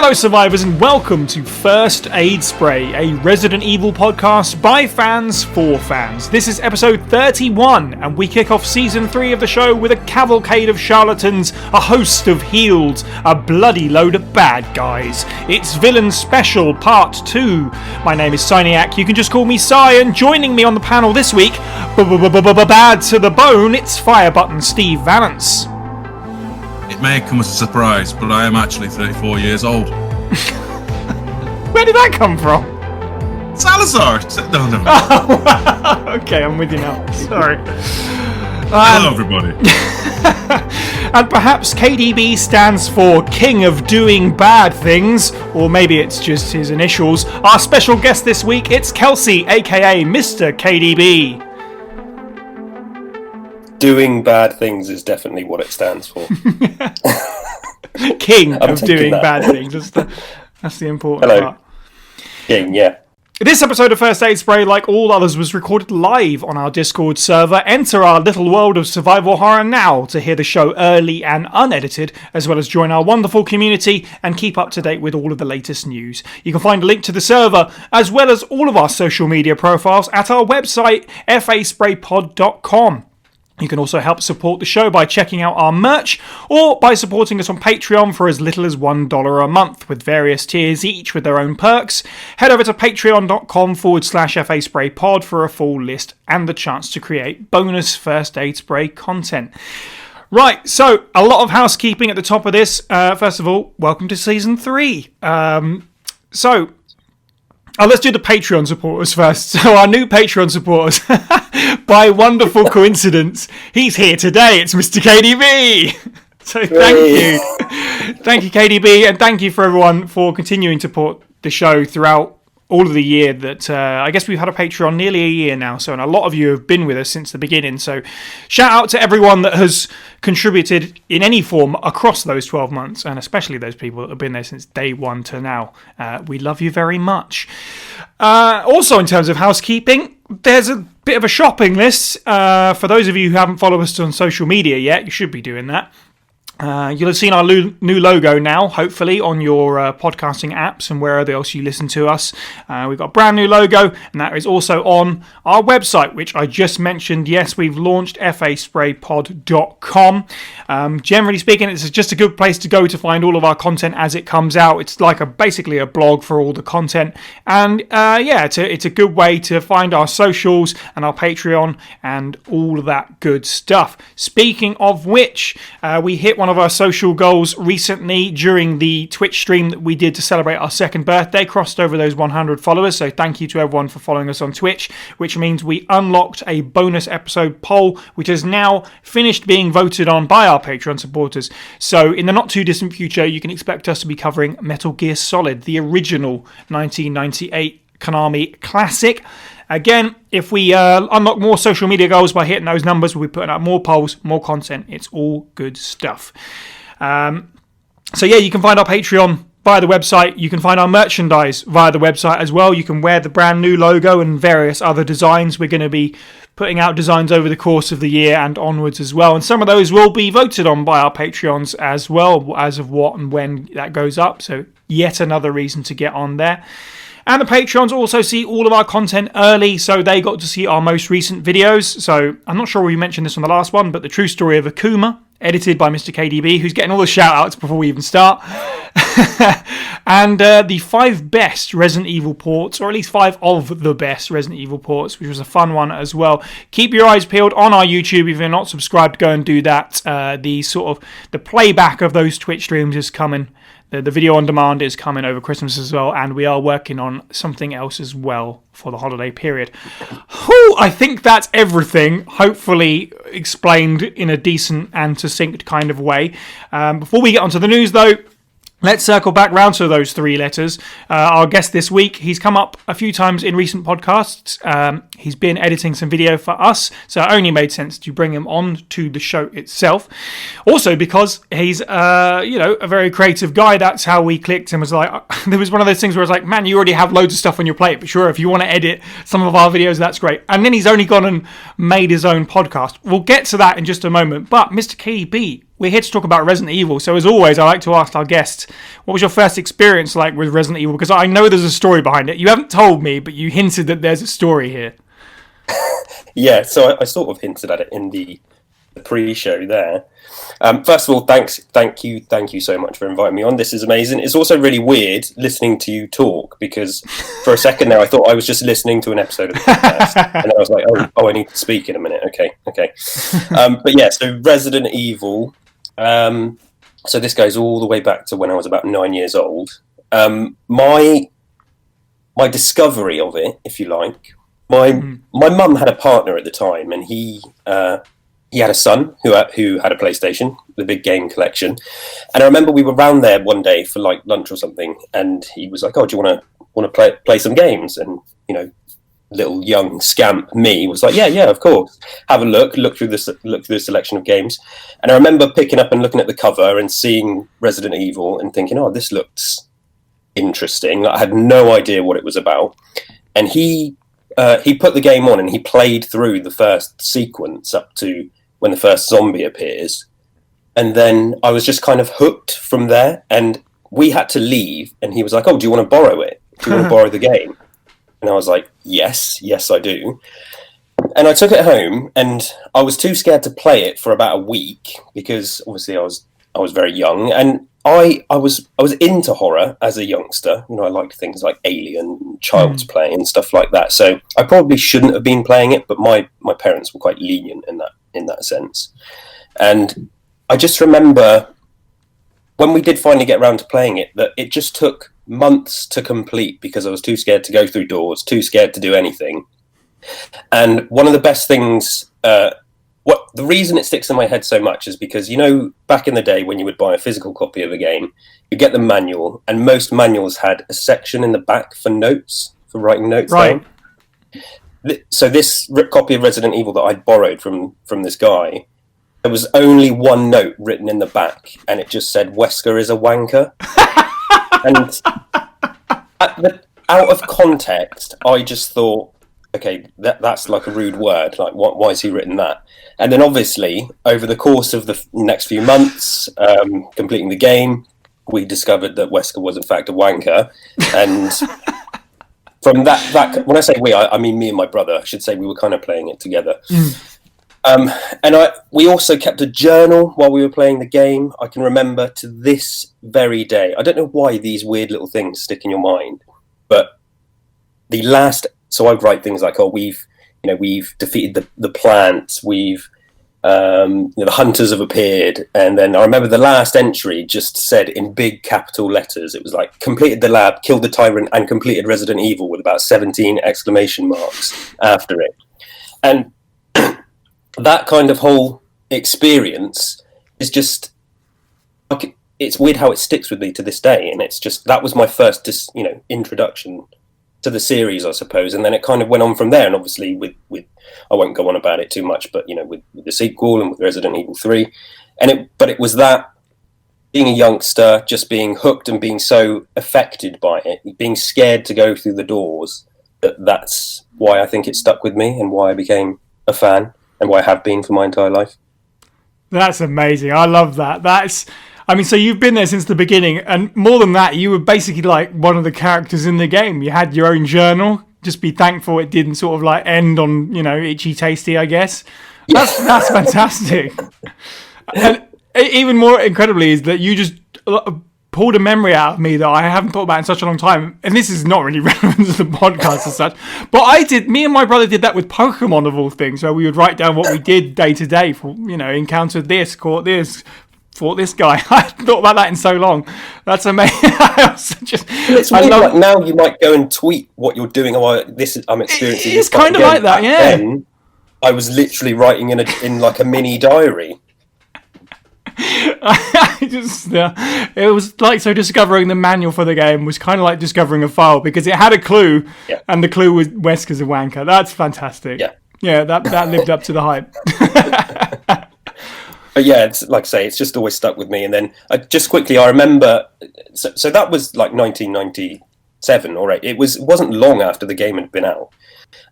Hello survivors and welcome to First Aid Spray, a Resident Evil podcast by fans for fans. This is episode 31 and we kick off season 3 of the show with a cavalcade of charlatans, a host of heels, a bloody load of bad guys. It's Villain Special Part 2. My name is Syniac, you can just call me Sy, and joining me on the panel this week, bad to the bone, it's Fire Button Steve Valance. It may come as a surprise, but I am actually 34 years old. Where did that come from? Salazar! No. Oh, okay, I'm with you now. Sorry. Hello, everybody. And perhaps KDB stands for King of Doing Bad Things, or maybe it's just his initials. Our special guest this week, it's Kelsey, aka Mr. KDB. Doing bad things is definitely what it stands for. King of doing bad things. That's the important part. King, yeah. This episode of First Aid Spray, like all others, was recorded live on our Discord server. Enter our little world of survival horror now to hear the show early and unedited, as well as join our wonderful community and keep up to date with all of the latest news. You can find a link to the server, as well as all of our social media profiles, at our website, faspraypod.com. You can also help support the show by checking out our merch or by supporting us on Patreon for as little as $1 a month, with various tiers each with their own perks. Head over to patreon.com/faspraypod for a full list and the chance to create bonus First Aid Spray content. Right, so a lot of housekeeping at the top of this. First of all, welcome to Season 3. Let's do the Patreon supporters first. So our new Patreon supporters, by wonderful coincidence, he's here today. It's Mr. KDB. So thank you. Thank you, KDB, and thank you for everyone for continuing to support the show throughout all of the year that I guess we've had a Patreon nearly a year now, and a lot of you have been with us since the beginning, so shout out to everyone that has contributed in any form across those 12 months, and especially those people that have been there since day one to now. We love you very much. Also, in terms of housekeeping, there's a bit of a shopping list. For those of you who haven't followed us on social media yet, you should be doing that. You'll have seen our new logo now, hopefully, on your podcasting apps and wherever else you listen to us. We've got a brand new logo, and that is also on our website, which I just mentioned. Yes, we've launched faspraypod.com. Generally speaking, it's just a good place to go to find all of our content as it comes out. It's like basically a blog for all the content. And it's a good way to find our socials and our Patreon and all of that good stuff. Speaking of which, we hit one of our social goals recently during the Twitch stream that we did to celebrate our second birthday, crossed over those 100 followers, so thank you to everyone for following us on Twitch, which means we unlocked a bonus episode poll, which is now finished being voted on by our Patreon supporters. So in the not too distant future, you can expect us to be covering Metal Gear Solid, the original 1998 Konami classic. Again, if we unlock more social media goals by hitting those numbers, we'll be putting out more polls, more content. It's all good stuff. You can find our Patreon via the website. You can find our merchandise via the website as well. You can wear the brand new logo and various other designs. We're going to be putting out designs over the course of the year and onwards as well. And some of those will be voted on by our Patreons as well, as of what and when that goes up. So yet another reason to get on there. And the Patreons also see all of our content early, so they got to see our most recent videos. So I'm not sure we mentioned this on the last one, but the true story of Akuma, edited by Mr. KDB, who's getting all the shout-outs before we even start. And the 5 best Resident Evil ports, or at least 5 of the best Resident Evil ports, which was a fun one as well. Keep your eyes peeled on our YouTube. If you're not subscribed, go and do that. The playback of those Twitch streams is coming. The video on demand is coming over Christmas as well, and we are working on something else as well for the holiday period. I think that's everything, hopefully explained in a decent and succinct kind of way. Before we get onto the news, though, let's circle back round to those 3 letters. Our guest this week, he's come up a few times in recent podcasts. He's been editing some video for us, so it only made sense to bring him on to the show itself. Also because he's, a very creative guy. That's how we clicked and was like, there was one of those things where it's like, man, you already have loads of stuff on your plate, but sure, if you want to edit some of our videos, that's great. And then he's only gone and made his own podcast. We'll get to that in just a moment. But Mr. KDB, we're here to talk about Resident Evil. So as always, I like to ask our guests, what was your first experience like with Resident Evil? Because I know there's a story behind it. You haven't told me, but you hinted that there's a story here. Yeah, so I sort of hinted at it in the pre-show there. First of all, thank you so much for inviting me on. This is amazing. It's also really weird listening to you talk, because for a second there I thought I was just listening to an episode of the podcast, and then I was like, oh, I need to speak in a minute. Okay. But yeah, so Resident Evil. So this goes all the way back to when I was about 9 years old. My discovery of it, if you like. My mum had a partner at the time, and he had a son who had a PlayStation, the big game collection. And I remember we were round there one day for like lunch or something, and he was like, "Oh, do you want to play some games?" And little young scamp me was like, "Yeah, of course." Have a look through the selection of games, and I remember picking up and looking at the cover and seeing Resident Evil and thinking, "Oh, this looks interesting." I had no idea what it was about, and he put the game on and he played through the first sequence up to when the first zombie appears. And then I was just kind of hooked from there. And we had to leave. And he was like, "Oh, do you want to borrow it? Do you want to borrow the game?" And I was like, yes, I do. And I took it home, and I was too scared to play it for about a week because obviously I was very young, and I was into horror as a youngster. I liked things like Alien, Child's Play, and stuff like that. So I probably shouldn't have been playing it, but my parents were quite lenient in that sense. And I just remember when we did finally get around to playing it, that it just took months to complete because I was too scared to go through doors, too scared to do anything. And one of the best things, the reason it sticks in my head so much is because, back in the day when you would buy a physical copy of a game, you get the manual, and most manuals had a section in the back for notes, for writing notes down. So this copy of Resident Evil that I'd borrowed from this guy, there was only one note written in the back, and it just said, "Wesker is a wanker." And out of context, I just thought, okay, that's like a rude word. Like, why has he written that? And then obviously, over the course of the next few months, completing the game, we discovered that Wesker was in fact a wanker. And from that, when I say we, I mean me and my brother. I should say we were kind of playing it together. And we also kept a journal while we were playing the game. I can remember to this very day. I don't know why these weird little things stick in your mind, but the last. So I'd write things like, "Oh, we've defeated the plants. The hunters have appeared." And then I remember the last entry just said in big capital letters. It was like, "Completed the lab, killed the tyrant, and completed Resident Evil," with about 17 exclamation marks after it. And that kind of whole experience is just, it's weird how it sticks with me to this day. And it's just, that was my first, introduction to the series, I suppose. And then it kind of went on from there. And obviously with I won't go on about it too much, but, with the sequel and with Resident Evil 3. But it was that, being a youngster, just being hooked and being so affected by it, being scared to go through the doors, that's why I think it stuck with me and why I became a fan. And why I have been for my entire life. That's amazing. I love that. So you've been there since the beginning, and more than that, you were basically like one of the characters in the game. You had your own journal. Just be thankful it didn't sort of like end on, itchy tasty, I guess. That's fantastic. And even more incredibly is that you just pulled a memory out of me that I haven't thought about in such a long time. And this is not really relevant to the podcast as such. But me and my brother did that with Pokemon of all things, where we would write down what we did day to day for, encountered this, caught this, fought this guy. I hadn't thought about that in so long. That's amazing. It's weird, like now you might go and tweet what you're doing. I'm experiencing this. It's kind of like that, yeah. Then I was literally writing in like a mini diary. It was like, so discovering the manual for the game was kind of like discovering a file, because it had a clue, and the clue was Wesker's a wanker. That's fantastic. Yeah, that lived up to the hype. But yeah, it's like I say, it's just always stuck with me. And then just quickly, I remember, so that was like 1997, 7 or 8. It wasn't long after the game had been out.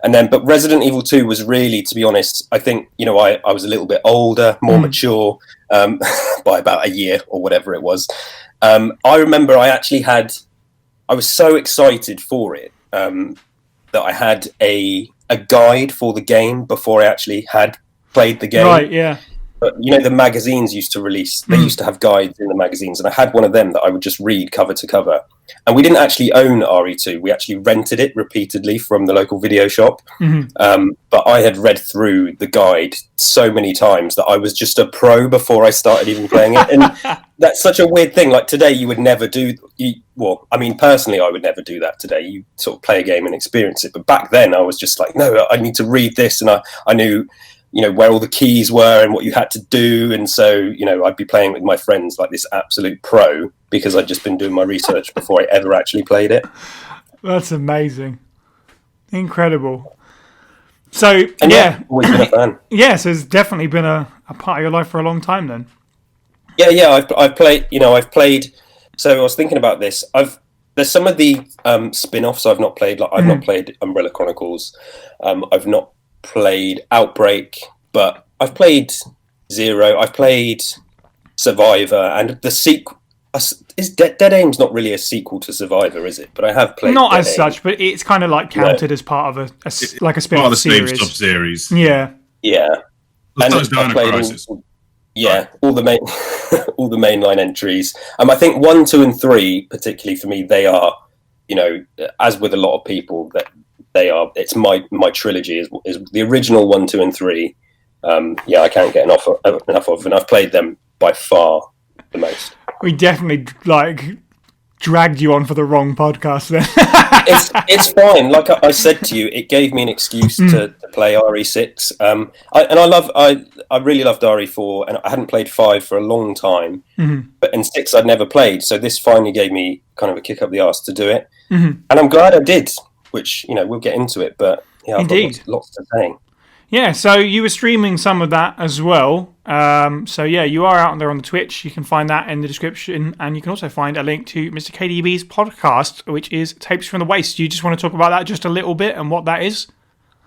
And then, but Resident Evil 2 was really, to be honest, I think, you know, I was a little bit older, more mature, by about a year or whatever it was. I remember I was so excited for it that I had a guide for the game before I actually had played the game. Right, yeah. But, you know, the magazines used to release, they used to have guides in the magazines, and I had one of them that I would just read cover to cover. And we didn't actually own RE2. We actually rented it repeatedly from the local video shop. But I had read through the guide so many times that I was just a pro before I started even playing it. And that's such a weird thing. Like today, you would never do... well, I mean, personally, I would never do that today. You sort of play a game and experience it. But back then, I was just like, no, I need to read this. And I knew... you know, where all the keys were and what you had to do. And so, you know, I'd be playing with my friends like this absolute pro because I'd just been doing my research before I ever actually played it. That's amazing. Incredible. So, And yeah, always been a fan. Yeah, so it's definitely been a part of your life for a long time then. Yeah, I've played, so I was thinking about this. There's some of the spin-offs I've not played. Like I've not played Umbrella Chronicles. I've not played Outbreak, but I've played Zero, I've played Survivor, and the sequel is Dead Aim's not really a sequel to Survivor, is it? But I have played not Dead as Aim. such, but it's kind of like counted as part of a spin-off part of the same series. sub-series. Yeah. And Those I Dino played Crisis. all the main all the mainline entries. I think 1, 2, and 3, particularly for me, they are, you know, as with a lot of people, that they are. It's my trilogy is the original 1, 2, and 3. I can't get enough of, and I've played them by far the most. We definitely dragged you on for the wrong podcast then. It's fine. Like I said to you, it gave me an excuse to play RE6. I really loved RE4, and I hadn't played 5 for a long time. But in 6, I'd never played, so this finally gave me kind of a kick up the arse to do it, and I'm glad I did. Which, you know, we'll get into it, but yeah, I've got lots to say. Yeah, so you were streaming some of that as well. So yeah, you are out there on the Twitch. You can find that in the description, and you can also find a link to Mr. KDB's podcast, which is Tapes from the Waste. Do you just want to talk about that just a little bit and what that is?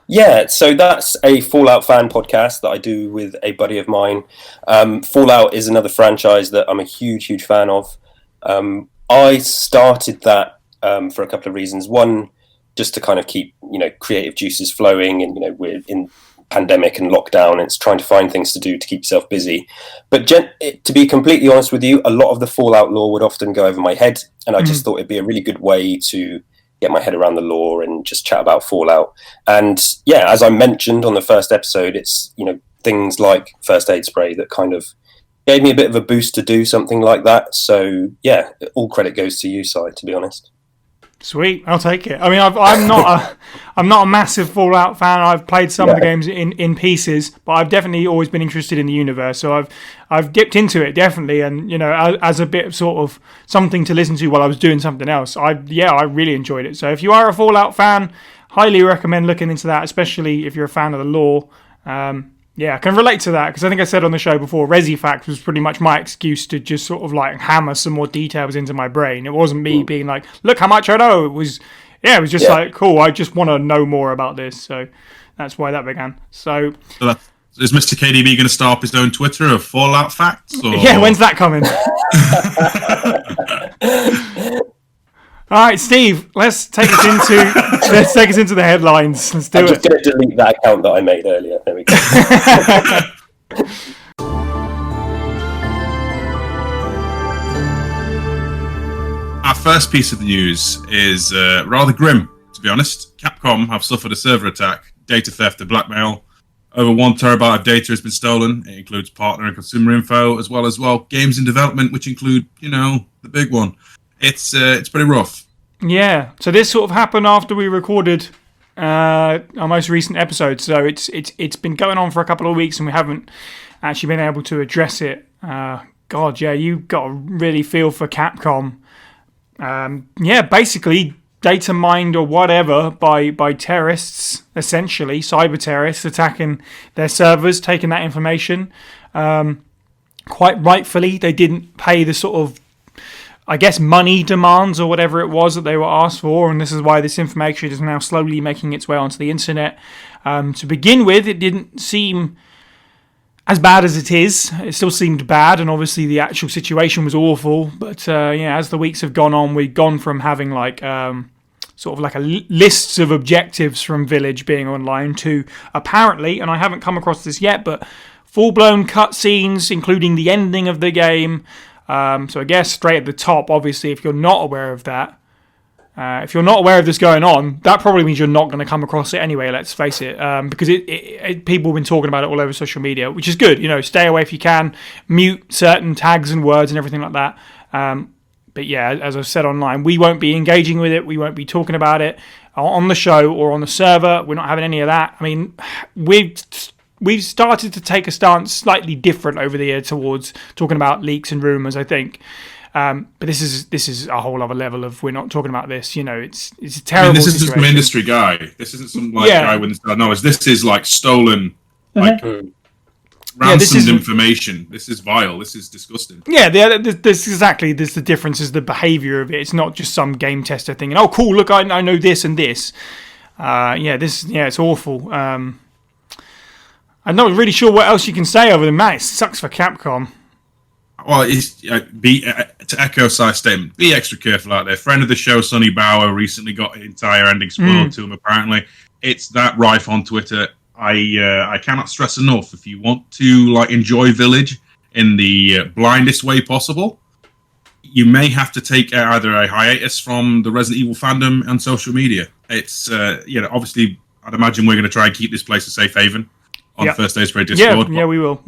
Yeah, so that's a Fallout fan podcast that I do with a buddy of mine. Fallout is another franchise that I'm a huge fan of. I started that for a couple of reasons. One, just to kind of keep, you know, creative juices flowing, and, you know, we're in pandemic and lockdown, and it's trying to find things to do to keep yourself busy. But to be completely honest with you, a lot of the Fallout lore would often go over my head, and I just thought it'd be a really good way to get my head around the lore and just chat about Fallout. And yeah, as I mentioned on the first episode, it's, you know, things like First Aid Spray that kind of gave me a bit of a boost to do something like that. So yeah, all credit goes to you, Si, to be honest. Sweet, I'll take it. I mean, I'm not a massive Fallout fan. I've played some of the games in pieces, but I've definitely always been interested in the universe. So I've dipped into it definitely, and, you know, as a bit of sort of something to listen to while I was doing something else. I really enjoyed it. So if you are a Fallout fan, highly recommend looking into that, especially if you're a fan of the lore. Yeah, I can relate to that, because I think I said on the show before, ResiFact was pretty much my excuse to just sort of like hammer some more details into my brain. It wasn't me being like, look how much I know. It was just like, cool, I just want to know more about this. So that's why that began. So is Mr. KDB going to start up his own Twitter of Fallout facts? Or? Yeah, when's that coming? All right, Steve, let's take us into the headlines. Let's do it. I'm just going to delete that account that I made earlier. There we go. Our first piece of the news is rather grim, to be honest. Capcom have suffered a server attack, data theft and blackmail. Over 1 terabyte of data has been stolen. It includes partner and consumer info, as well as games in development, which include, you know, the big one. It's pretty rough. Yeah. So this sort of happened after we recorded our most recent episode. So it's been going on for a couple of weeks, and we haven't actually been able to address it. God, yeah, you got to really feel for Capcom. Basically data mined or whatever by terrorists, essentially cyber terrorists, attacking their servers, taking that information. Quite rightfully, they didn't pay the sort of I guess, money demands or whatever it was that they were asked for, and this is why this information is now slowly making its way onto the internet. To begin with, it didn't seem as bad as it is. It still seemed bad, and obviously the actual situation was awful. But as the weeks have gone on, we've gone from having like sort of like lists of objectives from Village being online to apparently, and I haven't come across this yet, but full-blown cutscenes, including the ending of the game. So I guess straight at the top, obviously, if you're not aware of that, if you're not aware of this going on, that probably means you're not going to come across it anyway, let's face it, because people have been talking about it all over social media, which is good. Stay away if you can, mute certain tags and words and everything like that. But yeah, as I've said online, we won't be engaging with it, we won't be talking about it on the show or on the server. We're not having any of that. I mean, we've started to take a stance slightly different over the year towards talking about leaks and rumours, I think. But this is a whole other level of we're not talking about this. It's a terrible this situation. isn't some industry guy. This isn't some guy with knowledge. This is like stolen, ransomed information. This is vile. This is disgusting. Yeah, this exactly. The difference is the behaviour of it. It's not just some game tester thing. And oh, cool! Look, I know this and this. It's awful. I'm not really sure what else you can say other than that. It sucks for Capcom. Well, to echo Si's statement, be extra careful out there. Friend of the show, Sonny Bauer, recently got an entire ending spoiled to him, apparently. It's that rife on Twitter. I cannot stress enough, if you want to enjoy Village in the blindest way possible, you may have to take either a hiatus from the Resident Evil fandom and social media. It's, obviously, I'd imagine we're going to try and keep this place a safe haven on First Days for Discord. Yeah, we will.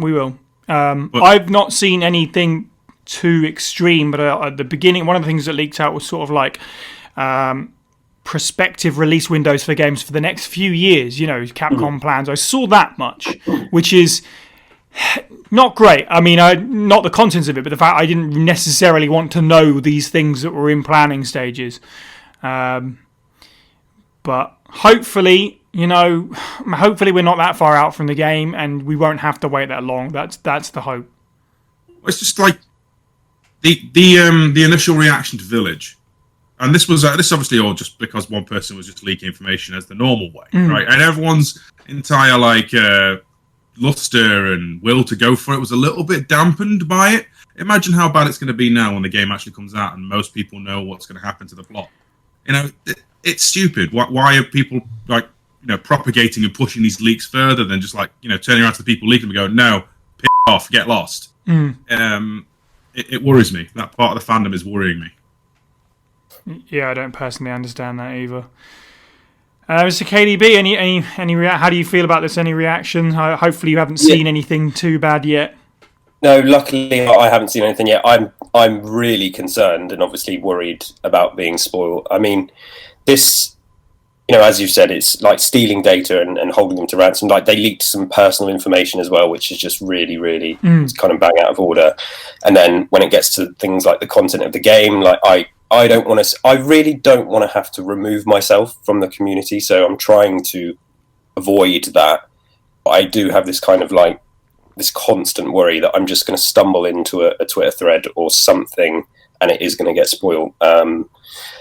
I've not seen anything too extreme, but at the beginning, one of the things that leaked out was sort of prospective release windows for games for the next few years. Capcom plans. I saw that much, which is not great. I mean, not the contents of it, but the fact I didn't necessarily want to know these things that were in planning stages. But hopefully, hopefully we're not that far out from the game and we won't have to wait that long. That's the hope. It's just like the initial reaction to Village, and this obviously all just because one person was just leaking information as the normal way, right? And everyone's entire luster and will to go for it was a little bit dampened by it. Imagine how bad it's going to be now when the game actually comes out and most people know what's going to happen to the plot. It's stupid. Why are people propagating and pushing these leaks further than just turning around to the people leaking and going, no, piss off, get lost. It worries me. That part of the fandom is worrying me. Yeah, I don't personally understand that either. Mr. KDB, how do you feel about this? Any reaction? Hopefully you haven't seen anything too bad yet. No, luckily I haven't seen anything yet. I'm really concerned and obviously worried about being spoiled. I mean, this, as you said, it's like stealing data and holding them to ransom. They leaked some personal information as well, which is just really, really it's kind of bang out of order. And then when it gets to things like the content of the game, I really don't want to have to remove myself from the community. So I'm trying to avoid that. But I do have this kind of this constant worry that I'm just going to stumble into a Twitter thread or something and it is going to get spoiled.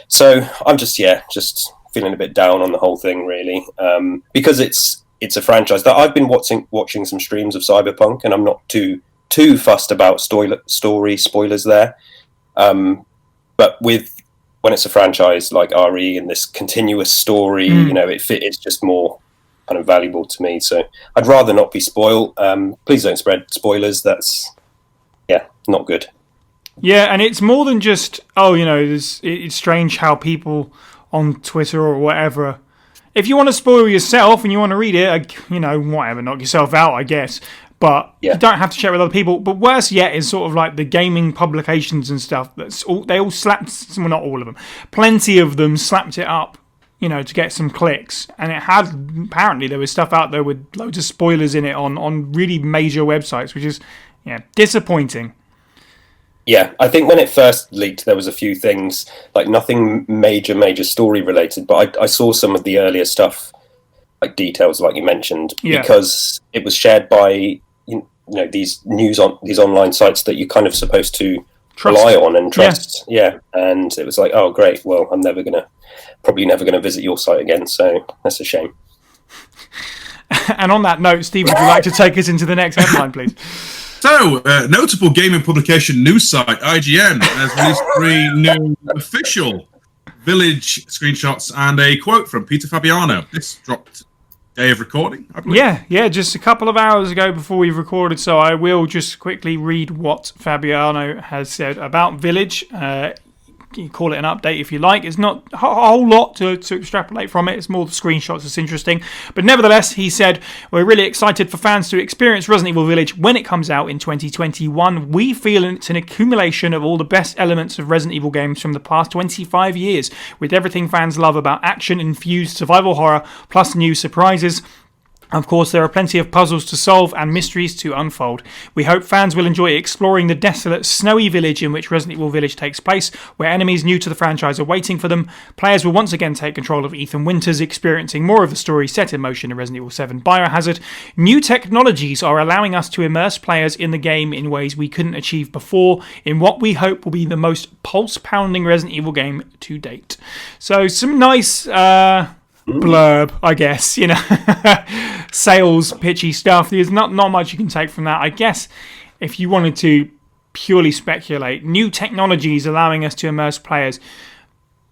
So I'm just feeling a bit down on the whole thing, really, because it's a franchise that I've been watching some streams of Cyberpunk, and I'm not too fussed about story spoilers there. But when it's a franchise like RE and this continuous story, it's just more kind of valuable to me. So I'd rather not be spoiled. Please don't spread spoilers. That's not good. Yeah, and it's more than just it's strange how people on Twitter or whatever, if you want to spoil yourself and you want to read it, whatever, knock yourself out, I guess. But you don't have to share with other people. But worse yet is sort of the gaming publications and stuff. They all slapped, well, not all of them, plenty of them slapped it up, to get some clicks. And it had, apparently there was stuff out there with loads of spoilers in it on really major websites, which is disappointing. Yeah, I think when it first leaked, there was a few things, nothing major story related, but I saw some of the earlier stuff, details like you mentioned, because it was shared by these online sites that you're kind of supposed to rely on and trust. Yeah. And it was like, oh, great. Well, I'm probably never gonna visit your site again. So that's a shame. And on that note, Steve, would you like to take us into the next headline, please? So, notable gaming publication news site IGN has released 3 new official Village screenshots and a quote from Peter Fabiano. This dropped day of recording, I believe. Yeah, just a couple of hours ago before we've recorded, so I will just quickly read what Fabiano has said about Village. You call it an update if you like. It's not a whole lot to extrapolate from it. It's more the screenshots that's interesting. But nevertheless, he said, we're really excited for fans to experience Resident Evil Village when it comes out in 2021. We feel it's an accumulation of all the best elements of Resident Evil games from the past 25 years, with everything fans love about action-infused survival horror, plus new surprises. Of course, there are plenty of puzzles to solve and mysteries to unfold. We hope fans will enjoy exploring the desolate, snowy village in which Resident Evil Village takes place, where enemies new to the franchise are waiting for them. Players will once again take control of Ethan Winters, experiencing more of the story set in motion in Resident Evil 7 Biohazard. New technologies are allowing us to immerse players in the game in ways we couldn't achieve before, in what we hope will be the most pulse-pounding Resident Evil game to date. So, some nice blurb, I guess, sales pitchy stuff. There's not much you can take from that. I guess if you wanted to purely speculate, new technologies allowing us to immerse players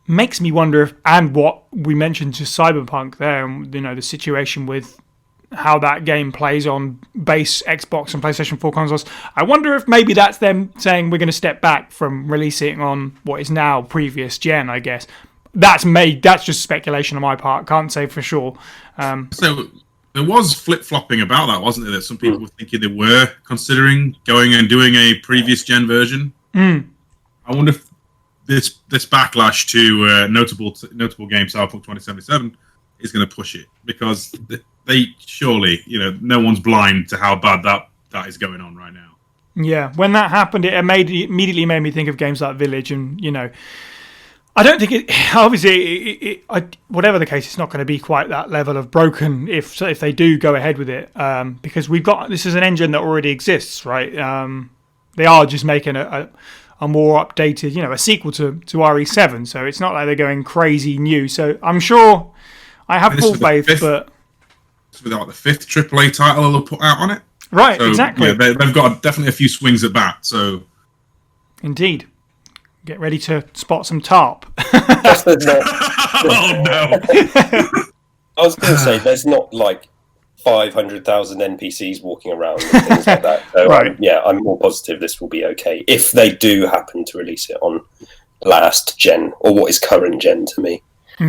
makes me wonder if, and what we mentioned to Cyberpunk there, the situation with how that game plays on base Xbox and PlayStation 4 consoles. I wonder if maybe that's them saying we're going to step back from releasing on what is now previous gen, I guess. That's just speculation on my part. Can't say for sure. So there was flip-flopping about that, wasn't there? That some people were thinking they were considering going and doing a previous gen version. I wonder if this backlash to notable game Cyberpunk 2077 is going to push it, because they surely, no one's blind to how bad that is going on right now. Yeah, when that happened, it immediately made me think of games like Village, and I don't think it. Obviously, whatever the case, it's not going to be quite that level of broken if they do go ahead with it, because this is an engine that already exists, right? They are just making a more updated, a sequel to RE7, so it's not like they're going crazy new. So I'm sure I have full faith, but it's without the 5th AAA title they'll put out on it, right? So, exactly. Yeah, they've got definitely a few swings at bat. So, indeed. Get ready to spot some tarp. Oh no! I was going to say, there's not like 500,000 NPCs walking around and things like that. So right. I'm more positive this will be okay if they do happen to release it on last gen, or what is current gen to me.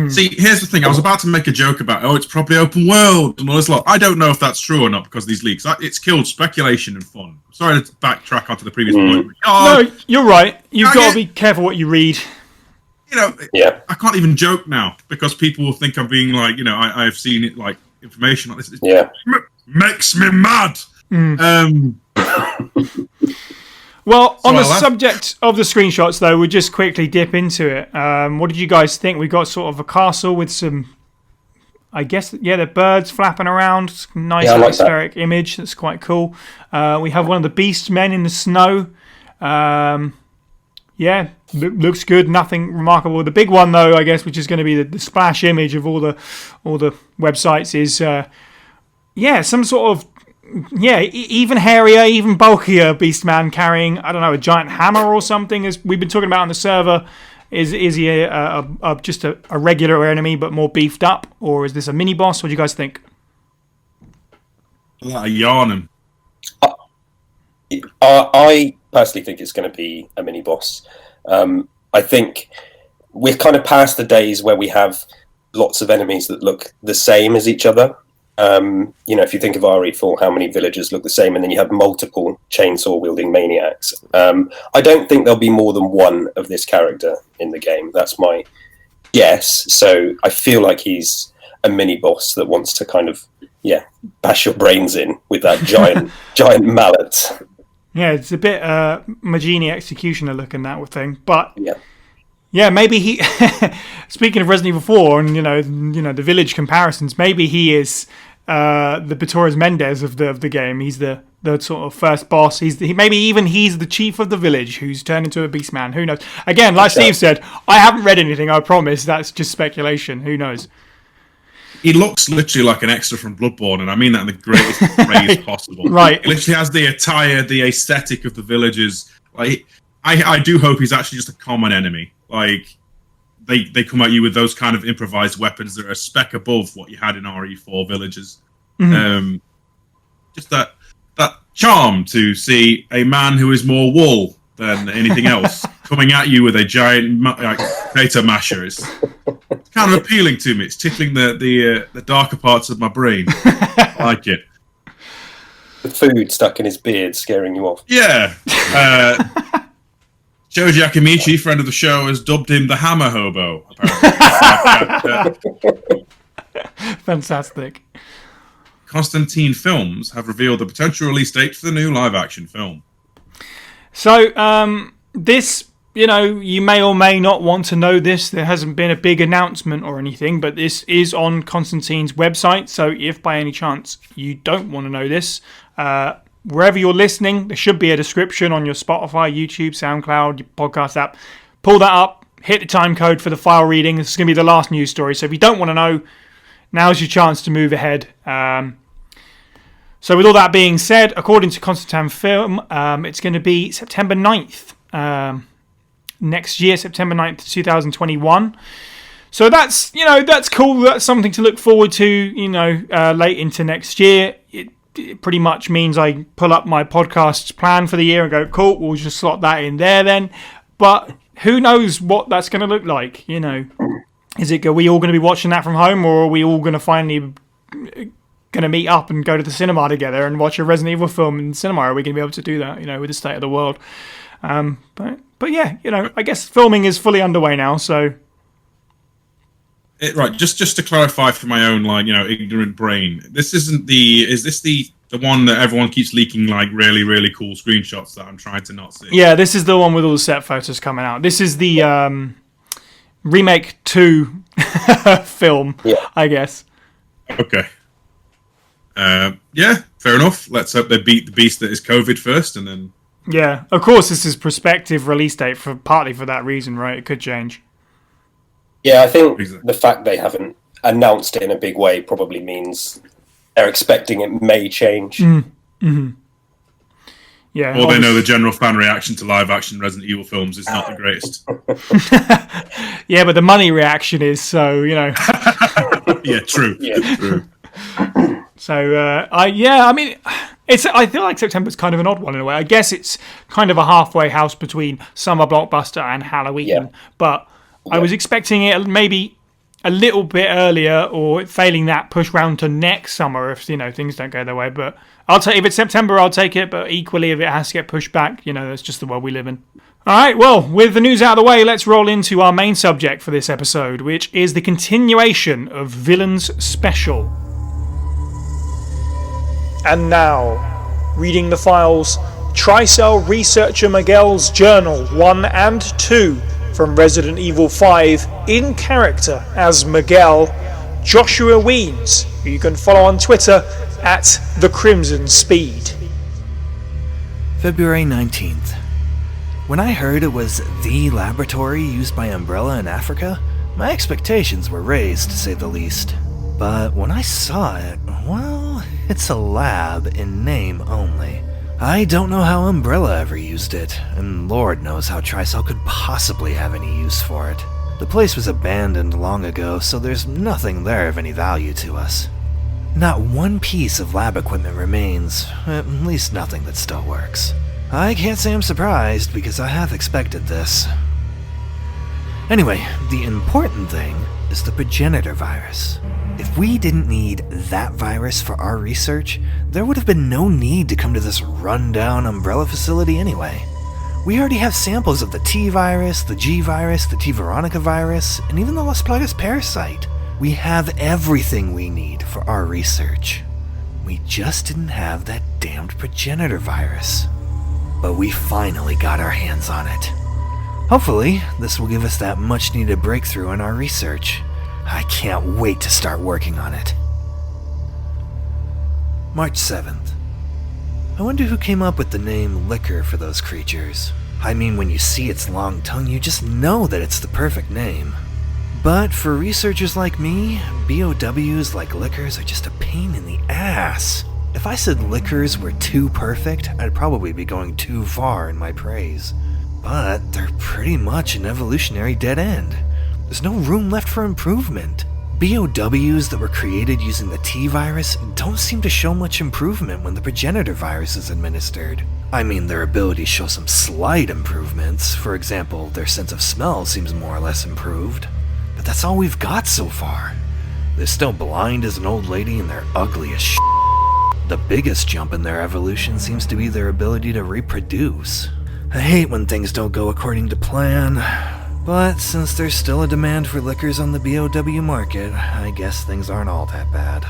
See, here's the thing. I was about to make a joke about, it's probably open world and all this lot. I don't know if that's true or not because of these leaks. It's killed speculation and fun. Sorry to backtrack onto the previous point. No, you're right. You've got to be careful what you read. I can't even joke now because people will think I'm being like, I've seen it like information like this. Makes me mad. Well, on the subject of the screenshots, though, we'll just quickly dip into it. What did you guys think? We got sort of a castle with some, I guess, the birds flapping around. Nice atmospheric image. That's quite cool. We have one of the beast men in the snow. Looks good. Nothing remarkable. The big one, though, I guess, which is going to be the splash image of all the websites, is some sort of even hairier, even bulkier Beastman carrying, I don't know, a giant hammer or something, as we've been talking about on the server. Is he just a regular enemy but more beefed up, or is this a mini boss? What do you guys think? Yarning. I personally think it's going to be a mini boss. I think we're kind of past the days where we have lots of enemies that look the same as each other. If you think of RE4, how many villagers look the same, and then you have multiple chainsaw-wielding maniacs. I don't think there'll be more than one of this character in the game. That's my guess. So I feel like he's a mini-boss that wants to kind of, bash your brains in with that giant mallet. Yeah, it's a bit Magini Executioner looking, that thing. But maybe he... Speaking of Resident Evil 4 and, the village comparisons, maybe he is... the Torres Mendez of the game. He's the the sort of first boss. Maybe even he's the chief of the village who's turned into a beast man. Who knows? Again, like Steve said, I haven't read anything. I promise. That's just speculation. Who knows? He looks literally like an extra from Bloodborne, and I mean that in the greatest phrase possible. Right. He literally has the attire, the aesthetic of the villagers. Like, I do hope he's actually just a common enemy. Like, they come at you with those kind of improvised weapons that are a speck above what you had in RE4 Villages. Mm-hmm. Just that charm to see a man who is more wool than anything else coming at you with a giant potato masher. It's kind of appealing to me. It's tickling the darker parts of my brain. I like it. The food stuck in his beard scaring you off. Yeah. Joji Akimichi, friend of the show, has dubbed him the Hammer Hobo, apparently. Fantastic. Constantine Films have revealed the potential release date for the new live-action film. So, this, you may or may not want to know this. There hasn't been a big announcement or anything, but this is on Constantine's website. So if by any chance you don't want to know this, wherever you're listening, there should be a description on your Spotify, YouTube, SoundCloud, your podcast app. Pull that up, hit the time code for the file reading. This is going to be the last news story. So if you don't want to know, now's your chance to move ahead. So with all that being said, according to Constantine Film, it's going to be September 9th. Next year, September 9th, 2021. So that's cool. That's something to look forward to, late into next year. It pretty much means I pull up my podcast's plan for the year and go, cool, we'll just slot that in there then. But who knows what that's going to look like, Are we all going to be watching that from home, or are we all going to finally going to meet up and go to the cinema together and watch a Resident Evil film in the cinema? Are we going to be able to do that, with the state of the world? But yeah, I guess filming is fully underway now, so... Right, just to clarify for my own, ignorant brain, is this the one that everyone keeps leaking, really, really cool screenshots that I'm trying to not see? Yeah, this is the one with all the set photos coming out. This is the Remake 2 film, I guess. Okay. Yeah, fair enough. Let's hope they beat the beast that is COVID first, and then... Yeah, of course this is prospective release date partly for that reason, right? It could change. Yeah, I think the fact they haven't announced it in a big way probably means they're expecting it may change. Mm-hmm. Yeah, or they know the general fan reaction to live-action Resident Evil films is not the greatest. Yeah, but the money reaction is, so, Yeah, true. Yeah, true. So, I feel like September's kind of an odd one in a way. I guess it's kind of a halfway house between summer blockbuster and Halloween, but I was expecting it maybe a little bit earlier, or failing that, push round to next summer if things don't go their way. But if it's September, I'll take it. But equally, if it has to get pushed back, that's just the world we live in. All right, well, with the news out of the way, let's roll into our main subject for this episode, which is the continuation of Villains Special. And now, reading the files, Tricell researcher Miguel's Journal 1 and 2 from Resident Evil 5 in character as Miguel, Joshua Weems, who you can follow on Twitter at The Crimson Speed. February 19th. When I heard it was the laboratory used by Umbrella in Africa, my expectations were raised, to say the least. But when I saw it, well, it's a lab in name only. I don't know how Umbrella ever used it, and Lord knows how Tricell could possibly have any use for it. The place was abandoned long ago, so there's nothing there of any value to us. Not one piece of lab equipment remains, at least nothing that still works. I can't say I'm surprised, because I have expected this. Anyway, the important thing is the progenitor virus. If we didn't need that virus for our research, there would have been no need to come to this run-down Umbrella facility anyway. We already have samples of the T virus, the G virus, the T Veronica virus, and even the Las Plagas parasite. We have everything we need for our research. We just didn't have that damned progenitor virus. But we finally got our hands on it. Hopefully, this will give us that much-needed breakthrough in our research. I can't wait to start working on it. March 7th. I wonder who came up with the name Liquor for those creatures. I mean, when you see its long tongue, you just know that it's the perfect name. But for researchers like me, BOWs like Liquors are just a pain in the ass. If I said Liquors were too perfect, I'd probably be going too far in my praise. But they're pretty much an evolutionary dead end. There's no room left for improvement. BOWs that were created using the T-virus don't seem to show much improvement when the progenitor virus is administered. I mean, their abilities show some slight improvements. For example, their sense of smell seems more or less improved. But that's all we've got so far. They're still blind as an old lady and they're ugly as shit. The biggest jump in their evolution seems to be their ability to reproduce. I hate when things don't go according to plan. But since there's still a demand for liquors on the BOW market, I guess things aren't all that bad.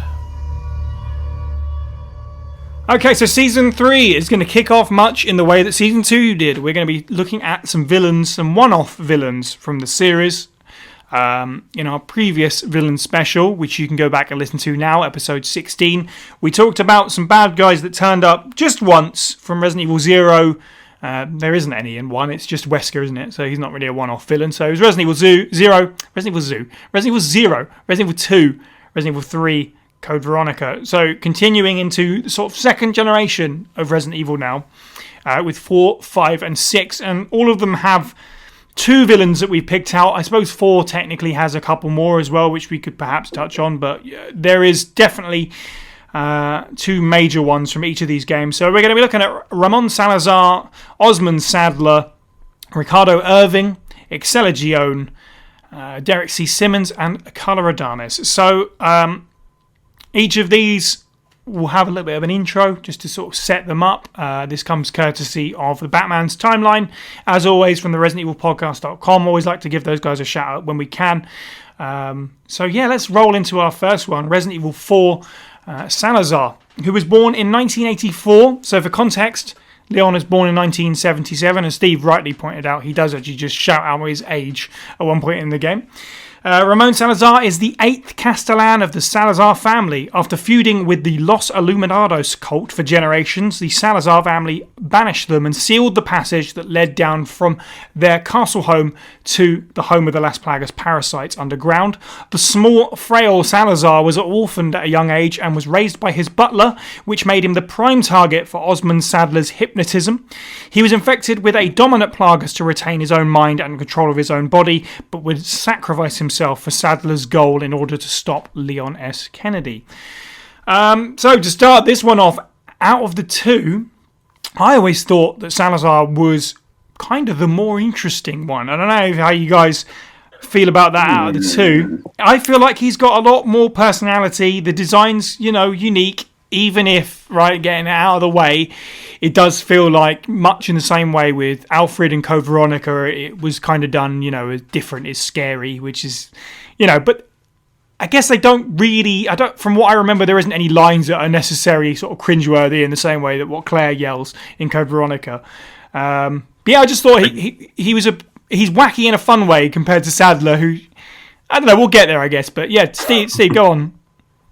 Okay, so Season 3 is going to kick off much in the way that Season 2 did. We're going to be looking at some villains, some one-off villains from the series. In our previous villain special, which you can go back and listen to now, episode 16, we talked about some bad guys that turned up just once from Resident Evil 0. There isn't any in 1, it's just Wesker, isn't it? So he's not really a one-off villain. So it was Resident Evil 0, Resident Evil 2, Resident Evil 3, Code Veronica. So continuing into the sort of second generation of Resident Evil now, with 4, 5, and 6, and all of them have 2 villains that we picked out. I suppose 4 technically has a couple more as well, which we could perhaps touch on, but there is definitely 2 major ones from each of these games. So we're going to be looking at Ramon Salazar, Osmond Sadler, Ricardo Irving, Excella Gion, Derek C. Simmons, and Carla Adames. So each of these will have a little bit of an intro just to sort of set them up. This comes courtesy of the Batman's Timeline, as always, from the ResidentEvilPodcast.com. Always like to give those guys a shout out when we can. So yeah, let's roll into our first one, Resident Evil 4. Salazar, who was born in 1984. So for context, Leon was born in 1977, and Steve rightly pointed out he does actually just shout out his age at one point in the game. Ramon Salazar is the 8th Castellan of the Salazar family. After feuding with the Los Illuminados cult for generations, the Salazar family banished them and sealed the passage that led down from their castle home to the home of the Las Plagas parasites underground. The small, frail Salazar was orphaned at a young age and was raised by his butler, which made him the prime target for Osmond Sadler's hypnotism. He was infected with a dominant plagas to retain his own mind and control of his own body, but would sacrifice himself for Sadler's goal in order to stop Leon S. Kennedy. So to start this one off, out of the 2, I always thought that Salazar was kind of the more interesting one. I don't know how you guys feel about that out of the 2. I feel like he's got a lot more personality. The design's, unique, even if, getting it out of the way, it does feel like much in the same way with Alfred and Code Veronica, it was kind of done, as different is scary, which is, but I guess they don't really, from what I remember, there isn't any lines that are necessarily sort of cringeworthy in the same way that what Claire yells in Code Veronica. But yeah, I just thought he's wacky in a fun way compared to Sadler, who, I don't know, we'll get there, I guess. But yeah, Steve, go on.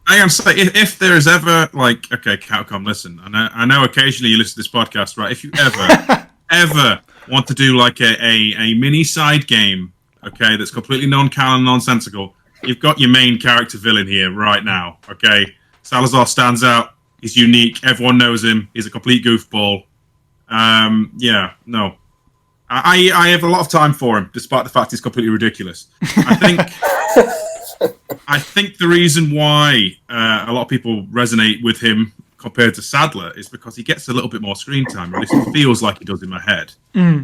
I am saying, if there is ever, okay, Capcom, listen, I know occasionally you listen to this podcast, right? If you ever want to do a mini side game, okay, that's completely non-canon, nonsensical, you've got your main character villain here right now, okay? Salazar stands out, he's unique, everyone knows him, he's a complete goofball. I have a lot of time for him, despite the fact he's completely ridiculous. I think the reason why a lot of people resonate with him compared to Sadler is because he gets a little bit more screen time, or at least it feels like he does in my head.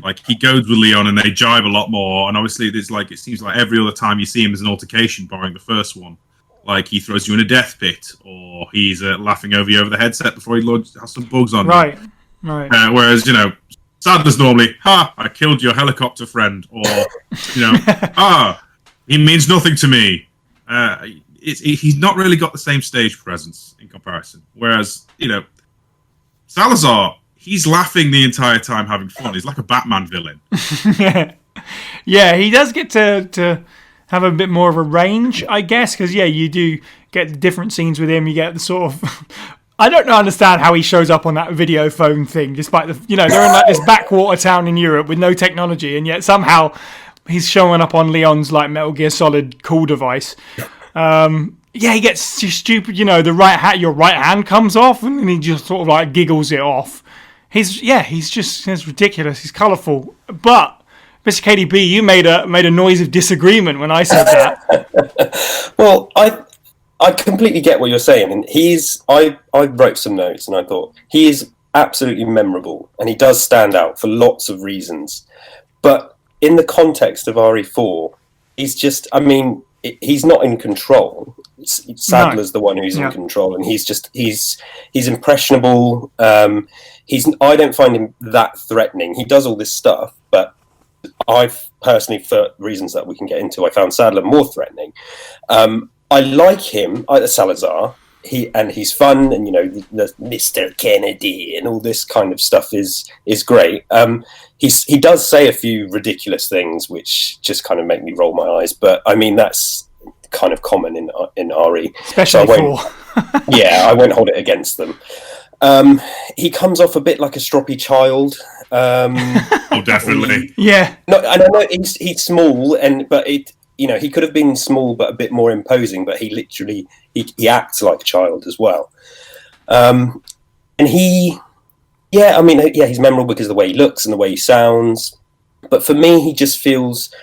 Like, he goes with Leon and they jive a lot more, and obviously it seems like every other time you see him as an altercation, barring the first one. Like, he throws you in a death pit, or he's laughing over you over the headset before he has some bugs on Right. Whereas, Sadler's normally, I killed your helicopter friend, or, he means nothing to me. He's not really got the same stage presence in comparison. Whereas, Salazar, he's laughing the entire time, having fun. He's like a Batman villain. Yeah, he does get to have a bit more of a range, I guess, because, you do get the different scenes with him. You get the sort of I don't understand how he shows up on that video phone thing, despite they're in like this backwater town in Europe with no technology, and yet somehow he's showing up on Leon's like Metal Gear Solid call device. He gets stupid, your right hand comes off, and then he just sort of like giggles it off. He's ridiculous. He's colourful, but Mr. KDB, you made a noise of disagreement when I said that. Well, I completely get what you're saying, and I wrote some notes, and I thought he is absolutely memorable, and he does stand out for lots of reasons. But in the context of RE4, he's just, he's not in control. Sadler's the one who's in control, and he's impressionable. I don't find him that threatening. He does all this stuff, but I've personally, for reasons that we can get into, I found Sadler more threatening. I like him, Salazar. He's fun, and the Mr. Kennedy and all this kind of stuff is great. He does say a few ridiculous things which just kind of make me roll my eyes, but that's kind of common in RE, especially so I won't hold it against them. He comes off a bit like a stroppy child. Oh, definitely. Yeah. No, and I know he's small, but he could have been small but a bit more imposing. But he literally he acts like a child as well. And he's memorable because of the way he looks and the way he sounds. But for me, he just feels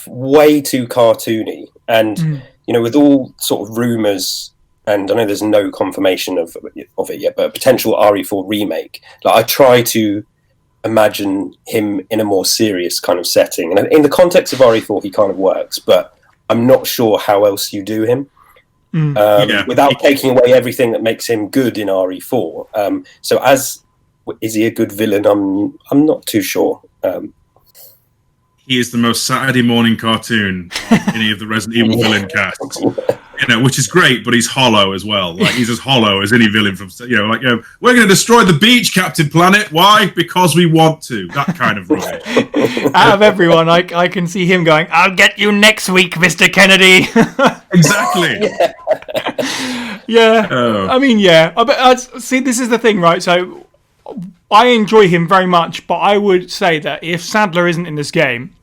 way too cartoony. And with all sort of rumours, and I know there's no confirmation of it yet, but a potential RE4 remake. Like, I try to imagine him in a more serious kind of setting, and in the context of RE4, he kind of works. But I'm not sure how else you do him without taking away everything that makes him good in RE4. Is he a good villain? I'm not too sure. He is the most Saturday morning cartoon of any of the Resident Evil villain casts. Which is great, but he's hollow as well. Like, he's as hollow as any villain from, we're going to destroy the beach, Captain Planet. Why? Because we want to. That kind of rubbish. Out of everyone, I can see him going, "I'll get you next week, Mr. Kennedy." Exactly. Yeah. But see, this is the thing, right? So I enjoy him very much, but I would say that if Sadler isn't in this game,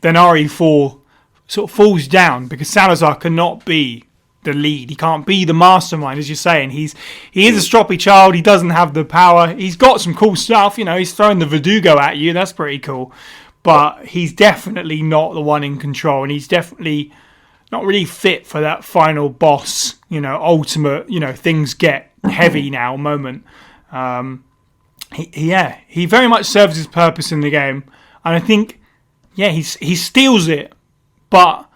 then RE4 sort of falls down, because Salazar cannot be the lead. He can't be the mastermind, as you're saying. He is a stroppy child. He doesn't have the power. He's got some cool stuff. He's throwing the Verdugo at you. That's pretty cool. But he's definitely not the one in control, and he's definitely not really fit for that final boss, ultimate, things get heavy now moment. He very much serves his purpose in the game, and I think, he steals it. But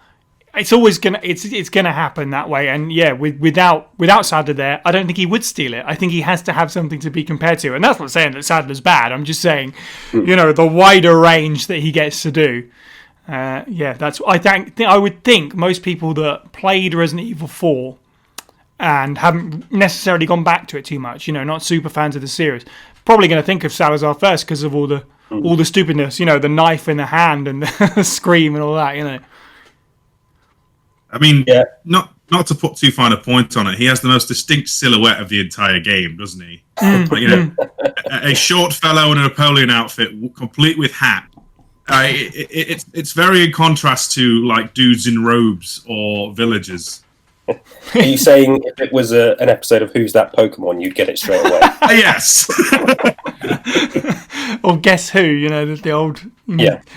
it's always gonna happen that way, and without Sadler there, I don't think he would steal it. I think he has to have something to be compared to, and that's not saying that Sadler's bad. I'm just saying, the wider range that he gets to do. That's I would think most people that played Resident Evil 4 and haven't necessarily gone back to it too much, not super fans of the series, probably going to think of Salazar first because of all the stupidness, the knife in the hand and the scream and all that, Not to put too fine a point on it, he has the most distinct silhouette of the entire game, doesn't he? A short fellow in a Napoleon outfit, complete with hat. It's very in contrast to like dudes in robes or villagers. Are you saying if it was an episode of Who's That Pokemon, you'd get it straight away? Yes. Or Guess Who? The old.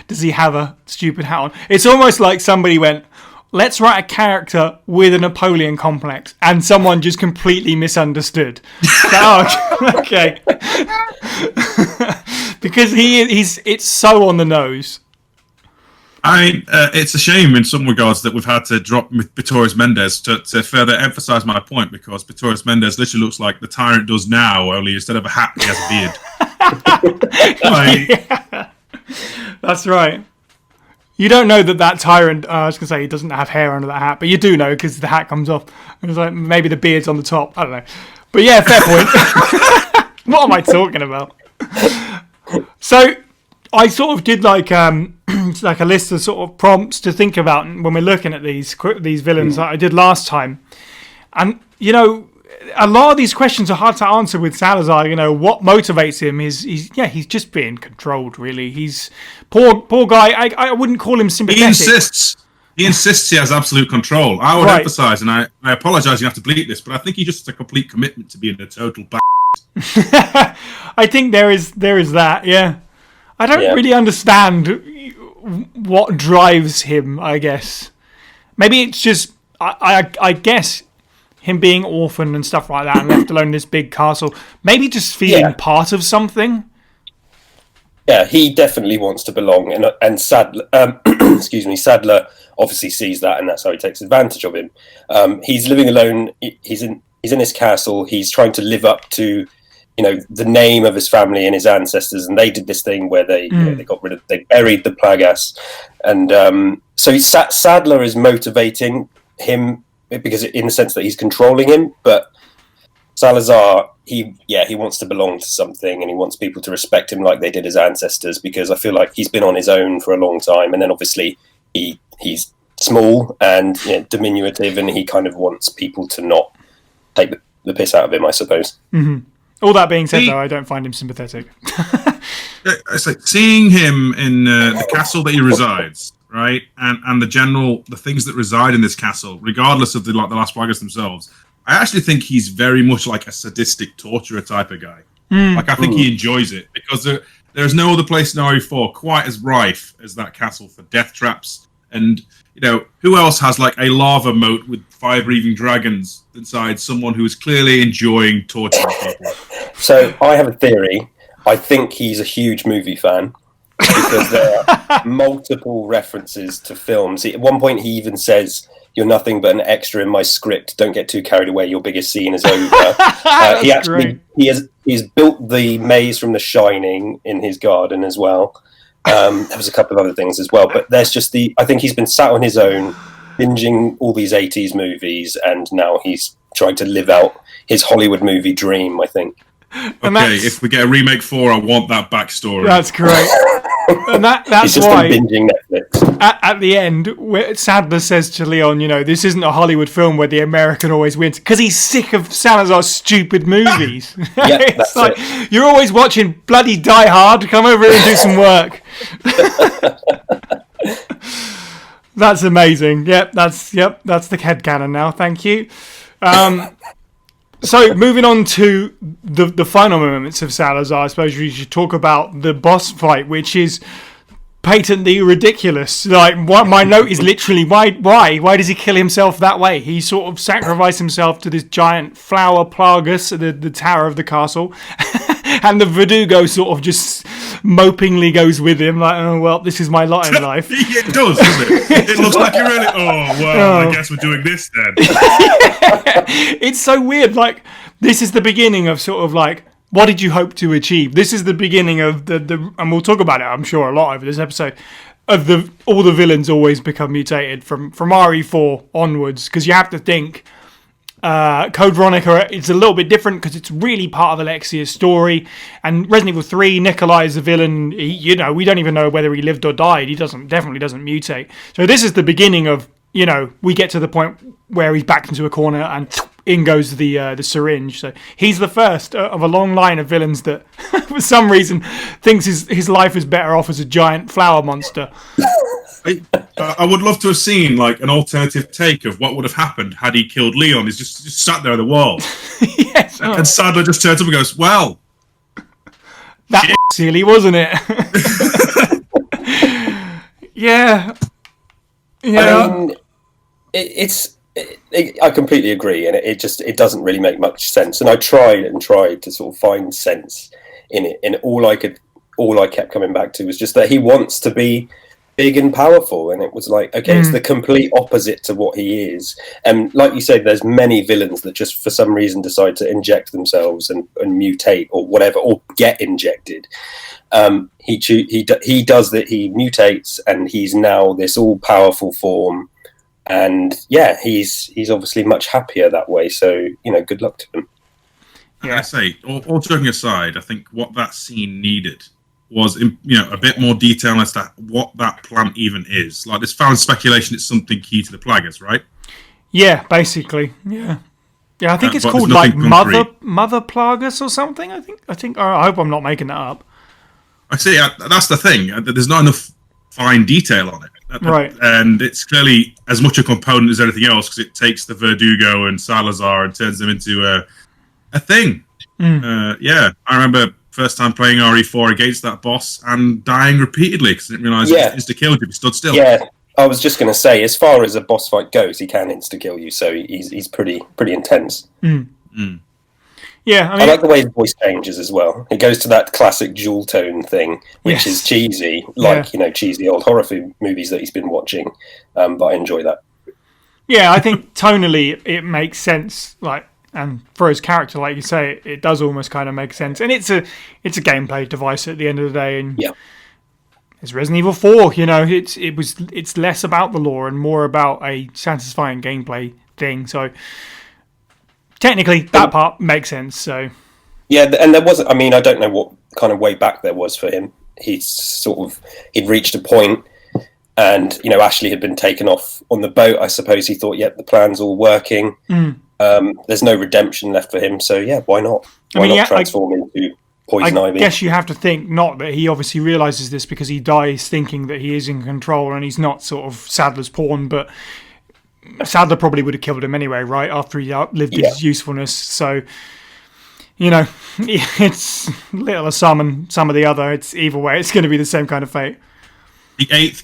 Does he have a stupid hat on? It's almost like somebody went, let's write a character with a Napoleon complex, and someone just completely misunderstood. Okay. Because it's so on the nose. It's a shame in some regards that we've had to drop Pretorius Mendez to further emphasise my point, because Pretorius Mendez literally looks like the Tyrant does now, only instead of a hat, he has a beard. That's right. You don't know that Tyrant, I was going to say he doesn't have hair under that hat, but you do know because the hat comes off. And it's like maybe the beard's on the top. I don't know. But yeah, fair point. What am I talking about? So I sort of did like a list of sort of prompts to think about when we're looking at these villains that I did last time. And, a lot of these questions are hard to answer with Salazar. You know, what motivates him is he's just being controlled. Really, he's poor guy. I wouldn't call him sympathetic. He insists he has absolute control. I would emphasise, and I apologise, you have to bleep this, but I think he just has a complete commitment to being a total I think there is that. Yeah, I don't really understand what drives him. I guess maybe it's just I guess him being orphaned and stuff like that, and left alone in this big castle. Maybe just feeling part of something. Yeah, he definitely wants to belong, and Sadler, Sadler obviously sees that, and that's how he takes advantage of him. He's living alone. He's in his castle. He's trying to live up to, the name of his family and his ancestors, and they did this thing where they they buried the Plagas, and so Sadler is motivating him because in the sense that he's controlling him, but Salazar, he wants to belong to something, and he wants people to respect him like they did his ancestors, because I feel like he's been on his own for a long time, and then obviously he's small and diminutive, and he kind of wants people to not take the piss out of him, I suppose. Mm-hmm. All that being said, though, I don't find him sympathetic. It's like seeing him in the castle that he resides, right, and the things that reside in this castle, regardless of the Las Plagas themselves. I actually think he's very much like a sadistic torturer type of guy. Like, I think he enjoys it, because there's no other place in RE4 quite as rife as that castle for death traps. And, who else has like a lava moat with fire-breathing dragons inside someone who is clearly enjoying torturing people? So I have a theory. I think he's a huge movie fan, because there are multiple references to films. At one point he even says, "You're nothing but an extra in my script. Don't get too carried away. Your biggest scene is over." He's built the maze from The Shining in his garden as well. There was a couple of other things as well, but there's just I think he's been sat on his own, binging all these 80s movies, and now he's trying to live out his Hollywood movie dream, I think. Okay, if we get a remake 4, I want that backstory. That's great. And that's he's just why been binging Netflix. At the end, where Sadler says to Leon, this isn't a Hollywood film where the American always wins, because he's sick of Salazar's stupid movies. Yeah, it's like, you're always watching bloody Die Hard. Come over here and do some work. That's amazing. That's the headcanon now. Thank you. So, moving on to the final moments of Salazar, I suppose we should talk about the boss fight, which is patently ridiculous. Like, my note is literally, why does he kill himself that way? He sort of sacrificed himself to this giant flower plagas at the tower of the castle, and the Verdugo sort of just mopingly goes with him, like, oh, well, this is my lot in life. It does, doesn't it? It looks like you're really, I guess we're doing this then. It's so weird. Like, this is the beginning of sort of like, what did you hope to achieve? This is the beginning of the and we'll talk about it, I'm sure, a lot over this episode, of all the villains always become mutated from RE4 onwards, because you have to think Code Veronica is a little bit different because it's really part of Alexia's story, and Resident Evil 3, Nikolai is the villain. We don't even know whether he lived or died. He definitely doesn't mutate. So this is the beginning of, we get to the point where he's backed into a corner and in goes the syringe. So he's the first of a long line of villains that, for some reason, thinks his life is better off as a giant flower monster. I would love to have seen like an alternative take of what would have happened had he killed Leon. He's just sat there on the wall. Yes. And Sadler just turns up and goes, "Well, that was silly, wasn't it?" Yeah. I mean, I completely agree, and it doesn't really make much sense. And I tried to sort of find sense in it, and all I kept coming back to was just that he wants to be big and powerful, and it was like, okay, it's the complete opposite to what he is. And like you said, there's many villains that just for some reason decide to inject themselves and mutate or whatever, or get injected. He does that. He mutates, and he's now this all powerful form. And yeah, he's obviously much happier that way. So good luck to him. Yeah, I say, all joking aside, I think what that scene needed was, a bit more detail as to what that plant even is. Like, there's found speculation it's something key to the Plagas, right? Yeah, basically, yeah. Yeah, I think it's but called there's like nothing concrete. Mother Plagus or something. I think. I hope I'm not making that up. I see. That's the thing. There's not enough fine detail on it, Right. And it's clearly as much a component as anything else because it takes the Verdugo and Salazar and turns them into a thing. Yeah, I remember first time playing RE4 against that boss and dying repeatedly because I didn't realise it insta killed you if he stood still. Yeah, I was just going to say, as far as a boss fight goes, he can insta kill you, so he's pretty intense. Yeah, I I mean, like the way his voice changes as well. It goes to that classic dual tone thing, which is cheesy, like cheesy old horror movies that he's been watching. But I enjoy that. yeah, I think tonally it makes sense. Like, and for his character, like you say, it does almost kind of make sense. And it's a gameplay device at the end of the day. And it's Resident Evil 4. You know, it's less about the lore and more about a satisfying gameplay thing. So technically, that part makes sense. So yeah, and there wasn't. I mean, I don't know what kind of way back there was for him. He'd reached a point, and Ashley had been taken off on the boat. I suppose he thought, the plan's all working. There's no redemption left for him, so why not? Why not transform into Poison Ivy? I guess you have to think not that he obviously realizes this because he dies thinking that he is in control and he's not sort of Sadler's pawn, but Sadler probably would have killed him anyway, right, after he outlived his usefulness. So, it's little of some and some of the other. It's either way, it's going to be the same kind of fate. The 8th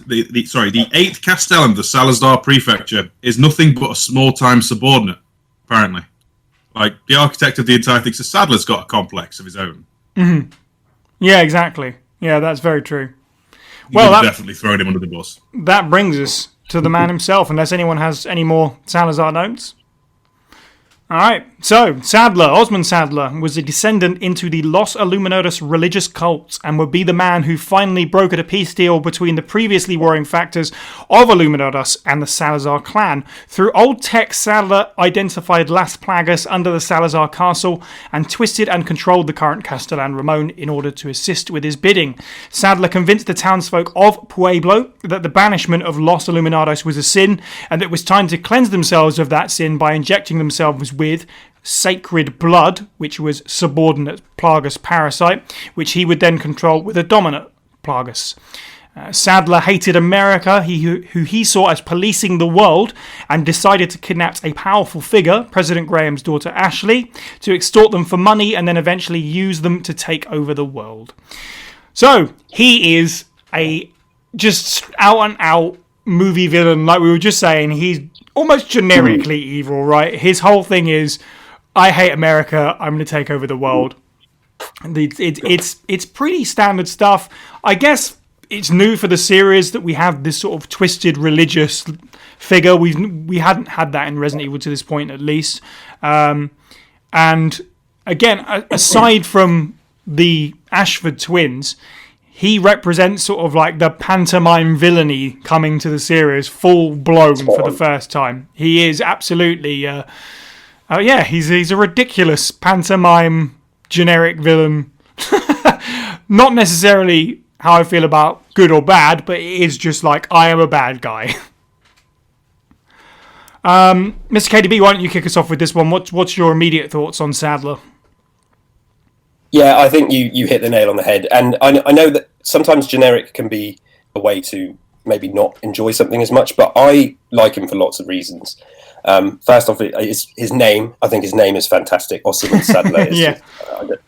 the 8th Castellan of the Salazar Prefecture is nothing but a small-time subordinate, apparently. Like, the architect of the entire thing, so Sadler's got a complex of his own. Mm-hmm. Yeah, exactly. Yeah, that's very true. Well, that definitely thrown him under the bus. That brings us to the man himself, unless anyone has any more Salazar notes. All right, so Sadler, Osmond Sadler, was a descendant into the Los Illuminados religious cult and would be the man who finally brokered a peace deal between the previously warring factors of Illuminados and the Salazar clan. Through old tech, Sadler identified Las Plagas under the Salazar castle and twisted and controlled the current Castellan Ramon in order to assist with his bidding. Sadler convinced the townsfolk of Pueblo that the banishment of Los Illuminados was a sin and that it was time to cleanse themselves of that sin by injecting themselves with sacred blood, which was subordinate Plagas parasite, which he would then control with a dominant Plagas. Sadler hated America, who he saw as policing the world, and decided to kidnap a powerful figure, President Graham's daughter Ashley, to extort them for money and then eventually use them to take over the world. So, he is a just out-and-out movie villain, like we were just saying. He's almost generically evil, right? His whole thing is, I hate America, I'm going to take over the world. It's pretty standard stuff. I guess it's new for the series that we have this sort of twisted religious figure. We hadn't had that in Resident Evil to this point, at least. And again, aside from the Ashford twins, he represents sort of like the pantomime villainy coming to the series full blown for the first time. He is absolutely, he's a ridiculous pantomime generic villain. Not necessarily how I feel about good or bad, but it is just like, I am a bad guy. Mr. KDB, why don't you kick us off with this one? What's your immediate thoughts on Sadler? Yeah, I think you hit the nail on the head. And I know that sometimes generic can be a way to maybe not enjoy something as much, but I like him for lots of reasons. First off, his name. I think his name is fantastic. Osmond Sadler.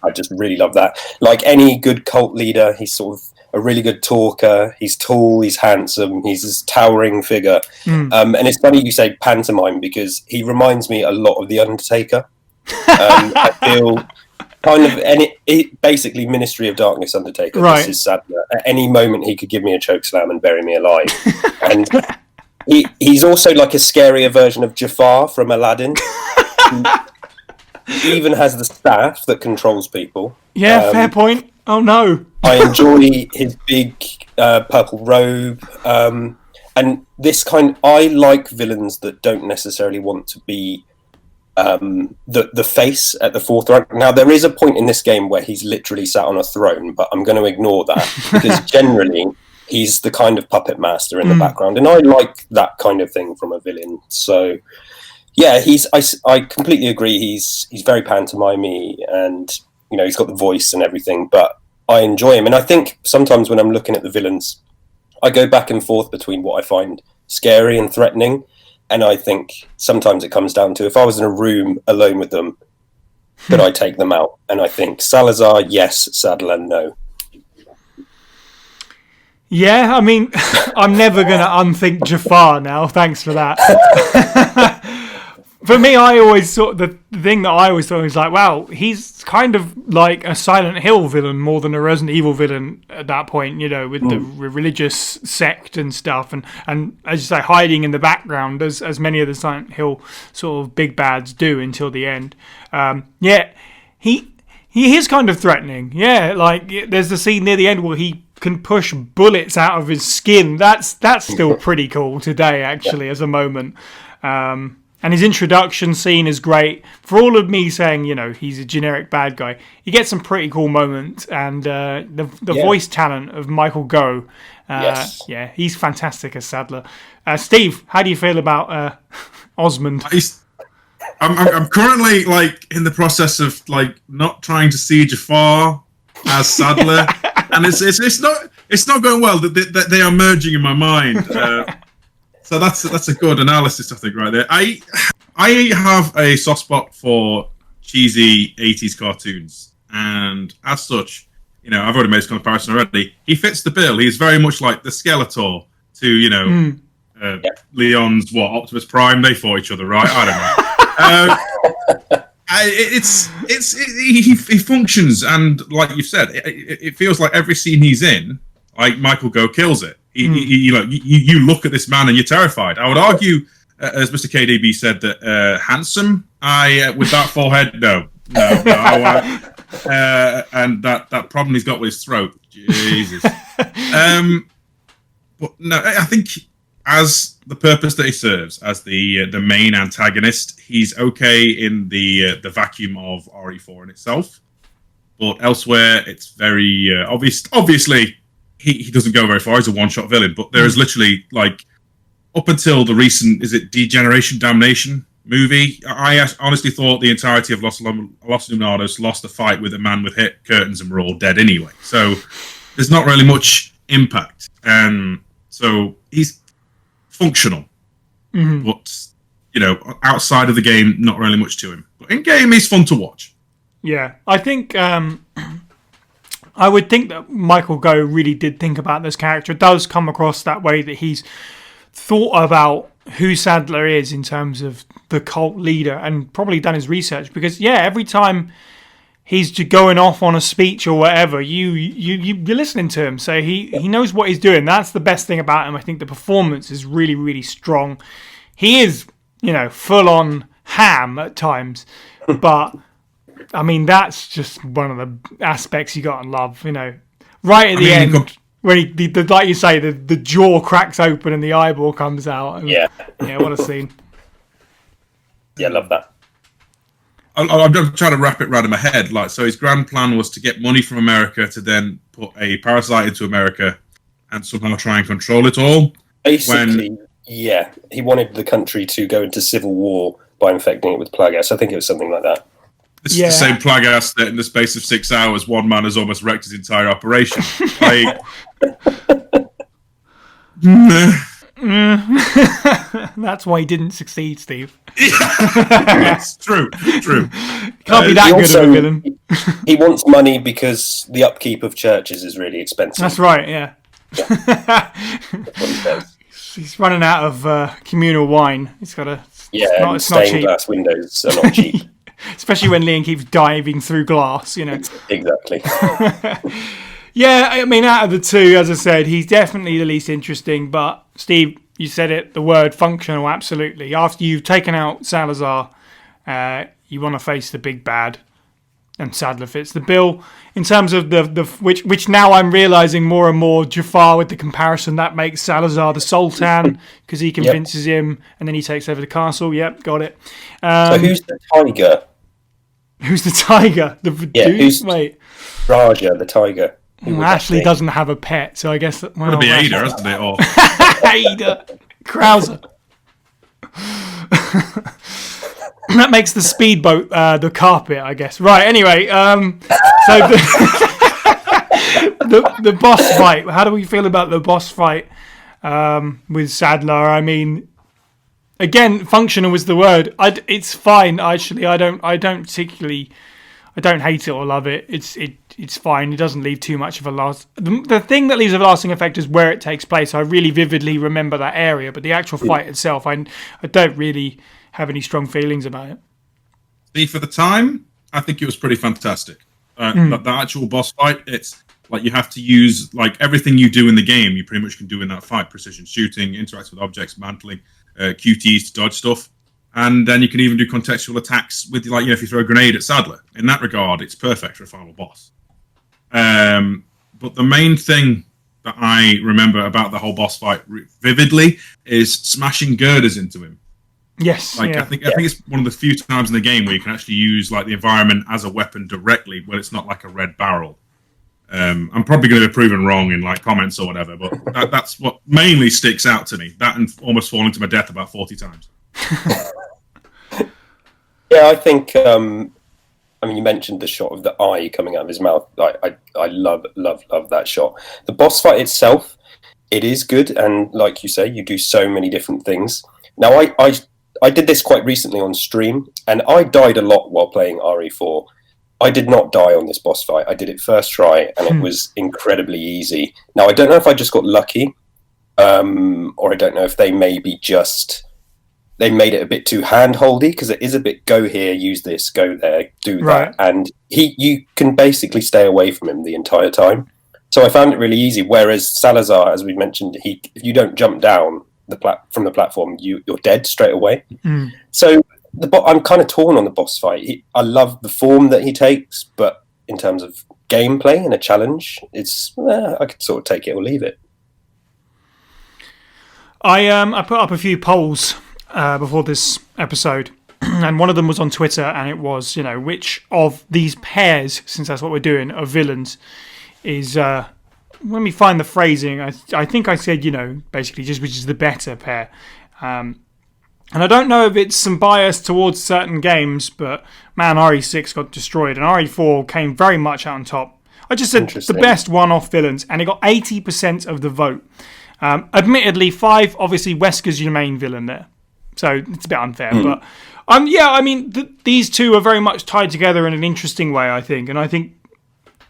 I just really love that. Like any good cult leader, he's sort of a really good talker. He's tall, he's handsome, he's this towering figure. And it's funny you say pantomime because he reminds me a lot of The Undertaker. I feel kind of basically Ministry of Darkness Undertaker. Right. This is Sadler. At any moment he could give me a choke slam and bury me alive. And he's also like a scarier version of Jafar from Aladdin. He even has the staff that controls people. Yeah, fair point. Oh no. I enjoy his big purple robe. And this I like villains that don't necessarily want to be the face at the forefront. Now, there is a point in this game where he's literally sat on a throne, but I'm going to ignore that because generally he's the kind of puppet master in the background, and I like that kind of thing from a villain. So, Yeah, I completely agree. He's very pantomimey, and he's got the voice and everything. But I enjoy him, and I think sometimes when I'm looking at the villains, I go back and forth between what I find scary and threatening, and I think sometimes it comes down to if I was in a room alone with them, could I take them out? And I think Salazar, yes; Sadler, no. Yeah, I mean, I'm never going to unthink Jafar now. Thanks for that. For me, I always thought the thing that I always thought was like, wow, he's kind of like a Silent Hill villain more than a Resident Evil villain at that point, with the religious sect and stuff, and as you say, hiding in the background as many of the Silent Hill sort of big bads do until the end. He is kind of threatening. Yeah, like there's the scene near the end where he can push bullets out of his skin. That's still pretty cool today, actually, as a moment. And his introduction scene is great. For all of me saying, he's a generic bad guy, he gets some pretty cool moments. And the voice talent of Michael Gough, yeah, he's fantastic as Sadler. Steve, how do you feel about Osmond? I'm currently in the process of not trying to see Jafar as Sadler, and it's not going well. They are merging in my mind. So that's a good analysis, I think, right there. I have a soft spot for cheesy 80s cartoons, and as such, I've already made this comparison already. He fits the bill. He's very much like the Skeletor to Leon's Optimus Prime. They fought each other, right? I don't know. He functions, and like you said, it feels like every scene he's in, Michael Gough kills it. You look at this man and you're terrified. I would argue, as Mr. KDB said, that handsome. With that forehead, no. And that problem he's got with his throat, Jesus. But no, I think as the purpose that he serves, as the main antagonist, he's okay in the vacuum of RE4 in itself. But elsewhere, it's very obvious. Obviously, he doesn't go very far. He's a one-shot villain. But there is literally, up until the recent, is it Degeneration Damnation movie, I honestly thought the entirety of Los Illuminados lost the fight with a man with hit curtains and were all dead anyway. So there's not really much impact. So he's functional. Mm-hmm. But, outside of the game, not really much to him. But in-game, he's fun to watch. Yeah, I think... I would think that Michael Gough really did think about this character. It does come across that way, that he's thought about who Sadler is in terms of the cult leader and probably done his research. Because, every time he's going off on a speech or whatever, you're listening to him. So he knows what he's doing. That's the best thing about him. I think the performance is really, really strong. He is, full on ham at times. But... I mean, that's just one of the aspects you got to love, Right at the end, when like you say, the jaw cracks open and the eyeball comes out. And, what a scene. Yeah, love that. I'm just trying to wrap it around in my head. So his grand plan was to get money from America to then put a parasite into America and somehow try and control it all. Basically, he wanted the country to go into civil war by infecting it with Plagas. I think it was something like that. This is the same Plagas that in the space of 6 hours, one man has almost wrecked his entire operation. That's why he didn't succeed, Steve. It's true. Can't be that good of a villain. He wants money because the upkeep of churches is really expensive. That's right, yeah. That's what he says. He's running out of communal wine. He's got to... it's not cheap. Glass windows are not cheap. Especially when Leon keeps diving through glass, Exactly. Yeah, I mean, out of the two, as I said, he's definitely the least interesting. But, Steve, you said it, the word functional, absolutely. After you've taken out Salazar, you want to face the big bad. And Sadler fits the bill. In terms of which now I'm realising more and more, Jafar, with the comparison, that makes Salazar the Sultan, because he convinces him, and then he takes over the castle. Yep, got it. So who's the tiger? Who's the tiger? Who's Raja, the tiger? Ashley doesn't have a pet, so I guess... Well, it'll be Ada, isn't it? Or... Ada! Krauser! That makes the speedboat the carpet, I guess. Right. Anyway, so the boss fight. How do we feel about the boss fight with Sadler? I mean, again, functional was the word. It's fine actually. I don't particularly. I don't hate it or love it. It's fine. It doesn't leave too much of a last. The thing that leaves a lasting effect is where it takes place. I really vividly remember that area, but the actual fight itself, I don't really have any strong feelings about it. See, for the time, I think it was pretty fantastic. The actual boss fight, it's like you have to use like everything you do in the game. You pretty much can do in that fight: precision shooting, interact with objects, mantling, QTEs to dodge stuff. And then you can even do contextual attacks with, like, if you throw a grenade at Sadler. In that regard, it's perfect for a final boss. But the main thing that I remember about the whole boss fight vividly is smashing girders into him. Yes, I think it's one of the few times in the game where you can actually use like the environment as a weapon directly, when it's not like a red barrel. I'm probably going to be proven wrong in like comments or whatever, but that's what mainly sticks out to me. That and almost falling to my death about 40 times. Yeah, I think. You mentioned the shot of the eye coming out of his mouth. I love that shot. The boss fight itself, it is good, and like you say, you do so many different things. Now, I did this quite recently on stream, and I died a lot while playing RE4. I did not die on this boss fight. I did it first try, and it was incredibly easy. Now, I don't know if I just got lucky, or I don't know if they maybe just... They made it a bit too hand-holdy, because it is a bit go here, use this, go there, do that. Right. And you can basically stay away from him the entire time. So I found it really easy, whereas Salazar, as we mentioned, if you don't jump down from the platform, you're dead straight away. So I'm kind of torn on the boss fight. I love the form that he takes, but in terms of gameplay and a challenge, I could sort of take it or leave it. I put up a few polls before this episode, and one of them was on Twitter, and it was, which of these pairs, since that's what we're doing, of villains is, let me find the phrasing, I think I said, basically just which is the better pair. And I don't know if it's some bias towards certain games, but man, RE6 got destroyed, and RE4 came very much out on top. I just said the best one-off villains, and it got 80% of the vote. Admittedly, 5, obviously Wesker's your main villain there. So it's a bit unfair, but these two are very much tied together in an interesting way, I think. And I think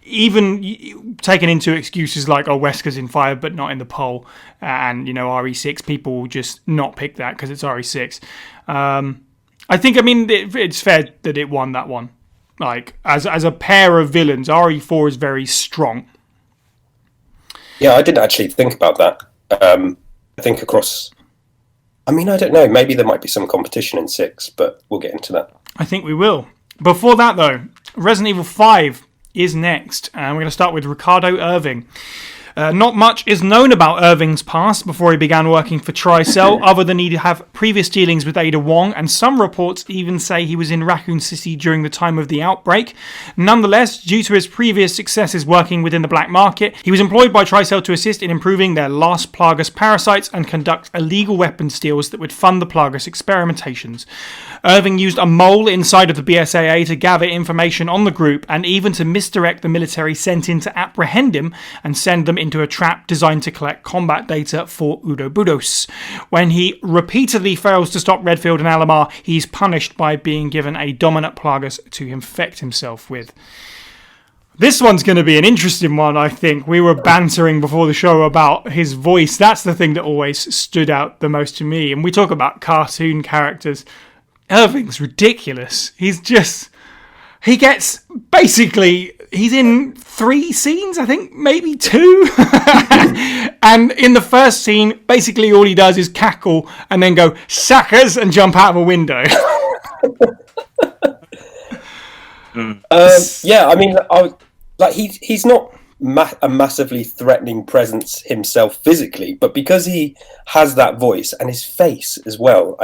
even taken into excuses like, Wesker's in 5 but not in the poll, and RE6, people will just not pick that because it's RE6. I think it's fair that it won that one. Like as a pair of villains, RE4 is very strong. Yeah, I didn't actually think about that. I think across. I don't know. Maybe there might be some competition in 6, but we'll get into that. I think we will. Before that, though, Resident Evil 5 is next, and we're going to start with Ricardo Irving. Not much is known about Irving's past before he began working for Tricell, other than he'd have previous dealings with Ada Wong, and some reports even say he was in Raccoon City during the time of the outbreak. Nonetheless, due to his previous successes working within the black market, he was employed by Tricell to assist in improving their Las Plagas parasites and conduct illegal weapons deals that would fund the Plagas experimentations. Irving used a mole inside of the BSAA to gather information on the group, and even to misdirect the military sent in to apprehend him and send them into a trap designed to collect combat data for Udo Budos. When he repeatedly fails to stop Redfield and Alamar, he's punished by being given a dominant Plagas to infect himself with. This one's going to be an interesting one, I think. We were bantering before the show about his voice. That's the thing that always stood out the most to me. And we talk about cartoon characters. Irving's ridiculous. He's in 3 scenes, I think, maybe 2. And in the first scene, basically all he does is cackle and then go, "Suckers," and jump out of a window. He's not a massively threatening presence himself physically, but because he has that voice and his face as well,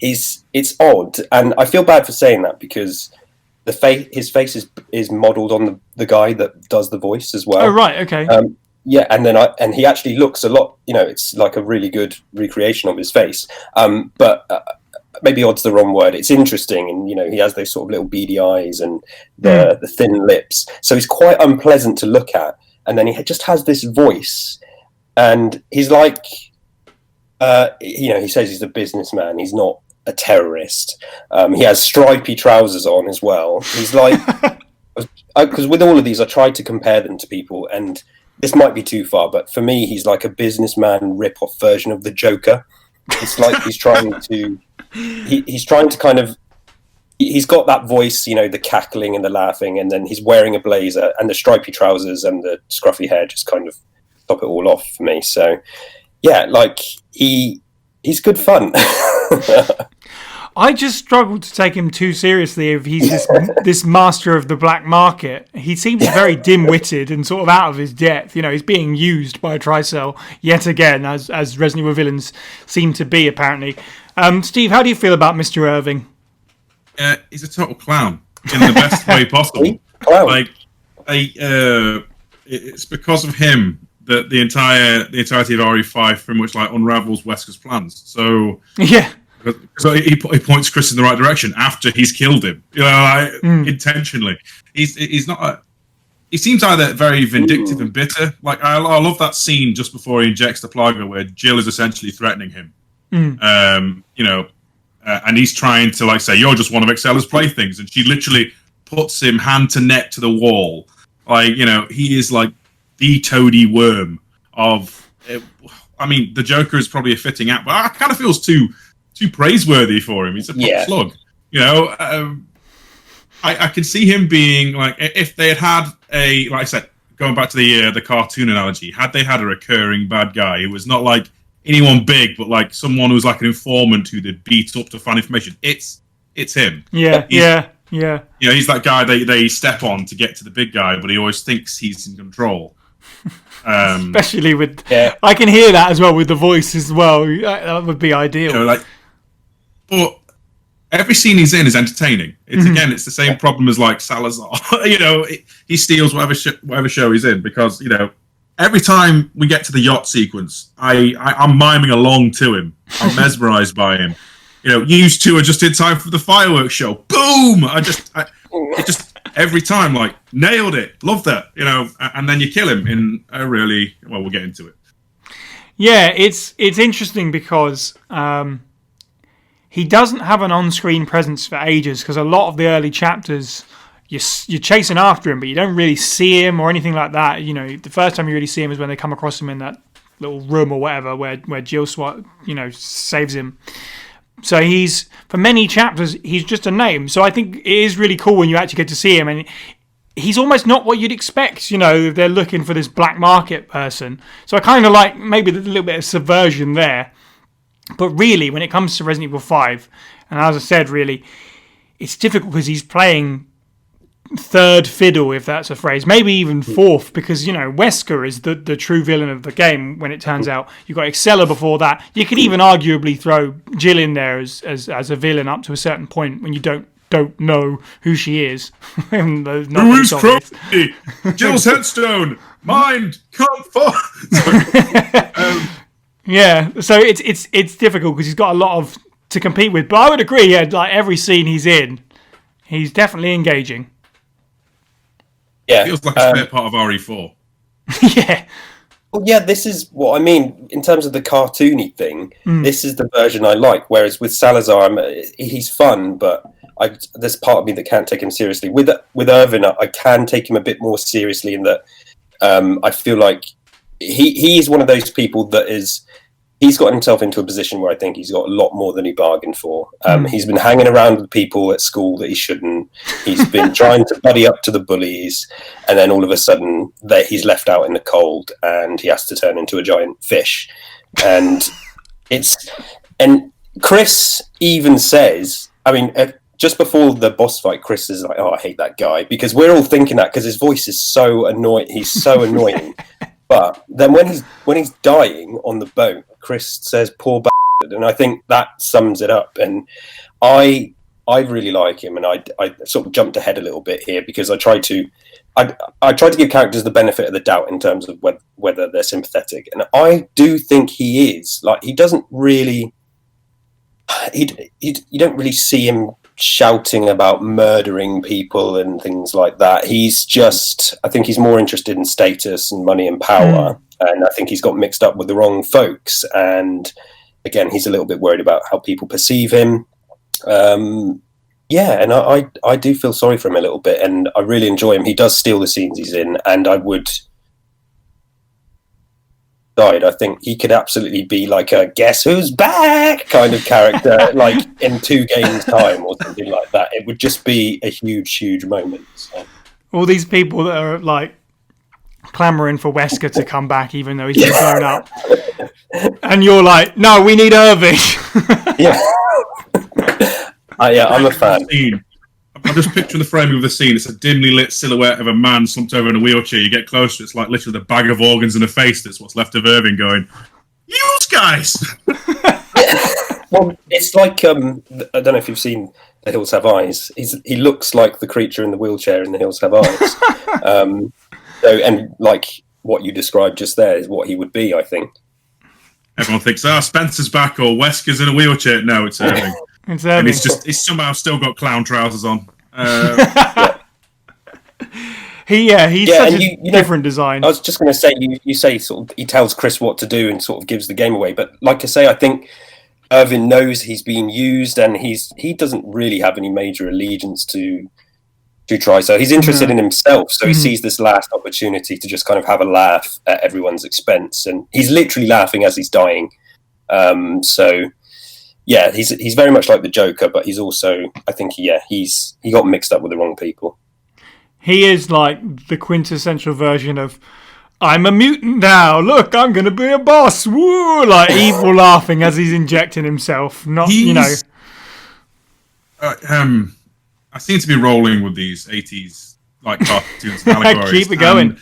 it's odd, and I feel bad for saying that because his face is modelled on the guy that does the voice as well. Oh right, okay. And he actually looks a lot. It's like a really good recreation of his face. But maybe odd's the wrong word. It's interesting, and he has those sort of little beady eyes and the thin lips. So he's quite unpleasant to look at. And then he just has this voice, and he's like, he says he's a businessman. He's not a terrorist. He has stripy trousers on as well. He's like, because with all of these, I tried to compare them to people, and this might be too far, but for me, he's like a businessman rip-off version of the Joker. It's like he's trying to kind of, he's got that voice, the cackling and the laughing, and then he's wearing a blazer, and the stripy trousers and the scruffy hair just kind of top it all off for me. So, yeah, like he's good fun. I just struggle to take him too seriously if he's this master of the black market. He seems very dim-witted and sort of out of his depth. He's being used by Tricell yet again, as Resident Evil villains seem to be, apparently. Steve, how do you feel about Mr. Irving? He's a total clown in the best way possible. Like, it's because of him that the entirety of RE5 pretty much like unravels Wesker's plans. So yeah. So he points Chris in the right direction after he's killed him, intentionally. He's not. He seems either very vindictive and bitter. Like I love that scene just before he injects the Plaga, where Jill is essentially threatening him. And he's trying to say, "You're just one of Excella's playthings," and she literally puts him hand to neck to the wall. He is like the toady worm of. The Joker is probably a fitting act, but it kind of feels too praiseworthy for him. He's a pop slug. I can see him being like, if they had like I said, going back to the cartoon analogy, had they had a recurring bad guy who was not like anyone big, but like someone who's like an informant who they'd beat up to find information, it's him. Yeah. He's that guy they step on to get to the big guy, but he always thinks he's in control. Especially with, I can hear that as well with the voice as well. That would be ideal. But every scene he's in is entertaining. It's the same problem as like Salazar. He steals whatever show he's in because every time we get to the yacht sequence, I'm miming along to him. I'm mesmerized by him. You two are just in time for the fireworks show. Boom! It just every time nailed it. Love that. And then you kill him in a really we'll get into it. Yeah, it's interesting because. He doesn't have an on-screen presence for ages because a lot of the early chapters you're chasing after him, but you don't really see him or anything like that. The first time you really see him is when they come across him in that little room or whatever where Jill saves him. So he's for many chapters he's just a name. So I think it is really cool when you actually get to see him, and he's almost not what you'd expect. If they're looking for this black market person. So I kind of like maybe a little bit of subversion there. But really, when it comes to Resident Evil 5, and as I said, really, it's difficult because he's playing third fiddle, if that's a phrase, maybe even fourth, because, Wesker is the true villain of the game when it turns out. You've got Excella before that. You could even arguably throw Jill in there as a villain up to a certain point when you don't know who she is. Who is Crowley? Jill's headstone! Mind! Come forth! Yeah, so it's difficult because he's got a lot to compete with. But I would agree, every scene he's in, he's definitely engaging. Yeah, feels like a spare part of RE4. Yeah. Well, yeah, this is what I mean in terms of the cartoony thing. This is the version I like. Whereas with Salazar, he's fun, but there's part of me that can't take him seriously. With Irvin, I can take him a bit more seriously in that I feel like he is one of those people that he's got himself into a position where I think he's got a lot more than he bargained for. He's been hanging around with people at school that he shouldn't. He's been trying to buddy up to the bullies, and then all of a sudden he's left out in the cold and he has to turn into a giant fish. And Chris even says, just before the boss fight, Chris is like, "Oh, I hate that guy," because we're all thinking that because his voice is so annoying. He's so annoying. But then when he's dying on the boat, Chris says, "Poor bastard," and I think that sums it up. And I really like him, and I sort of jumped ahead a little bit here because I try to give characters the benefit of the doubt in terms of whether they're sympathetic, and I do think he is. Like, he doesn't really. you don't really see him shouting about murdering people and things like that. I think he's more interested in status and money and power. And I think he's got mixed up with the wrong folks. And again, he's a little bit worried about how people perceive him. And I do feel sorry for him a little bit, and I really enjoy him. He does steal the scenes he's in, and I would... I think he could absolutely be like a guess who's back kind of character, like in 2 games time or something like that. It would just be a huge moment. So. All these people that are like clamoring for Wesker to come back, even though he's been blown up, and you're like, no, we need Irving. Yeah, I'm a fan. I'm just picturing the framing of the scene. It's a dimly lit silhouette of a man slumped over in a wheelchair. You get closer, it's like literally the bag of organs in a face that's what's left of Irving going, you guys! Well, it's like, I don't know if you've seen The Hills Have Eyes. He looks like the creature in the wheelchair in The Hills Have Eyes. And like what you described just there is what he would be, I think. Everyone thinks, Spencer's back or Wesker's in a wheelchair. No, it's Irving. It's Irving. And he's somehow still got clown trousers on. He's such a different design. I was just going to say, you say sort of he tells Chris what to do and sort of gives the game away. But like I say, I think Irving knows he's being used, and he doesn't really have any major allegiance to try. So he's interested in himself. So he sees this last opportunity to just kind of have a laugh at everyone's expense, and he's literally laughing as he's dying. Yeah, he's very much like the Joker, but he's also, I think, he got mixed up with the wrong people. He is like the quintessential version of, I'm a mutant now, look, I'm going to be a boss, woo, like evil laughing as he's injecting himself, I seem to be rolling with these 80s like cartoons and allegories. Keep it going.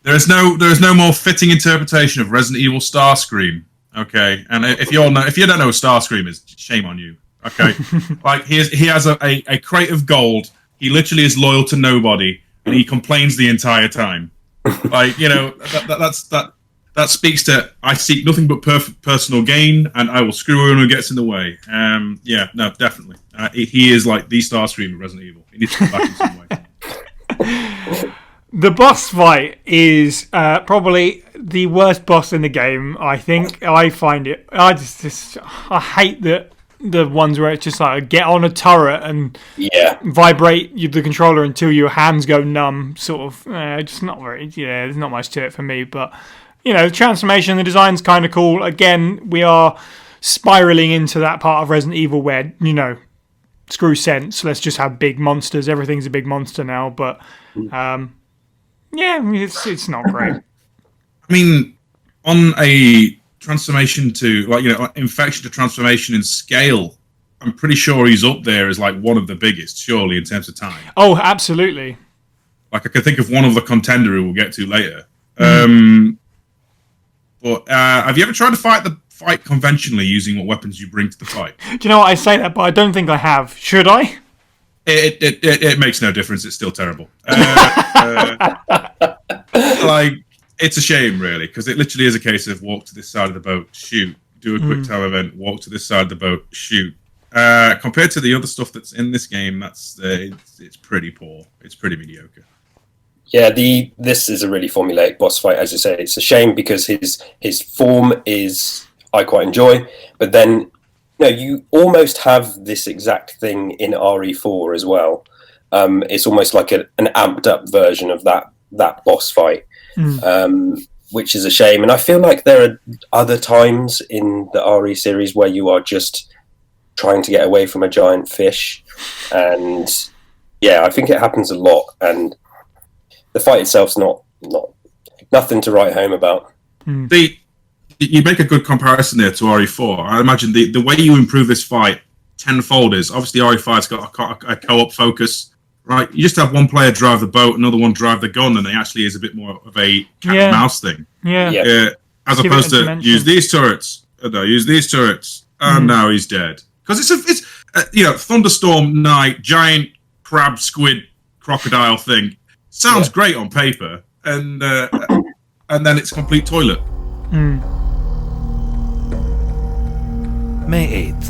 There is no more fitting interpretation of Resident Evil Starscream. Okay, and if you don't know what Starscream is, shame on you. Okay, like he has a crate of gold. He literally is loyal to nobody, and he complains the entire time. Like, that speaks to, I seek nothing but personal gain, and I will screw everyone who gets in the way. No, definitely, he is like the Starscream of Resident Evil. He needs to come back in some way. The boss fight is probably the worst boss in the game, I think. I find it... I hate the ones where it's just like get on a turret and vibrate the controller until your hands go numb, sort of. Just not very... Yeah, there's not much to it for me. But, the transformation, the design's kind of cool. Again, we are spiraling into that part of Resident Evil where, screw sense. Let's just have big monsters. Everything's a big monster now, but... it's not great. I mean, on a transformation to infection to transformation in scale, I'm pretty sure he's up there as like one of the biggest, surely, in terms of time. Oh, absolutely. Like I can think of one other contender who we'll get to later. But have you ever tried to fight conventionally using what weapons you bring to the fight? Do you know what? I say that, but I don't think I have. Should I? It makes no difference. It's still terrible. It's a shame, really, because it literally is a case of walk to this side of the boat, shoot, do a quick time event, walk to this side of the boat, shoot. Compared to the other stuff that's in this game, it's pretty poor. It's pretty mediocre. Yeah, this is a really formulaic boss fight, as you say. It's a shame because his form is I quite enjoy, but then you almost have this exact thing in RE4 as well. It's almost like an amped up version of that boss fight, which is a shame. And I feel like there are other times in the RE series where you are just trying to get away from a giant fish. And I think it happens a lot. And the fight itself's nothing to write home about. You make a good comparison there to RE4. I imagine the way you improve this fight tenfold is obviously RE5's got a co-op focus, right? You just have one player drive the boat, another one drive the gun, and it actually is a bit more of a cat and mouse thing. Yeah. As opposed to use these turrets, use these turrets, and now he's dead. Because it's thunderstorm night, giant crab, squid, crocodile thing. Sounds great on paper, and then it's complete toilet. May 8th.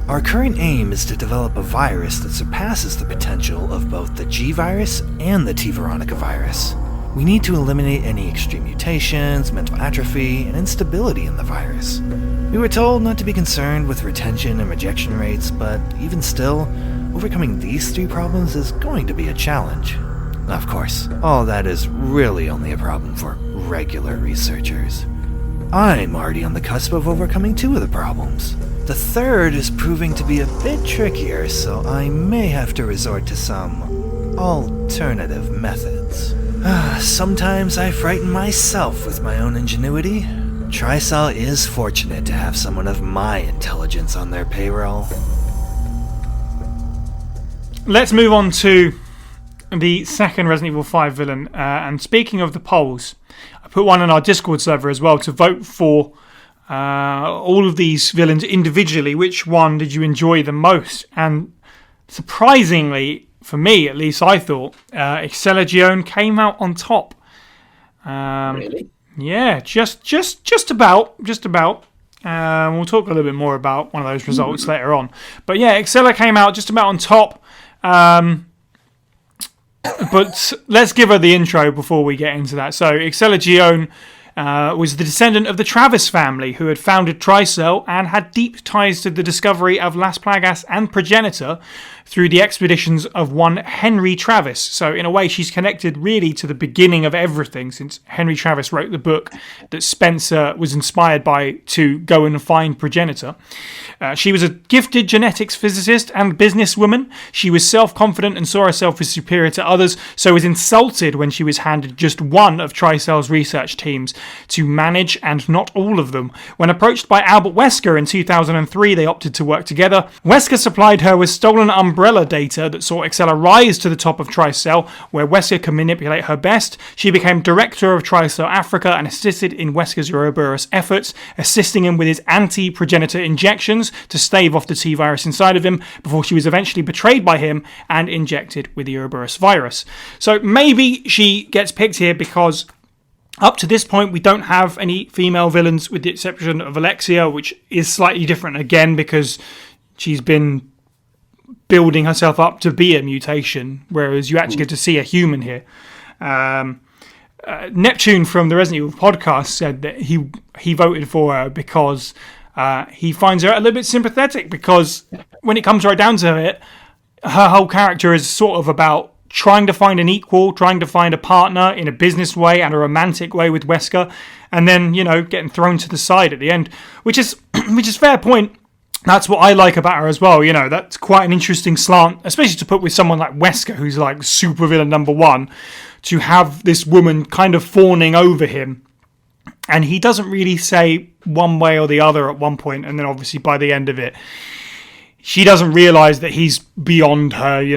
Our current aim is to develop a virus that surpasses the potential of both the G virus and the T Veronica virus. We need to eliminate any extreme mutations, mental atrophy, and instability in the virus. We were told not to be concerned with retention and rejection rates, but even still, overcoming these 3 problems is going to be a challenge. Of course, all that is really only a problem for regular researchers. I'm already on the cusp of overcoming 2 of the problems. The third is proving to be a bit trickier, so I may have to resort to some alternative methods. Sometimes I frighten myself with my own ingenuity. Tricell is fortunate to have someone of my intelligence on their payroll. Let's move on to the second Resident Evil 5 villain. And speaking of the polls, I put one on our Discord server as well to vote for all of these villains individually. Which one did you enjoy the most? And surprisingly, for me at least, I thought Excella came out on top. Really? Yeah, just about. We'll talk a little bit more about one of those results later on. But yeah, Excella came out just about on top. But let's give her the intro before we get into that. So Excella was the descendant of the Travis family, who had founded Tricell and had deep ties to the discovery of Las Plagas and Progenitor through the expeditions of one Henry Travis. So in a way, she's connected really to the beginning of everything, since Henry Travis wrote the book that Spencer was inspired by to go and find Progenitor. She was a gifted genetics physicist and businesswoman. She was self-confident and saw herself as superior to others, so was insulted when she was handed just one of Tricell's research teams to manage, and not all of them. When approached by Albert Wesker in 2003, they opted to work together. Wesker supplied her with stolen umbrella data that saw Excella rise to the top of Tricell, where Wesker could manipulate her best. She became director of Tricell Africa and assisted in Wesker's Ouroboros efforts, assisting him with his anti-progenitor injections to stave off the T-virus inside of him, before she was eventually betrayed by him and injected with the Ouroboros virus. So maybe she gets picked here because up to this point, we don't have any female villains, with the exception of Alexia, which is slightly different again because she's been building herself up to be a mutation, whereas you actually get to see a human here. Neptune from the Resident Evil podcast said that he voted for her because he finds her a little bit sympathetic, because when it comes right down to it, her whole character is sort of about trying to find an equal, trying to find a partner in a business way and a romantic way with Wesker, and then, getting thrown to the side at the end, which is fair point. That's what I like about her as well. That's quite an interesting slant, especially to put with someone like Wesker, who's like supervillain number 1, to have this woman kind of fawning over him. And he doesn't really say one way or the other at one point, and then obviously by the end of it, she doesn't realise that he's beyond her, he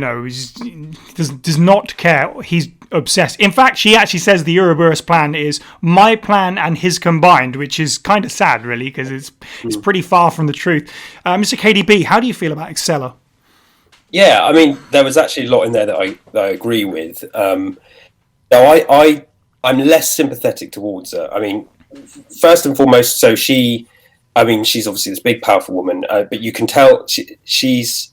does not care. He's obsessed. In fact, she actually says the Ouroboros plan is my plan and his combined, which is kind of sad, really, because it's pretty far from the truth. Mr. KDB, how do you feel about Excella? Yeah, I mean, there was actually a lot in there that I agree with. Now, I'm less sympathetic towards her. I mean, first and foremost, so she's obviously this big, powerful woman, but you can tell she's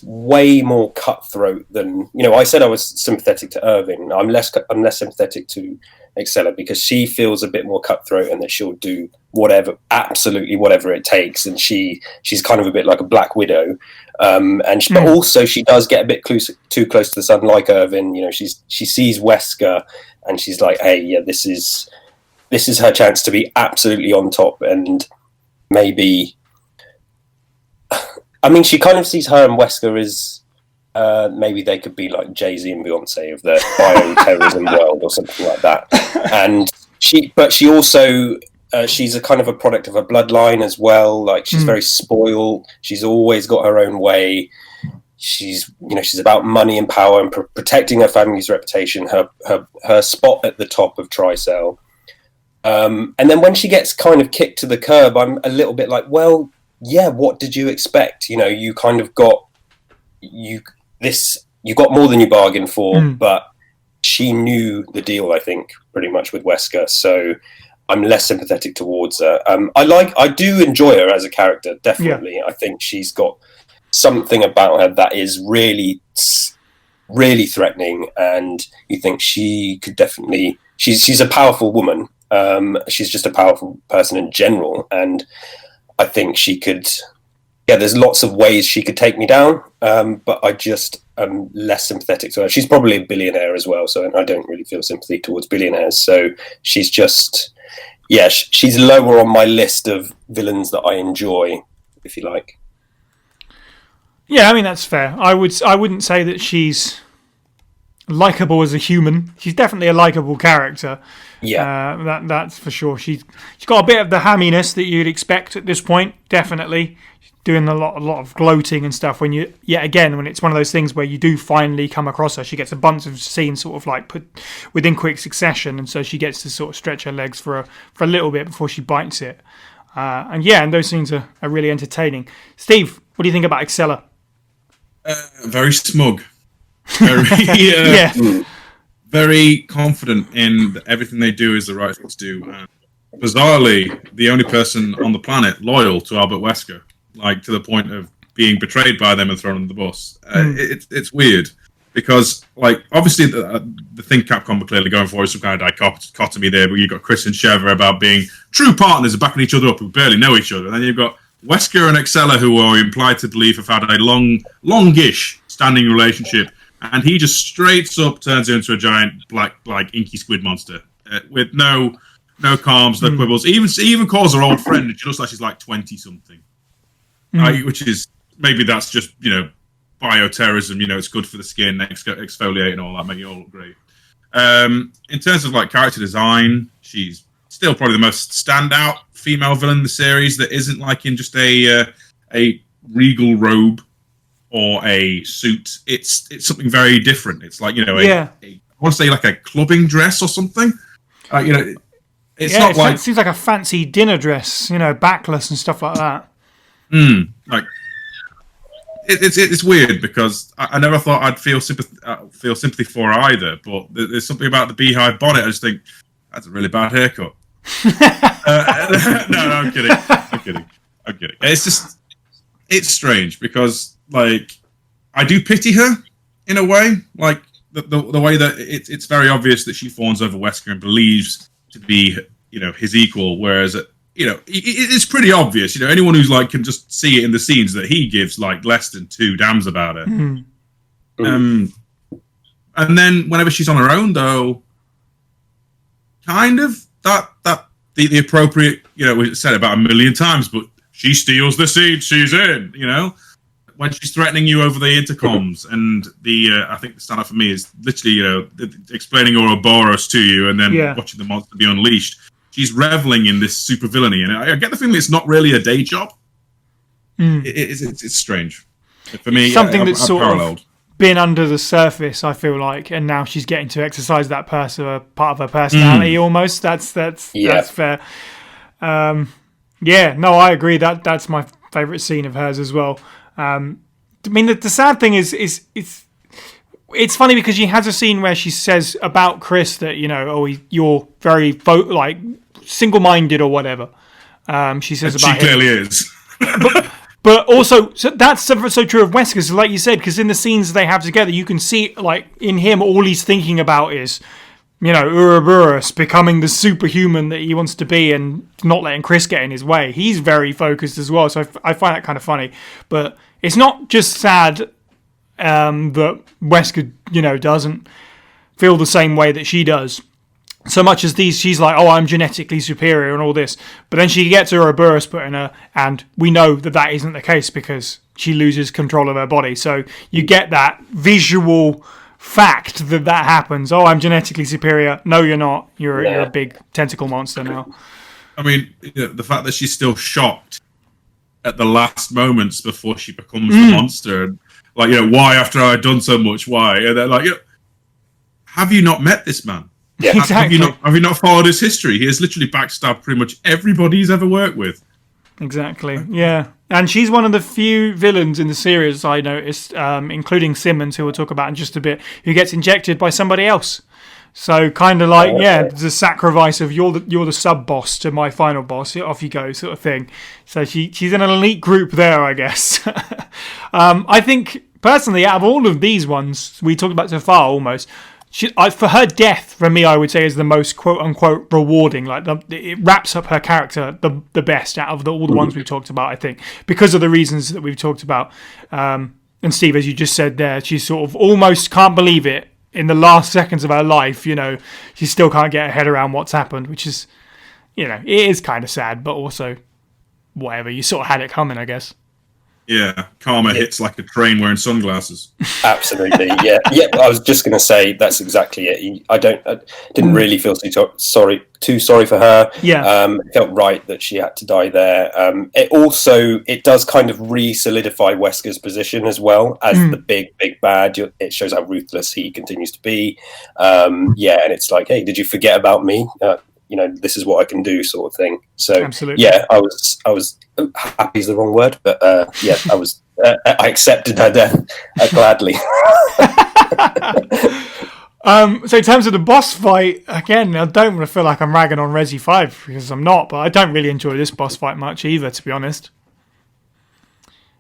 way more cutthroat than, I said I was sympathetic to Irving. I'm less sympathetic to Excella, because she feels a bit more cutthroat and that she'll do absolutely whatever it takes. And she's kind of a bit like a Black Widow. But also she does get a bit too close to the sun, like Irving. She sees Wesker and she's like, hey, yeah, this is her chance to be absolutely on top. And maybe, she kind of sees her and Wesker as maybe they could be like Jay-Z and Beyonce of the bioterrorism world or something like that. And she also she's a kind of a product of her bloodline as well. Like, she's very spoiled. She's always got her own way. She's about money and power and protecting her family's reputation. Her spot at the top of Tricell. And then when she gets kind of kicked to the curb, I'm a little bit like, well, yeah, what did you expect? You kind of got you got more than you bargained for, but she knew the deal, I think, pretty much with Wesker. So I'm less sympathetic towards her. I do enjoy her as a character, definitely. I think she's got something about her that is really, really threatening, and you think she could definitely. She's a powerful woman. She's just a powerful person in general, and I think she could. Yeah, there's lots of ways she could take me down, but I just am less sympathetic to her. She's probably a billionaire as well, so I don't really feel sympathy towards billionaires. So she's just, she's lower on my list of villains that I enjoy, if you like. Yeah, I mean, that's fair. I wouldn't say that she's likable as a human. She's definitely a likable character. Yeah, that's for sure. She's got a bit of the hamminess that you'd expect at this point. Definitely doing a lot of gloating and stuff. When it's one of those things where you do finally come across her, she gets a bunch of scenes sort of like put within quick succession, and so she gets to sort of stretch her legs for a little bit before she bites it. And those scenes are really entertaining. Steve, what do you think about Excella? Very smug. Very, very confident in that everything they do is the right thing to do. And bizarrely, the only person on the planet loyal to Albert Wesker, like to the point of being betrayed by them and thrown on the bus. It's weird because, like, obviously the thing Capcom were clearly going for is some kind of dichotomy there, where you've got Chris and Sheva about being true partners and backing each other up who barely know each other, and then you've got Wesker and Excella, who are implied to believe have had a longish standing relationship, and he just straight up turns into a giant black inky squid monster with no qualms, no quibbles. Even calls her old friend, and she looks like she's like 20 something, which is maybe that's just bioterrorism. It's good for the skin, exfoliate and all that, make you all look great. In terms of like character design, she's still probably the most standout female villain in the series that isn't like in just a regal robe or a suit. It's something very different. It's like I want to say like a clubbing dress or something. It's not like it seems like a fancy dinner dress, backless and stuff like that. Like it's weird because I never thought I'd feel sympathy for her either. But there's something about the beehive bonnet. I just think that's a really bad haircut. No, I'm kidding. It's strange because like I do pity her in a way, like the way that it's very obvious that she fawns over Wesker and believes to be his equal, whereas it's pretty obvious. Anyone who's like can just see it in the scenes that he gives like less than two damns about it. And then whenever she's on her own, though, kind of that the appropriate, we said about a million times, but she steals the seed she's in, when she's threatening you over the intercoms, and I think the stand-up for me is literally, explaining Ouroboros to you and then watching the monster be unleashed. She's reveling in this super villainy, and I get the feeling it's not really a day job. It's strange. For me, something that's sort of been under the surface, I feel like, and now she's getting to exercise that part of her personality almost. That's fair. No, I agree. That's my favourite scene of hers as well. I mean, the sad thing is it's funny because she has a scene where she says about Chris that you're very single-minded or whatever. She says about she clearly is. But also, so that's so true of Wesker, so like you said, because in the scenes they have together, you can see, like, in him, all he's thinking about is, Ouroboros becoming the superhuman that he wants to be and not letting Chris get in his way. He's very focused as well, so I find that kind of funny. But it's not just sad that Wesker, doesn't feel the same way that she does. So much as she's like, oh, I'm genetically superior and all this. But then she gets Ouroboros put in her, and we know that isn't the case because she loses control of her body. So you get that visual fact that happens. Oh, I'm genetically superior. No, you're not. You're a big tentacle monster now. I mean, the fact that she's still shocked at the last moments before she becomes the monster. Like, why after I'd done so much? Why? And they're like, have you not met this man? Yeah, exactly. Have you not followed his history? He has literally backstabbed pretty much everybody he's ever worked with. Exactly, yeah. And she's one of the few villains in the series, I noticed, including Simmons, who we'll talk about in just a bit, who gets injected by somebody else. So kind of like, okay. the sacrifice of you're the sub boss to my final boss. Off you go, sort of thing. So she's in an elite group there, I guess. I think personally, out of all of these ones we talked about so far, almost. For her death, for me, I would say is the most quote unquote rewarding. Like it wraps up her character the best out of all the ones we've talked about. I think because of the reasons that we've talked about. And Steve, as you just said there, she sort of almost can't believe it in the last seconds of her life. She still can't get her head around what's happened, which is, it is kind of sad, but also whatever. You sort of had it coming, I guess. Yeah, karma hits like a train wearing sunglasses. Absolutely, yeah. I was just going to say that's exactly it. I didn't really feel too sorry for her. Yeah, it felt right that she had to die there. It does kind of re-solidify Wesker's position as well as the big bad. It shows how ruthless he continues to be. And it's like, hey, did you forget about me? This is what I can do, sort of thing. So, absolutely. Yeah, I was happy is the wrong word, but I I accepted her death gladly. So in terms of the boss fight, again, I don't want to feel like I'm ragging on Resi 5 because I'm not, but I don't really enjoy this boss fight much either, to be honest.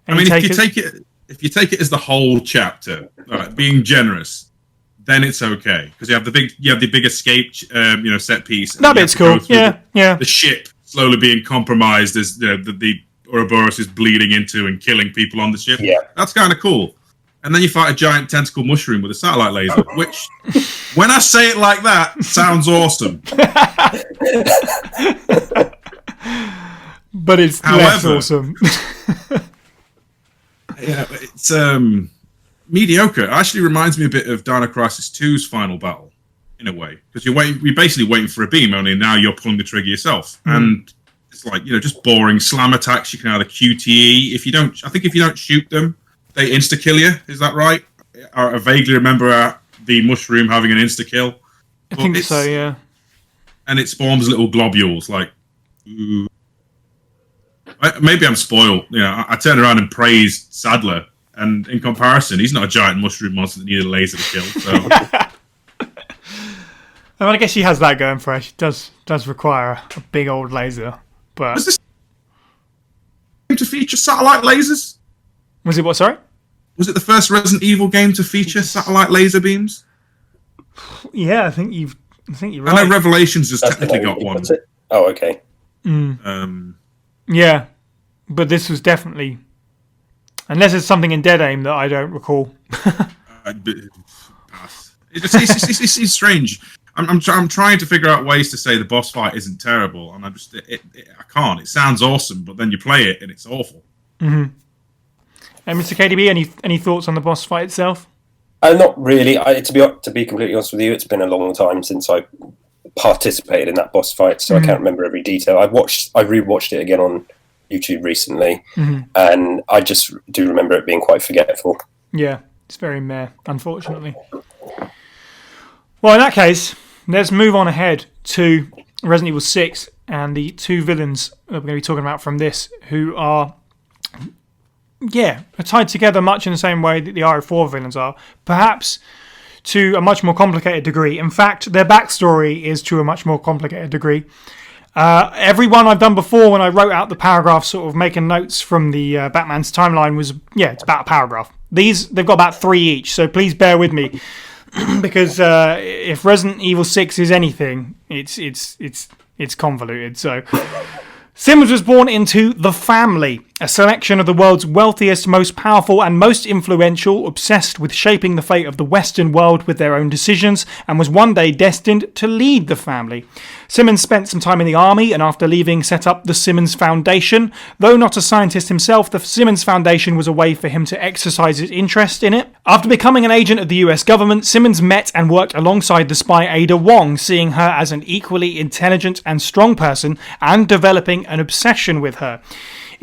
If you take it as the whole chapter, right, being generous, then it's okay because you have the big escape, set piece. That bit's cool. Yeah. The ship slowly being compromised as the Ouroboros is bleeding into and killing people on the ship. Yeah, that's kind of cool. And then you fight a giant tentacle mushroom with a satellite laser, which, when I say it like that, sounds awesome. But it's less awesome. Yeah, it's mediocre. It actually reminds me a bit of Dino Crisis 2's final battle, in a way, because you're basically waiting for a beam, only now you're pulling the trigger yourself, and it's like just boring slam attacks. You can either QTE if you don't shoot them, they insta kill you. Is that right? I vaguely remember the mushroom having an insta kill. I think so, yeah. And it spawns little globules like. Ooh. Maybe I'm spoiled. I turned around and praised Sadler, and in comparison, he's not a giant mushroom monster that needed a laser to kill. So. I guess she has that going for her. She does require a big old laser. But was this game to feature satellite lasers? Was it what? Sorry. Was it the first Resident Evil game to feature satellite laser beams? Yeah, I think you're right. I know Revelations has technically got one. Oh, okay. Yeah, but this was definitely, unless it's something in Dead Aim that I don't recall. It's strange. I'm trying to figure out ways to say the boss fight isn't terrible, and I can't. It sounds awesome, but then you play it and it's awful. Mm-hmm. And Mr. KDB, any thoughts on the boss fight itself? Not really. To be completely honest with you, it's been a long time since I participated in that boss fight, so I can't remember every detail. I rewatched it again on YouTube recently, and I just do remember it being quite forgetful. Yeah, it's very meh, unfortunately. Well, in that case, let's move on ahead to Resident Evil 6 and the two villains that we're going to be talking about from this, who are tied together much in the same way that the RE4 villains are, perhaps to a much more complicated degree. In fact, their backstory is to a much more complicated degree. Every one I've done before, when I wrote out the paragraph, sort of making notes from the Batman's timeline, was, it's about a paragraph. They've got about 3 each, so please bear with me. Because if Resident Evil 6 is anything, it's convoluted. So Simmons was born into the family, a selection of the world's wealthiest, most powerful and most influential, obsessed with shaping the fate of the Western world with their own decisions, and was one day destined to lead the family. Simmons spent some time in the army, and after leaving set up the Simmons Foundation. Though not a scientist himself, the Simmons Foundation was a way for him to exercise his interest in it. After becoming an agent of the US government, Simmons met and worked alongside the spy Ada Wong, seeing her as an equally intelligent and strong person and developing an obsession with her.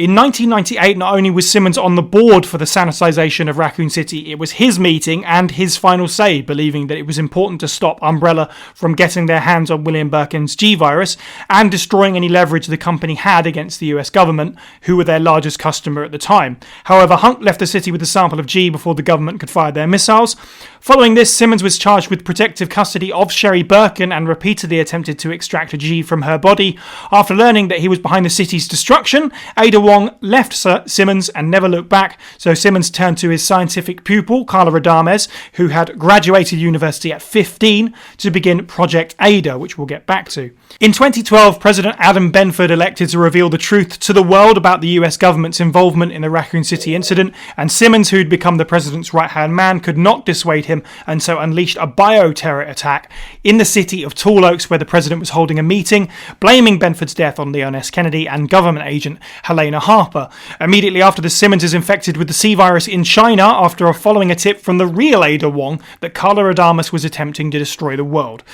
In 1998, not only was Simmons on the board for the sanitization of Raccoon City, it was his meeting and his final say, believing that it was important to stop Umbrella from getting their hands on William Birkin's G-Virus and destroying any leverage the company had against the US government, who were their largest customer at the time. However, Hunk left the city with a sample of G before the government could fire their missiles. Following this, Simmons was charged with protective custody of Sherry Birkin and repeatedly attempted to extract a G from her body. After learning that he was behind the city's destruction, Ada Wong left Simmons and never looked back, so Simmons turned to his scientific pupil, Carla Radames, who had graduated university at 15, to begin Project Ada, which we'll get back to. In 2012, President Adam Benford elected to reveal the truth to the world about the US government's involvement in the Raccoon City incident, and Simmons, who'd become the president's right-hand man, could not dissuade him and so unleashed a bioterror attack in the city of Tall Oaks, where the president was holding a meeting, blaming Benford's death on Leon S. Kennedy and government agent Helena Harper. Immediately after this, Simmons is infected with the C virus in China after following a tip from the real Ada Wong that Carla Radames was attempting to destroy the world.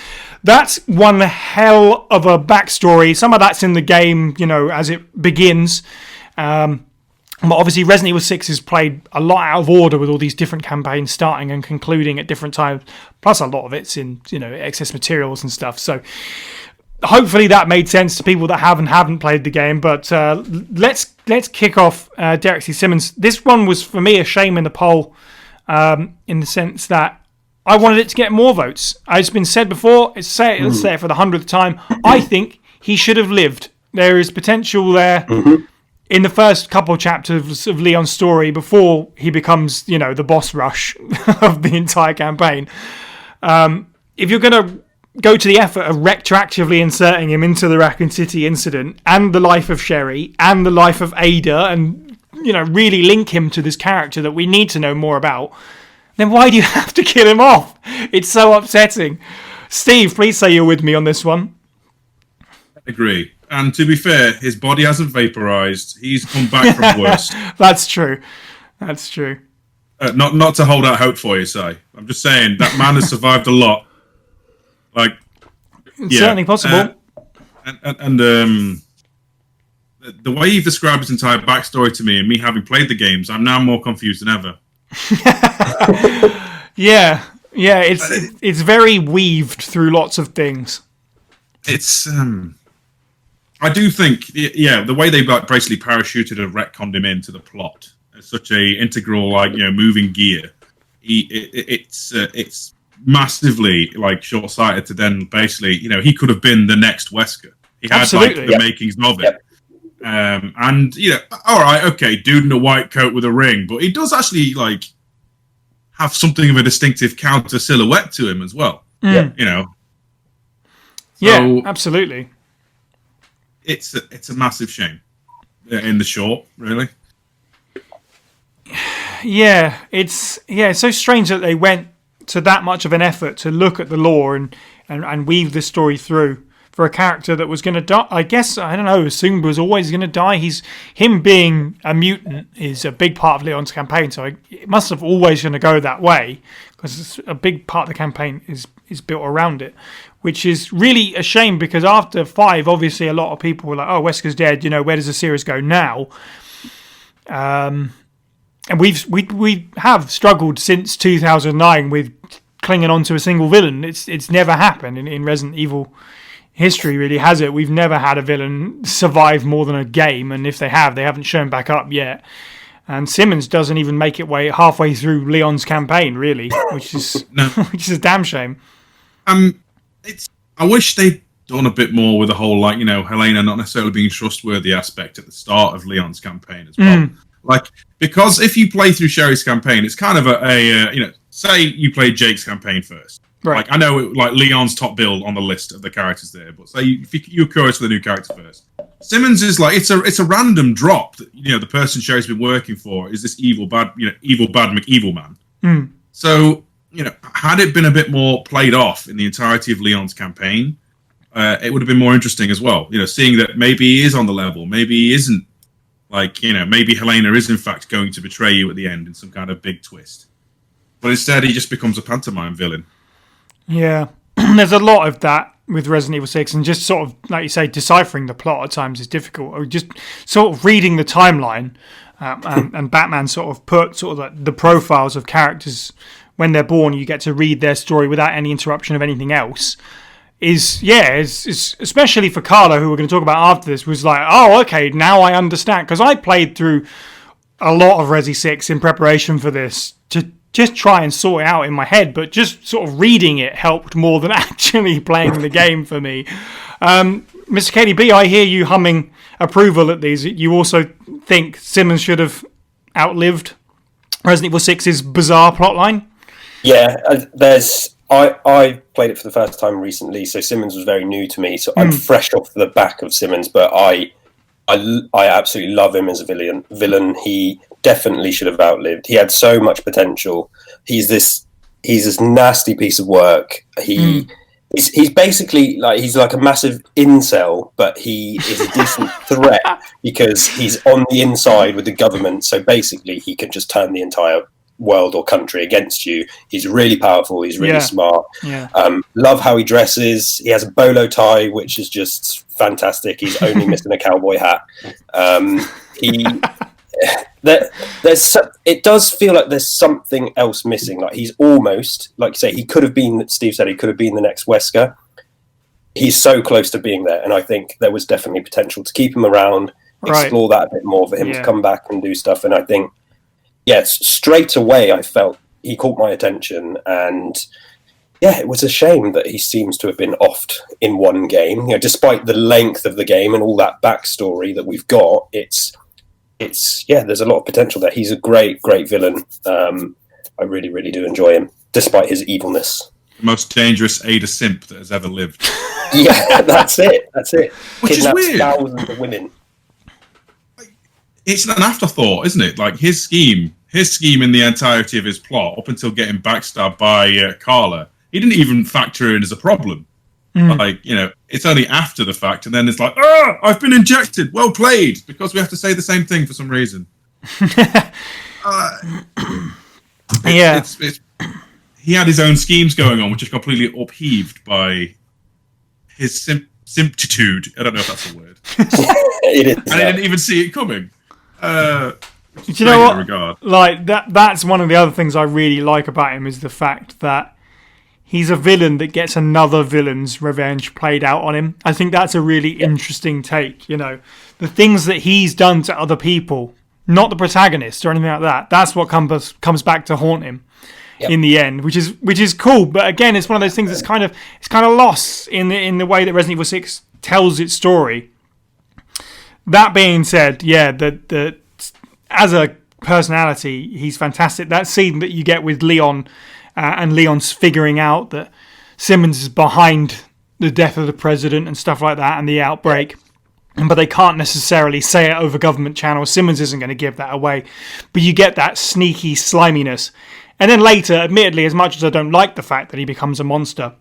That's one hell of a backstory. Some of that's in the game, as it begins. But obviously Resident Evil 6 is played a lot out of order with all these different campaigns starting and concluding at different times. Plus a lot of it's in, excess materials and stuff. So hopefully that made sense to people that haven't played the game. But let's kick off Derek C. Simmons. This one was, for me, a shame in the poll in the sense that I wanted it to get more votes. It's been said before. Let's say it for the 100th time. I think he should have lived. There is potential there. In the first couple of chapters of Leon's story, before he becomes, the boss rush of the entire campaign, if you're going to go to the effort of retroactively inserting him into the Raccoon City incident and the life of Sherry and the life of Ada and, really link him to this character that we need to know more about, then why do you have to kill him off? It's so upsetting. Steve, please say you're with me on this one. Agree. And to be fair, his body hasn't vaporized. He's come back from worse. That's true. Not to hold out hope for you, say. I'm just saying that man has survived a lot. Certainly possible. And the way you've described his entire backstory to me, and me having played the games, I'm now more confused than ever. Yeah. It's very weaved through lots of things. It's I do think, the way they basically parachuted and retconned him into the plot as such a integral, moving gear. It's massively short-sighted to then basically, he could have been the next Wesker. He had the makings of it. And all right, okay, dude in a white coat with a ring, but he does actually have something of a distinctive counter silhouette to him as well. So, yeah, absolutely. It's a massive shame in the short, really. Yeah, it's so strange that they went to that much of an effort to look at the lore and weave this story through for a character that was going to die. I guess, I don't know, assumed was always going to die. Him being a mutant is a big part of Leon's campaign, so it must have always going to go that way because a big part of the campaign is built around it, which is really a shame because after 5, obviously a lot of people were like, oh, Wesker's dead, where does the series go now? And we have struggled since 2009 with clinging on to a single villain. It's never happened in Resident Evil history, really, has it? We've never had a villain survive more than a game, and if they have, they haven't shown back up yet. And Simmons doesn't even make it halfway through Leon's campaign, really, which is a damn shame. I wish they'd done a bit more with the whole, Helena not necessarily being trustworthy aspect at the start of Leon's campaign as well. Because if you play through Sherry's campaign, it's kind of say you played Jake's campaign first. Right. I know Leon's top build on the list of the characters there, but say if you're curious for the new character first. Simmons is it's a random drop that, the person Sherry's been working for is this evil bad McEvil man. So, had it been a bit more played off in the entirety of Leon's campaign, it would have been more interesting as well. Seeing that maybe he is on the level, maybe he isn't. Maybe Helena is in fact going to betray you at the end in some kind of big twist. But instead, he just becomes a pantomime villain. Yeah, there's a lot of that with Resident Evil 6, and just sort of, like you say, deciphering the plot at times is difficult, or just sort of reading the timeline, and Batman sort of put sort of like the profiles of characters when they're born, you get to read their story without any interruption of anything else, is especially for Carla, who we're going to talk about after this, was like, oh, okay, now I understand, because I played through a lot of Resi 6 in preparation for this to just try and sort it out in my head, but just sort of reading it helped more than actually playing the game for me. Mr. KDB, I hear you humming approval at these. You also think Simmons should have outlived Resident Evil 6's bizarre plotline? Yeah, I played it for the first time recently, so Simmons was very new to me, so I'm fresh off the back of Simmons, but I absolutely love him as a villain. He definitely should have outlived. He had so much potential. He's this nasty piece of work. He's basically he's like a massive incel, but he is a decent threat because he's on the inside with the government. So basically, he can just turn the entire world or country against you. He's really powerful. He's really smart. Yeah. Love how he dresses. He has a bolo tie, which is just fantastic. He's only missing a cowboy hat. It does feel like there's something else missing. Like he's almost, like you say, he could have been. Steve said he could have been the next Wesker. He's so close to being there, and I think there was definitely potential to keep him around, explore that a bit more for him to come back and do stuff. And I think, straight away I felt he caught my attention, and it was a shame that he seems to have been offed in one game. You know, despite the length of the game and all that backstory that we've got, it's there's a lot of potential there. He's a great villain. I really, really do enjoy him, despite his evilness. The most dangerous Ada simp that has ever lived. Yeah, that's it. Which Kidnaps is weird. Thousands of women. It's an afterthought, isn't it? Like his scheme in the entirety of his plot, up until getting backstabbed by Carla, he didn't even factor in as a problem. Like, it's only after the fact, and then it's like, I've been injected. Well played, because we have to say the same thing for some reason. He had his own schemes going on, which are completely upheaved by his simptitude. I don't know if that's a word. It is. And I didn't even see it coming. Do you know what? Like that's one of the other things I really like about him is the fact that he's a villain that gets another villain's revenge played out on him. I think that's a really interesting take. The things that he's done to other people, not the protagonist or anything like that. That's what comes back to haunt him in the end, which is cool. But again, it's one of those things that's kind of lost in the way that Resident Evil 6 tells its story. That being said, that as a personality, he's fantastic. That scene that you get with Leon. And Leon's figuring out that Simmons is behind the death of the president and stuff like that and the outbreak. But they can't necessarily say it over government channels. Simmons isn't going to give that away. But you get that sneaky sliminess. And then later, admittedly, as much as I don't like the fact that he becomes a monster,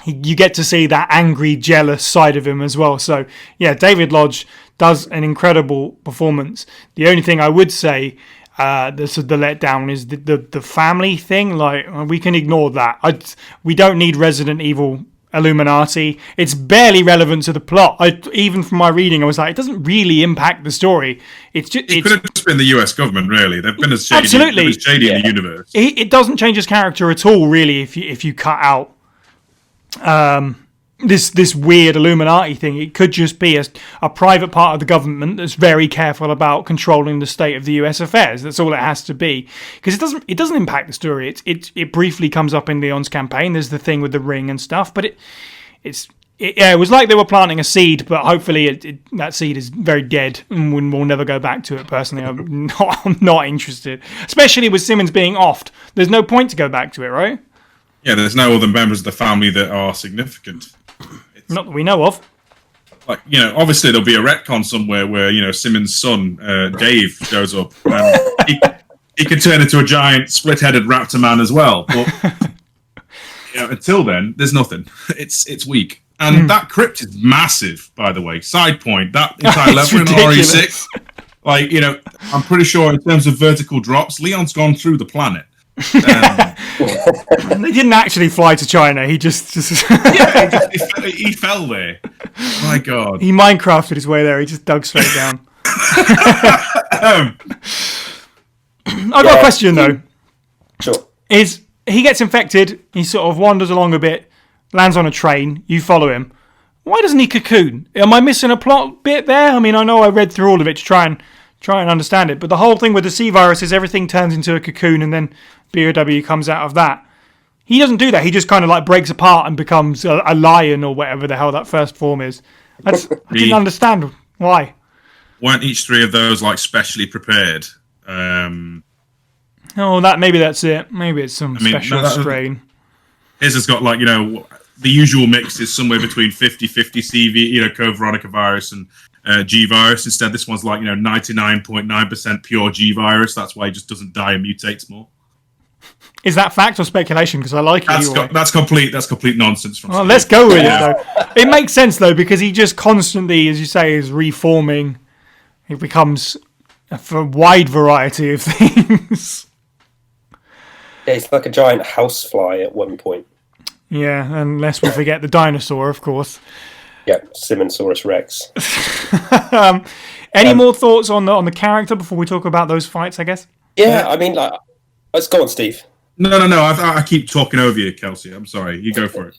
you get to see that angry, jealous side of him as well. So, David Lodge does an incredible performance. The only thing I would say... the letdown is the family thing. Like, we can ignore that. We don't need Resident Evil Illuminati. It's barely relevant to the plot. Even from my reading, I was like, it doesn't really impact the story. It could have just been the US government, really. They've been as shady, absolutely in the universe. It doesn't change his character at all, really. If you cut out this weird Illuminati thing, it could just be a private part of the government that's very careful about controlling the state of the US affairs. That's all it has to be, because it doesn't impact the story. It briefly comes up in Leon's campaign. There's the thing with the ring and stuff, but it was like they were planting a seed, but hopefully that seed is very dead and we'll never go back to it. Personally, I'm not interested, especially with Simmons being offed. There's no point to go back to it, right? Yeah, there's no other members of the family that are significant. Not that we know of. Like, obviously there'll be a retcon somewhere where, Simmons' son, Dave, shows up. And he could turn into a giant split-headed raptor man as well. But until then, there's nothing. It's weak. And that crypt is massive, by the way. Side point, that entire level in RE6. Like, I'm pretty sure in terms of vertical drops, Leon's gone through the planet. They didn't actually fly to China. He just he fell there. My God. he Minecrafted his way there. He just dug straight down. I've got a question though. Sure. Is he gets infected? He sort of wanders along a bit, lands on a train. You follow him. Why doesn't he cocoon? Am I missing a plot bit there? I mean, I know I read through all of it to try and understand it, but the whole thing with the C virus is everything turns into a cocoon and then BOW comes out of that. He doesn't do that. He just kind of like breaks apart and becomes a lion or whatever the hell that first form is. I didn't understand why. Weren't each 3 of those like specially prepared? Oh, maybe that's it. Maybe it's some special strain. His has got like, the usual mix is somewhere between 50-50 CV, Code Veronica virus and G virus. Instead, this one's like, 99.9% pure G virus. That's why he just doesn't die and mutates more. Is that fact or speculation? Because I like it. That's complete nonsense. Well, let's go with it though. It makes sense though because he just constantly, as you say, is reforming. It becomes a wide variety of things. Yeah, he's like a giant housefly at one point. Yeah, unless we forget the dinosaur, of course. Yeah, Simonsaurus Rex. Any more thoughts on the character before we talk about those fights, I guess? Yeah, I mean, let's go on, Steve. No. I keep talking over you, Kelsey. I'm sorry. You go for it.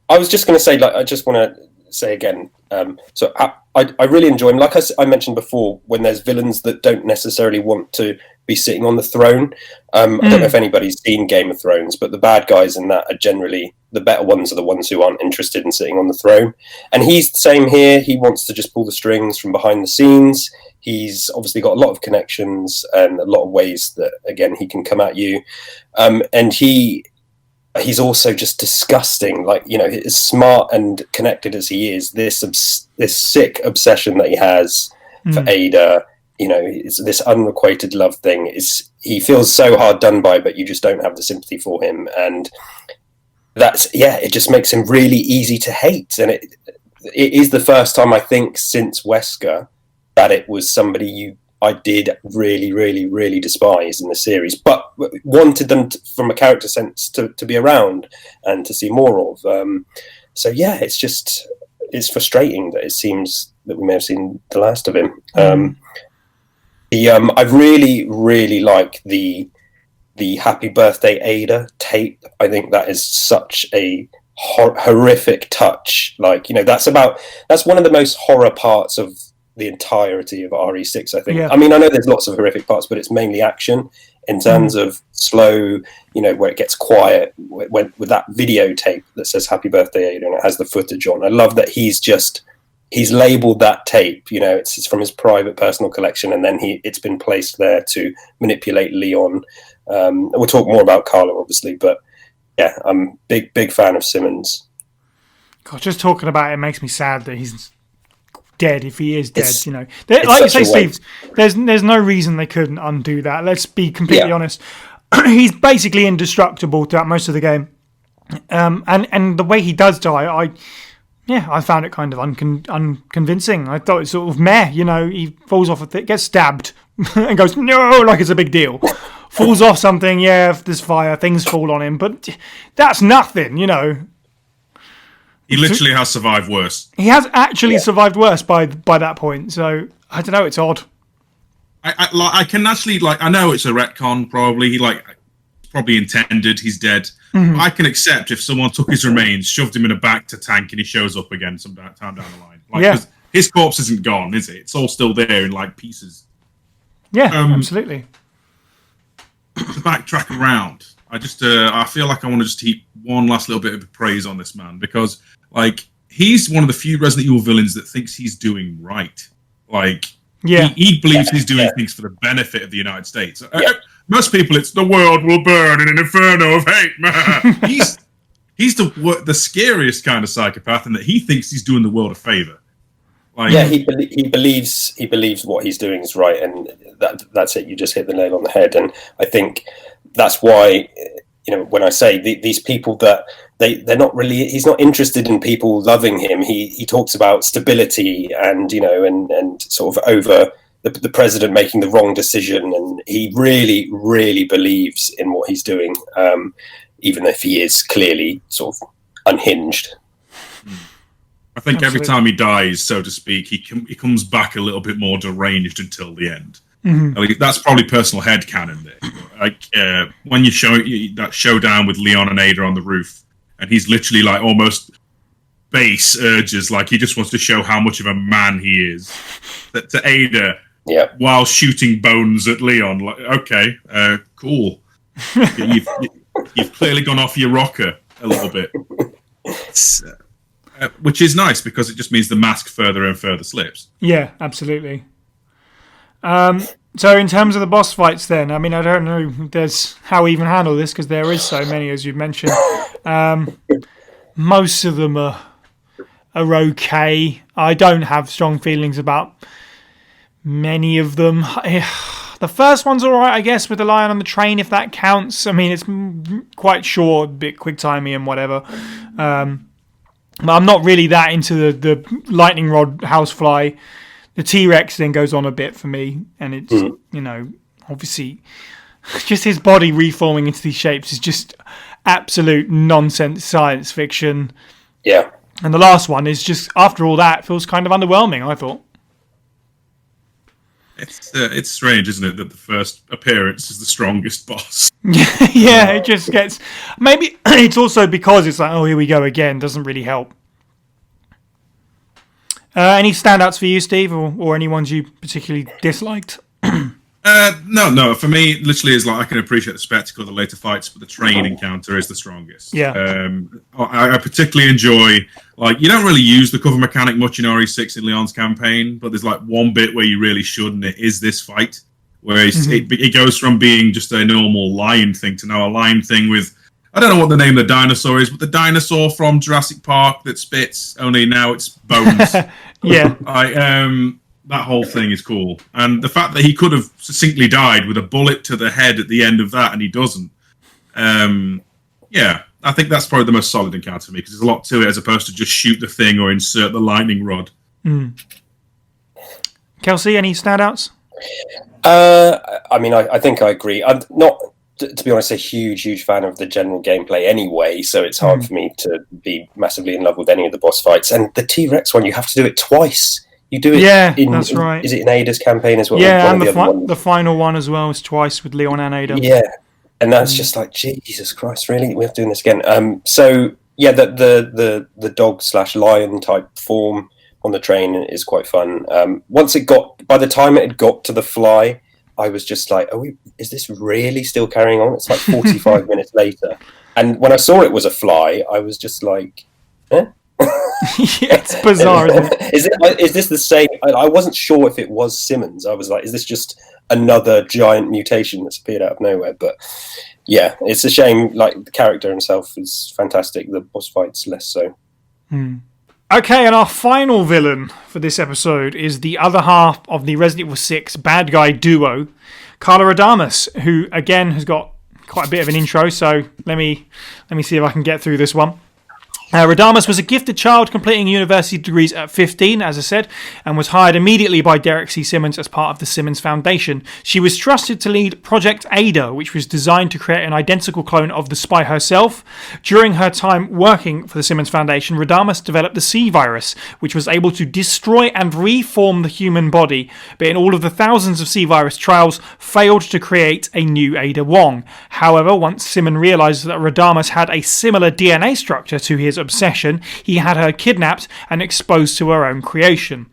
I was just going to say, I just want to say again. So I really enjoy him. Like I mentioned before, when there's villains that don't necessarily want to be sitting on the throne. I don't know if anybody's seen Game of Thrones, but the bad guys in that are generally the better ones are the ones who aren't interested in sitting on the throne. And he's the same here. He wants to just pull the strings from behind the scenes. He's obviously got a lot of connections and a lot of ways that, again, he can come at you. And he's also just disgusting. Like, as smart and connected as he is, this sick obsession that he has for Ada, it's this unrequited love thing. He feels so hard done by, but you just don't have the sympathy for him. And it just makes him really easy to hate. And it is the first time, I think, since Wesker that it was somebody I did really, really, really despise in the series, but wanted them from a character sense to be around and to see more of. It's frustrating that it seems that we may have seen the last of him. I really, really like the Happy Birthday Ada tape. I think that is such a horrific touch. Like, that's one of the most horror parts of the entirety of RE6, I think. Yeah. I mean, I know there's lots of horrific parts, but it's mainly action in terms of slow, where it gets quiet with that videotape that says Happy Birthday Ada and it has the footage on. I love that he's labeled that tape, it's from his private personal collection, and then it's been placed there to manipulate Leon. We'll talk more about Carlo, obviously, but yeah, I'm big fan of Simmons. God, just talking about it makes me sad that he's dead, if he is dead. Like you say, Steve, there's no reason they couldn't undo that. Let's be completely honest. He's basically indestructible throughout most of the game, and the way he does die, I found it kind of unconvincing. I thought it's sort of meh. He falls off gets stabbed and goes no, like it's a big deal. Falls off something, there's fire, things fall on him, but that's nothing. He literally has survived worse. He has actually survived worse by that point. So I don't know. It's odd. I can actually I know it's a retcon. Probably he probably intended he's dead. Mm-hmm. I can accept if someone took his remains, shoved him in a back to tank, and he shows up again some time down the line. 'Cause his corpse isn't gone, is it? It's all still there in pieces. Yeah, absolutely. To backtrack around, I feel like I want to just heap one last little bit of praise on this man because, he's one of the few Resident Evil villains that thinks he's doing right. He believes he's doing things for the benefit of the United States. Most people, it's the world will burn in an inferno of hate. He's the scariest kind of psychopath, in that he thinks he's doing the world a favor. He believes what he's doing is right, and that's it. You just hit the nail on the head, and I think that's why when I say these people that they're not really, he's not interested in people loving him. He talks about stability and and sort of over the president making the wrong decision, and he really, really believes in what he's doing, even if he is clearly sort of unhinged. I think every time he dies, so to speak, he comes back a little bit more deranged until the end. Mm-hmm. Like, that's probably personal headcanon there. Like when you show that showdown with Leon and Ada on the roof, and he's literally like almost base urges, like he just wants to show how much of a man he is. That to Ada, while shooting bones at Leon, like okay, cool. You've clearly gone off your rocker a little bit. Which is nice because it just means the mask further and further slips. Yeah, absolutely. So in terms of the boss fights then, I mean, I don't know how we even handle this because there is so many, as you've mentioned. Most of them are okay. I don't have strong feelings about many of them. The first one's all right, I guess, with the lion on the train, if that counts. I mean, it's quite short, a bit quick-timey and whatever. But I'm not really that into the lightning rod housefly. The T-Rex then goes on a bit for me, and it's, obviously, just his body reforming into these shapes is just absolute nonsense science fiction. Yeah. And the last one is just, after all that, feels kind of underwhelming, I thought. It's strange, isn't it, that the first appearance is the strongest boss? Yeah, it just gets... Maybe it's also because it's like, oh, here we go again, doesn't really help. Any standouts for you, Steve, or any ones you particularly disliked? No. For me, literally, is like I can appreciate the spectacle of the later fights, but the train encounter is the strongest. Yeah. I particularly enjoy, like, you don't really use the cover mechanic much in RE6 in Leon's campaign, but there's like one bit where you really should, and it is this fight, where it goes from being just a normal lion thing to now a lion thing with, I don't know what the name of the dinosaur is, but the dinosaur from Jurassic Park that spits, only now it's bones. Yeah. That whole thing is cool. And the fact that he could have succinctly died with a bullet to the head at the end of that, and he doesn't. I think that's probably the most solid encounter for me, because there's a lot to it as opposed to just shoot the thing or insert the lightning rod. Kelsey, any standouts? I mean, I think I agree. I'm not, to be honest, a huge fan of the general gameplay anyway, so it's hard for me to be massively in love with any of the boss fights. And the T-Rex one, you have to do it twice. You do it that's right. Is it in Ada's campaign as well? Yeah, and the final one as well is twice with Leon and Ada. Yeah, and that's just like, Jesus Christ, really? We have to do this again. So, yeah, the dog/lion type form on the train is quite fun. By the time it had got to the fly, I was just like, is this really still carrying on? It's like 45 minutes later. And when I saw it was a fly, I was just like, eh? Yeah, it's bizarre, isn't it? Is this the same? I wasn't sure if it was Simmons. I was like, is this just another giant mutation that's appeared out of nowhere? But yeah, it's a shame. Like, the character himself is fantastic. The boss fight's less so. Okay, and our final villain for this episode is the other half of the Resident Evil 6 bad guy duo, Carla Radamus, who again has got quite a bit of an intro. So let me see if I can get through this one. Radamus was a gifted child completing university degrees at 15, as I said, and was hired immediately by Derek C. Simmons as part of the Simmons Foundation. She was trusted to lead Project Ada, which was designed to create an identical clone of the spy herself. During her time working for the Simmons Foundation, Radamus developed the C virus, which was able to destroy and reform the human body, but in all of the thousands of C virus trials, failed to create a new Ada Wong. However, once Simmons realized that Radamus had a similar DNA structure to his obsession, he had her kidnapped and exposed to her own creation.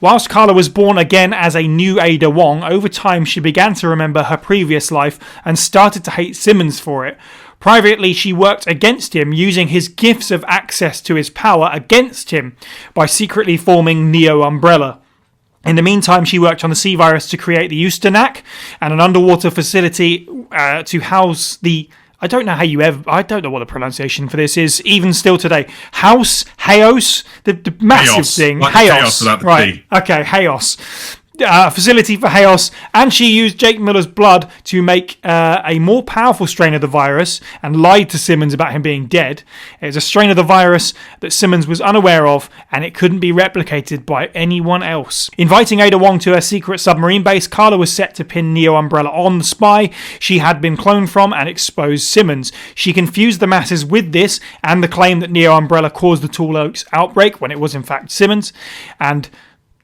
Whilst Carla was born again as a new Ada Wong, over time she began to remember her previous life and started to hate Simmons for it. Privately, she worked against him, using his gifts of access to his power against him by secretly forming Neo Umbrella. In the meantime, she worked on the C virus to create the Ustanak and an underwater facility to house the... I don't know what the pronunciation for this is, even still today. Haos, the massive Chaos. thing. Like Chaos. chaos without the right. T. Okay, Chaos. facility for Chaos, and she used Jake Miller's blood to make a more powerful strain of the virus and lied to Simmons about him being dead. It was a strain of the virus that Simmons was unaware of, and it couldn't be replicated by anyone else. Inviting Ada Wong to her secret submarine base, Carla was set to pin Neo Umbrella on the spy she had been cloned from and expose Simmons. She confused the masses with this and the claim that Neo Umbrella caused the Tall Oaks outbreak when it was in fact Simmons, and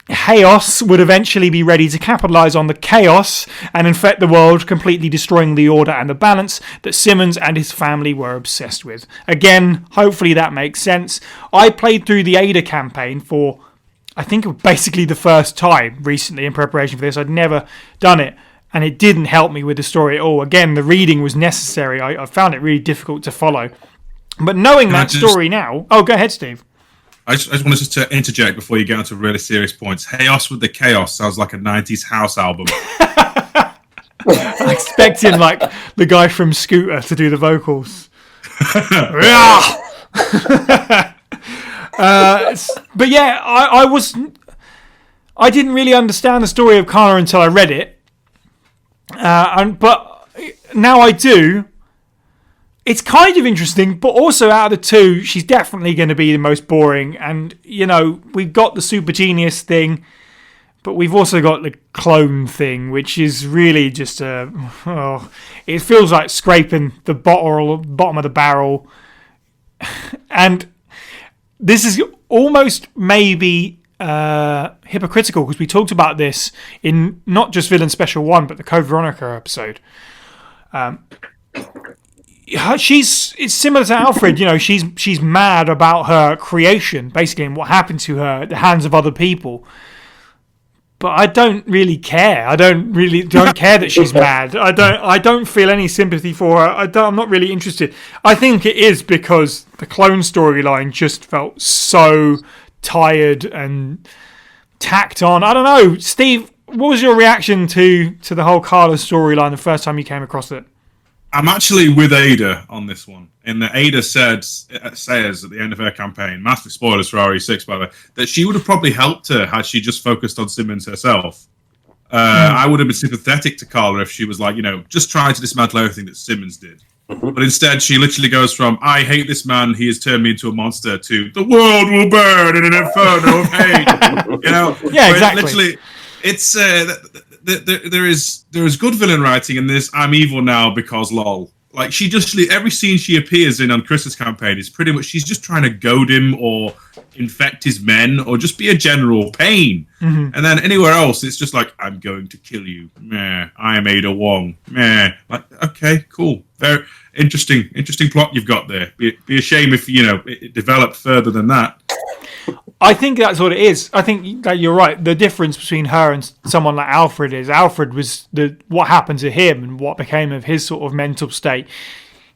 Chaos would eventually be ready to capitalise on the chaos and infect the world, completely destroying the order and the balance that Simmons and his family were obsessed with. Again, hopefully that makes sense. I played through the Ada campaign for, I think, basically the first time recently in preparation for this. I'd never done it, and it didn't help me with the story at all. Again, the reading was necessary. I found it really difficult to follow. But knowing that story now... Oh, go ahead, Steve. I just wanted to interject before you get onto really serious points. Chaos with the Chaos sounds like a 90s house album. I expect him, like the guy from Scooter, to do the vocals. But yeah, I didn't really understand the story of Carla until I read it. But now I do. It's kind of interesting, but also out of the two, she's definitely going to be the most boring. And, you know, we've got the super genius thing, but we've also got the clone thing, which is really just it feels like scraping the bottom of the barrel. And this is almost maybe hypocritical, because we talked about this in not just Villain Special 1, but the Code Veronica episode. It's similar to Alfred, you know, she's mad about her creation, basically, and what happened to her at the hands of other people. But I don't really care. I don't care that she's mad. I don't feel any sympathy for her. I'm not really interested. I think it is because the clone storyline just felt so tired and tacked on. I don't know, Steve. What was your reaction to the whole Carla storyline the first time you came across it? I'm actually with Ada on this one. In that Ada says at the end of her campaign, massive spoilers for RE6 by the way, that she would have probably helped her had she just focused on Simmons herself. I would have been sympathetic to Carla if she was like, you know, just trying to dismantle everything that Simmons did. But instead, she literally goes from, I hate this man, he has turned me into a monster, to the world will burn in an inferno of hate. You know? Yeah, exactly. Literally, it's... there is good villain writing in this. I'm evil now because lol. Like, she just, every scene she appears in on Chris's campaign is pretty much, she's just trying to goad him or infect his men or just be a general pain. And then anywhere else, it's just like, I'm going to kill you. Meh. I am Ada Wong. Meh. Like, okay, cool. Very interesting plot you've got there. Be a shame if, you know, it developed further than that. I think that's what it is. I think that you're right. The difference between her and someone like Alfred is Alfred was what happened to him and what became of his sort of mental state.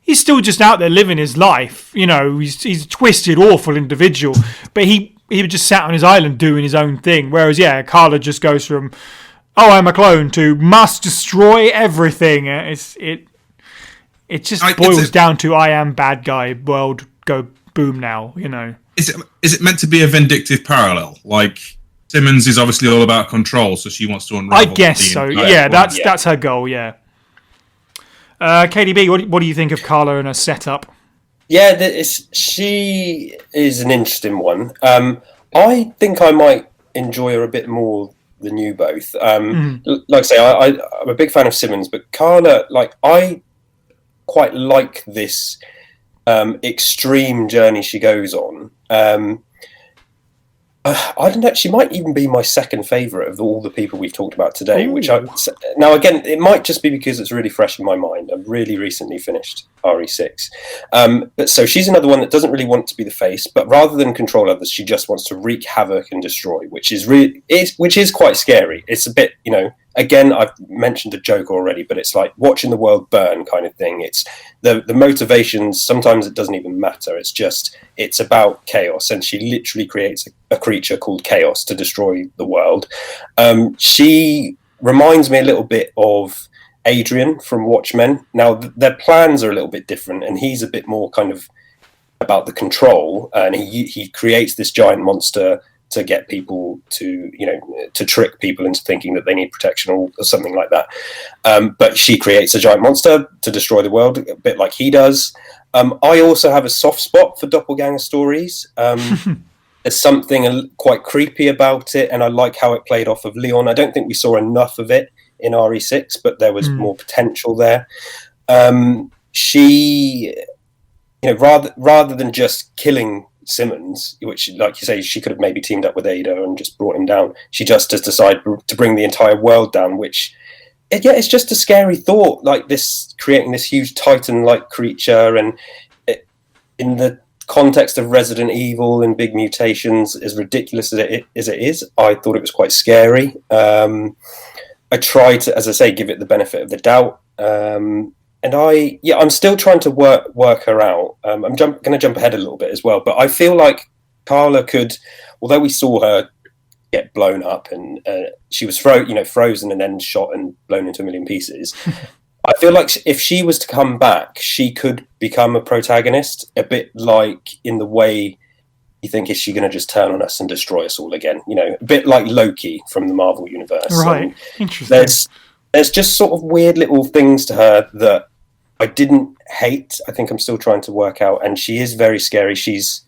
He's still just out there living his life. You know, he's a twisted, awful individual. But he just sat on his island doing his own thing. Whereas, yeah, Carla just goes from, oh, I'm a clone, to must destroy everything. It just boils down to, I am bad guy, world go boom now, you know. Is it meant to be a vindictive parallel? Like, Simmons is obviously all about control, so she wants to unravel. I guess so. Yeah, that's her goal. Yeah. KDB, what do you think of Carla and her setup? Yeah, she is an interesting one. I think I might enjoy her a bit more than you both. Like I say, I'm a big fan of Simmons, but Carla, like, I quite like this extreme journey she goes on. I don't know, she might even be my second favourite of all the people we've talked about today. Now again, it might just be because it's really fresh in my mind. I've really recently finished RE6, but so she's another one that doesn't really want to be the face, but rather than control others, she just wants to wreak havoc and destroy, which is quite scary. It's a bit, you know. Again, I've mentioned a joke already, but it's like watching the world burn kind of thing. It's the motivations. Sometimes it doesn't even matter. It's about chaos, and she literally creates a creature called Chaos to destroy the world. She reminds me a little bit of Adrian from Watchmen. Now, their plans are a little bit different, and he's a bit more kind of about the control, and he creates this giant monster to get people to, to trick people into thinking that they need protection or something like that. But she creates a giant monster to destroy the world, a bit like he does. I also have a soft spot for doppelganger stories. There's something quite creepy about it, and I like how it played off of Leon. I don't think we saw enough of it in RE6, but there was more potential there. She, rather than just killing Simmons, which, like you say, she could have maybe teamed up with Ada and just brought him down, she just has decided to bring the entire world down, which, it's just a scary thought, like this, creating this huge Titan-like creature, and in the context of Resident Evil and big mutations, as ridiculous as it is, I thought it was quite scary. I try to, as I say, give it the benefit of the doubt. And I'm still trying to work her out. I'm going to jump ahead a little bit as well, but I feel like Carla could, although we saw her get blown up and she was frozen and then shot and blown into a million pieces. I feel like if she was to come back, she could become a protagonist, a bit like in the way you think, is she going to just turn on us and destroy us all again? A bit like Loki from the Marvel universe. Right. Interesting. There's just sort of weird little things to her that I didn't hate. I think I'm still trying to work out, and she is very scary. There's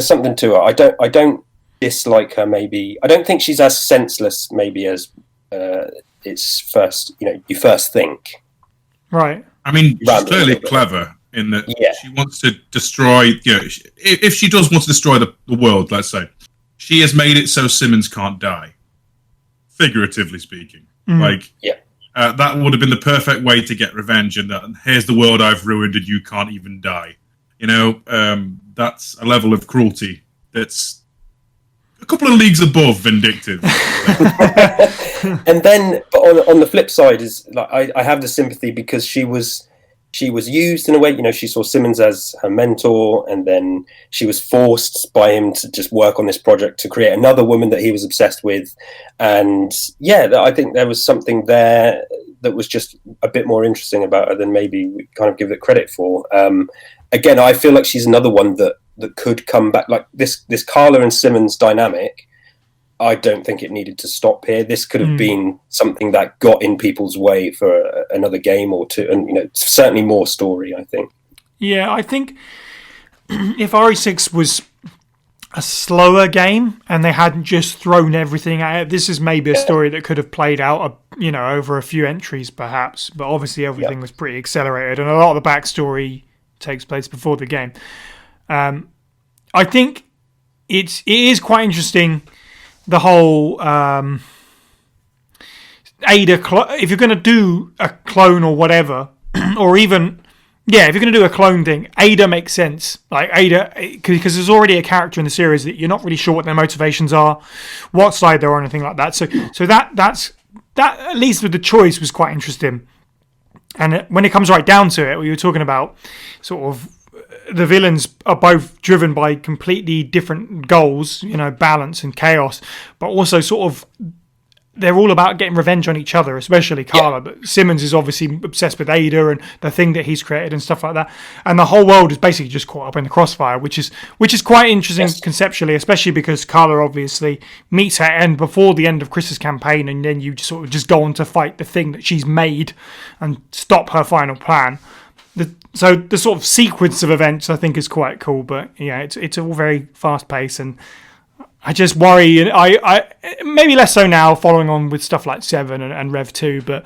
something to her. I don't dislike her. Maybe I don't think she's as senseless maybe as it's first, you first think. Right. I mean, she's clearly clever in that she wants to destroy, if she does want to destroy the world, let's say, she has made it so Simmons can't die, figuratively speaking. That would have been the perfect way to get revenge, and that, here's the world I've ruined and you can't even die. That's a level of cruelty that's a couple of leagues above vindictive. And then on the flip side is, like, I have the sympathy because she was used in a way. She saw Simmons as her mentor, and then she was forced by him to just work on this project to create another woman that he was obsessed with. And I think there was something there that was just a bit more interesting about her than maybe we kind of give it credit for. Again, I feel like she's another one that could come back. Like this Carla and Simmons dynamic, I don't think it needed to stop here. This could have been something that got in people's way for another game or two, and certainly more story, I think. Yeah, I think if RE6 was a slower game and they hadn't just thrown everything at it, this is maybe a story that could have played out, over a few entries perhaps. But obviously everything was pretty accelerated, and a lot of the backstory takes place before the game. I think it is quite interesting. The whole Ada, if you're going to do a clone or whatever, or even, if you're going to do a clone thing, Ada makes sense. Like Ada, because there's already a character in the series that you're not really sure what their motivations are, what side they're on, anything like that. So that at least with the choice was quite interesting. And when it comes right down to it, we were talking about sort of the villains are both driven by completely different goals, balance and chaos, but also sort of they're all about getting revenge on each other, especially Carla. But Simmons is obviously obsessed with Ada and the thing that he's created and stuff like that. And the whole world is basically just caught up in the crossfire, which is quite interesting conceptually, especially because Carla obviously meets her end before the end of Chris's campaign, and then you sort of just go on to fight the thing that she's made and stop her final plan. So the sort of sequence of events I think is quite cool, but it's all very fast paced, and I just worry, and I maybe less so now following on with stuff like 7 and Rev 2, but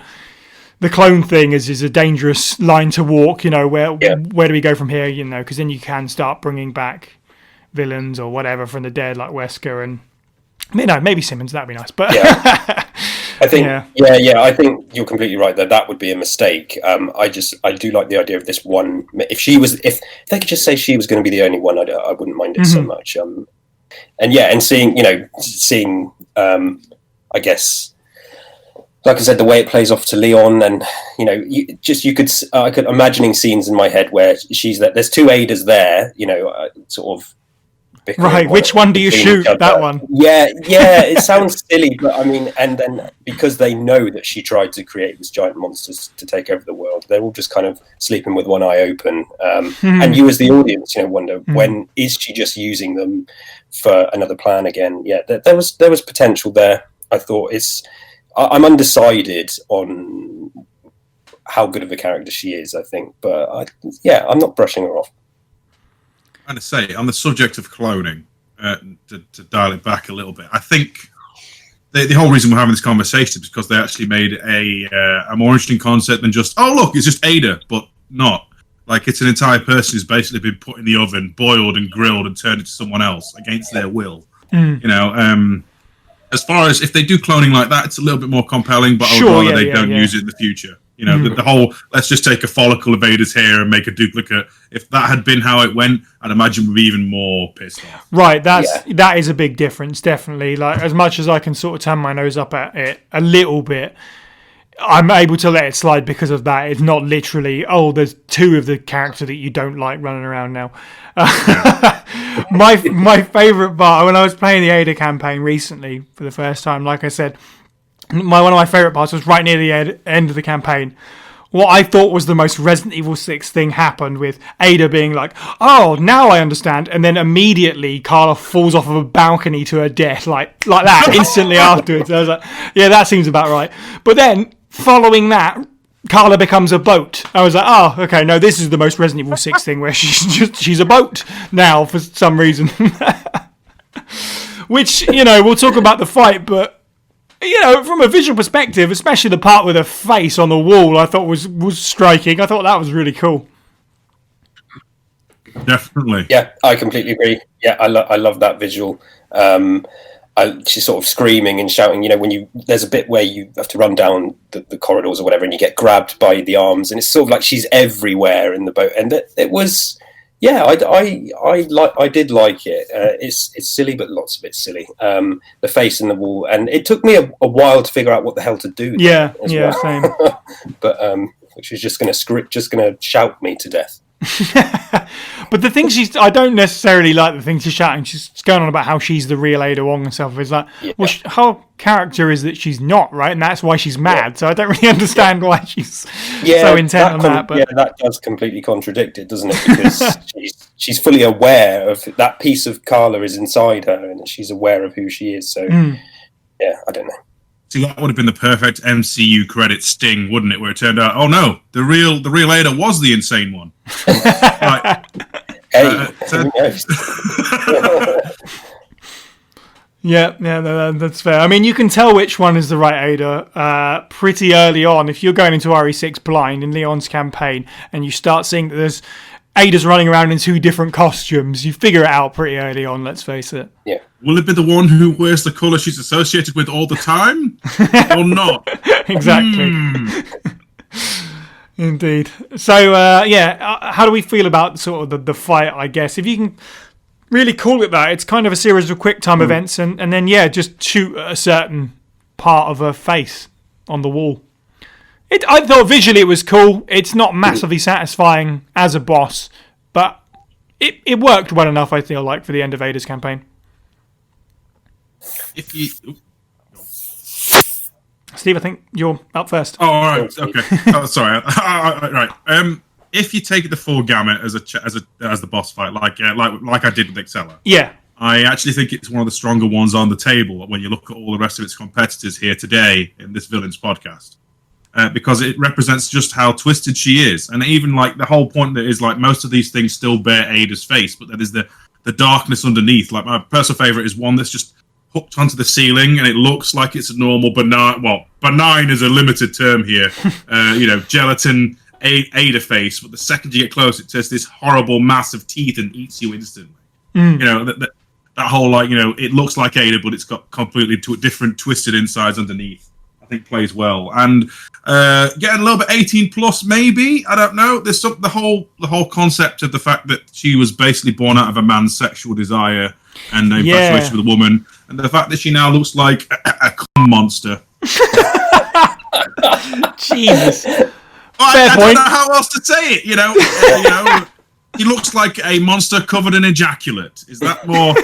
the clone thing is a dangerous line to walk, where do we go from here, because then you can start bringing back villains or whatever from the dead like Wesker and maybe Simmons, that'd be nice, but I think, I think you're completely right that would be a mistake. I do like the idea of this one. If they could just say she was going to be the only one, I wouldn't mind it so much. And seeing, I guess, like I said, the way it plays off to Leon, and I could imagining scenes in my head where there's two Adas there, sort of Right, which one do you shoot? That one? Yeah, it sounds silly, but I mean, and then because they know that she tried to create these giant monsters to take over the world, they're all just kind of sleeping with one eye open. And you as the audience, wonder, when is she just using them for another plan again? Yeah, there was potential there. I thought I'm undecided on how good of a character she is, I think, but I'm not brushing her off. I'm going to say, on the subject of cloning, to dial it back a little bit, I think the whole reason we're having this conversation is because they actually made a more interesting concept than just, oh, look, it's just Ada, but not. Like, it's an entire person who's basically been put in the oven, boiled and grilled and turned into someone else against their will. As far as if they do cloning like that, it's a little bit more compelling, but I would rather they don't use it in the future. The whole, let's just take a follicle of Ada's hair and make a duplicate. If that had been how it went, I'd imagine we'd be even more pissed off. Right, that is a big difference, definitely. Like, as much as I can sort of turn my nose up at it a little bit, I'm able to let it slide because of that. It's not literally, there's two of the character that you don't like running around now. My favourite part, when I was playing the Ada campaign recently for the first time, like I said, one of my favourite parts was right near the end of the campaign. What I thought was the most Resident Evil 6 thing happened with Ada being like, oh, now I understand. And then immediately Carla falls off of a balcony to her death, like that, instantly afterwards. I was like, yeah, that seems about right. But then, following that, Carla becomes a boat. I was like, oh, okay, no, this is the most Resident Evil 6 thing where she's a boat now for some reason. Which, we'll talk about the fight, but from a visual perspective, especially the part with her face on the wall, I thought was striking. I thought that was really cool. Definitely. Yeah, I completely agree. Yeah, I love that visual. She's sort of screaming and shouting. When there's a bit where you have to run down the corridors or whatever, and you get grabbed by the arms, and it's sort of like she's everywhere in the boat. And it was. Yeah, I did like it. It's silly, but lots of it's silly. The face in the wall, and it took me a while to figure out what the hell to do. Yeah, same. But she's just going to shout me to death. But the thing I don't necessarily like the thing she's shouting. She's going on about how she's the real Ada Wong and stuff. It's like, well, her character is that she's not, right? And that's why she's mad. Yeah. So I don't really understand why she's so intent on that. But that does completely contradict it, doesn't it? Because she's fully aware of that piece of Carla is inside her, and she's aware of who she is. So yeah, I don't know. See, that would have been the perfect MCU credit sting, wouldn't it? Where it turned out, oh no, the real Ada was the insane one. Right. Hey, Yeah, that's fair. I mean, you can tell which one is the right Ada pretty early on. If you're going into RE6 blind in Leon's campaign and you start seeing that there's Ada's running around in two different costumes, you figure it out pretty early on, let's face it. Yeah. Will it be the one who wears the colour she's associated with all the time? Or not? Exactly. Indeed. So, how do we feel about sort of the fight, I guess? If you can really call it that, it's kind of a series of quick time events and then, just shoot at a certain part of her face on the wall. I thought visually it was cool. It's not massively satisfying as a boss, but it worked well enough, I feel like, for the end of Ada's campaign. Steve, I think you're up first. Oh, all right. Okay. Sorry. Right. If you take the full gamut as the boss fight, like I did with Excella, I actually think it's one of the stronger ones on the table when you look at all the rest of its competitors here today in this Villains podcast. Because it represents just how twisted she is. And even like the whole point that is like most of these things still bear Ada's face, but then there's the darkness underneath. Like my personal favorite is one that's just hooked onto the ceiling and it looks like it's a normal benign, well, benign is a limited term here, gelatin Ada face, but the second you get close, it says this horrible mass of teeth and eats you instantly. That whole it looks like Ada, but it's got completely different twisted insides underneath. I think plays well, and getting a little bit 18 plus, maybe. I don't know. There's the whole concept of the fact that she was basically born out of a man's sexual desire and infatuation with a woman, and the fact that she now looks like a monster. Jesus. I don't know how else to say it. He looks like a monster covered in ejaculate. Is that more?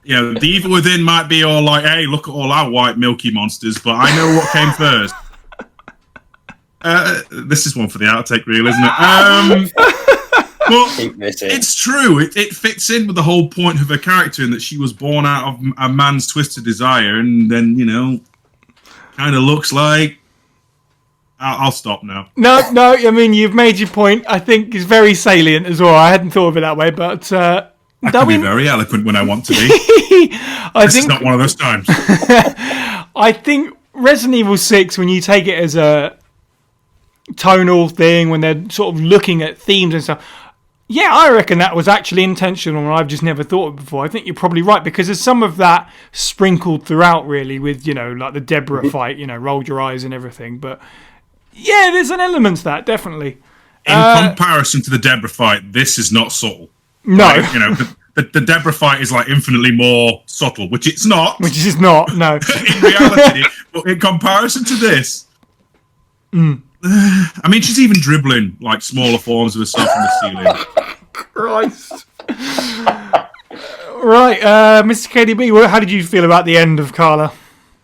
The evil within might be all like, "Hey, look at all our white milky monsters," but I know what came first. This is one for the outtake reel, isn't it? But it's true. It fits in with the whole point of her character in that she was born out of a man's twisted desire, and then kind of looks like. I'll stop now. No. I mean, you've made your point. I think it's very salient as well. I hadn't thought of it that way, but I can be very eloquent when I want to be. This is not one of those times. I think Resident Evil 6, when you take it as a tonal thing, when they're sort of looking at themes and stuff, yeah, I reckon that was actually intentional, and I've just never thought of it before. I think you're probably right, because there's some of that sprinkled throughout, really, with like the Deborah fight, rolled your eyes and everything, but. Yeah, there's an element to that, definitely. In comparison to the Deborah fight, this is not subtle. No. Right? The Deborah fight is like infinitely more subtle, which it's not. Which is not, no. In reality, but in comparison to this... I mean, she's even dribbling like smaller forms of herself in the ceiling. Christ. Right, Mr. KDB, how did you feel about the end of Carla?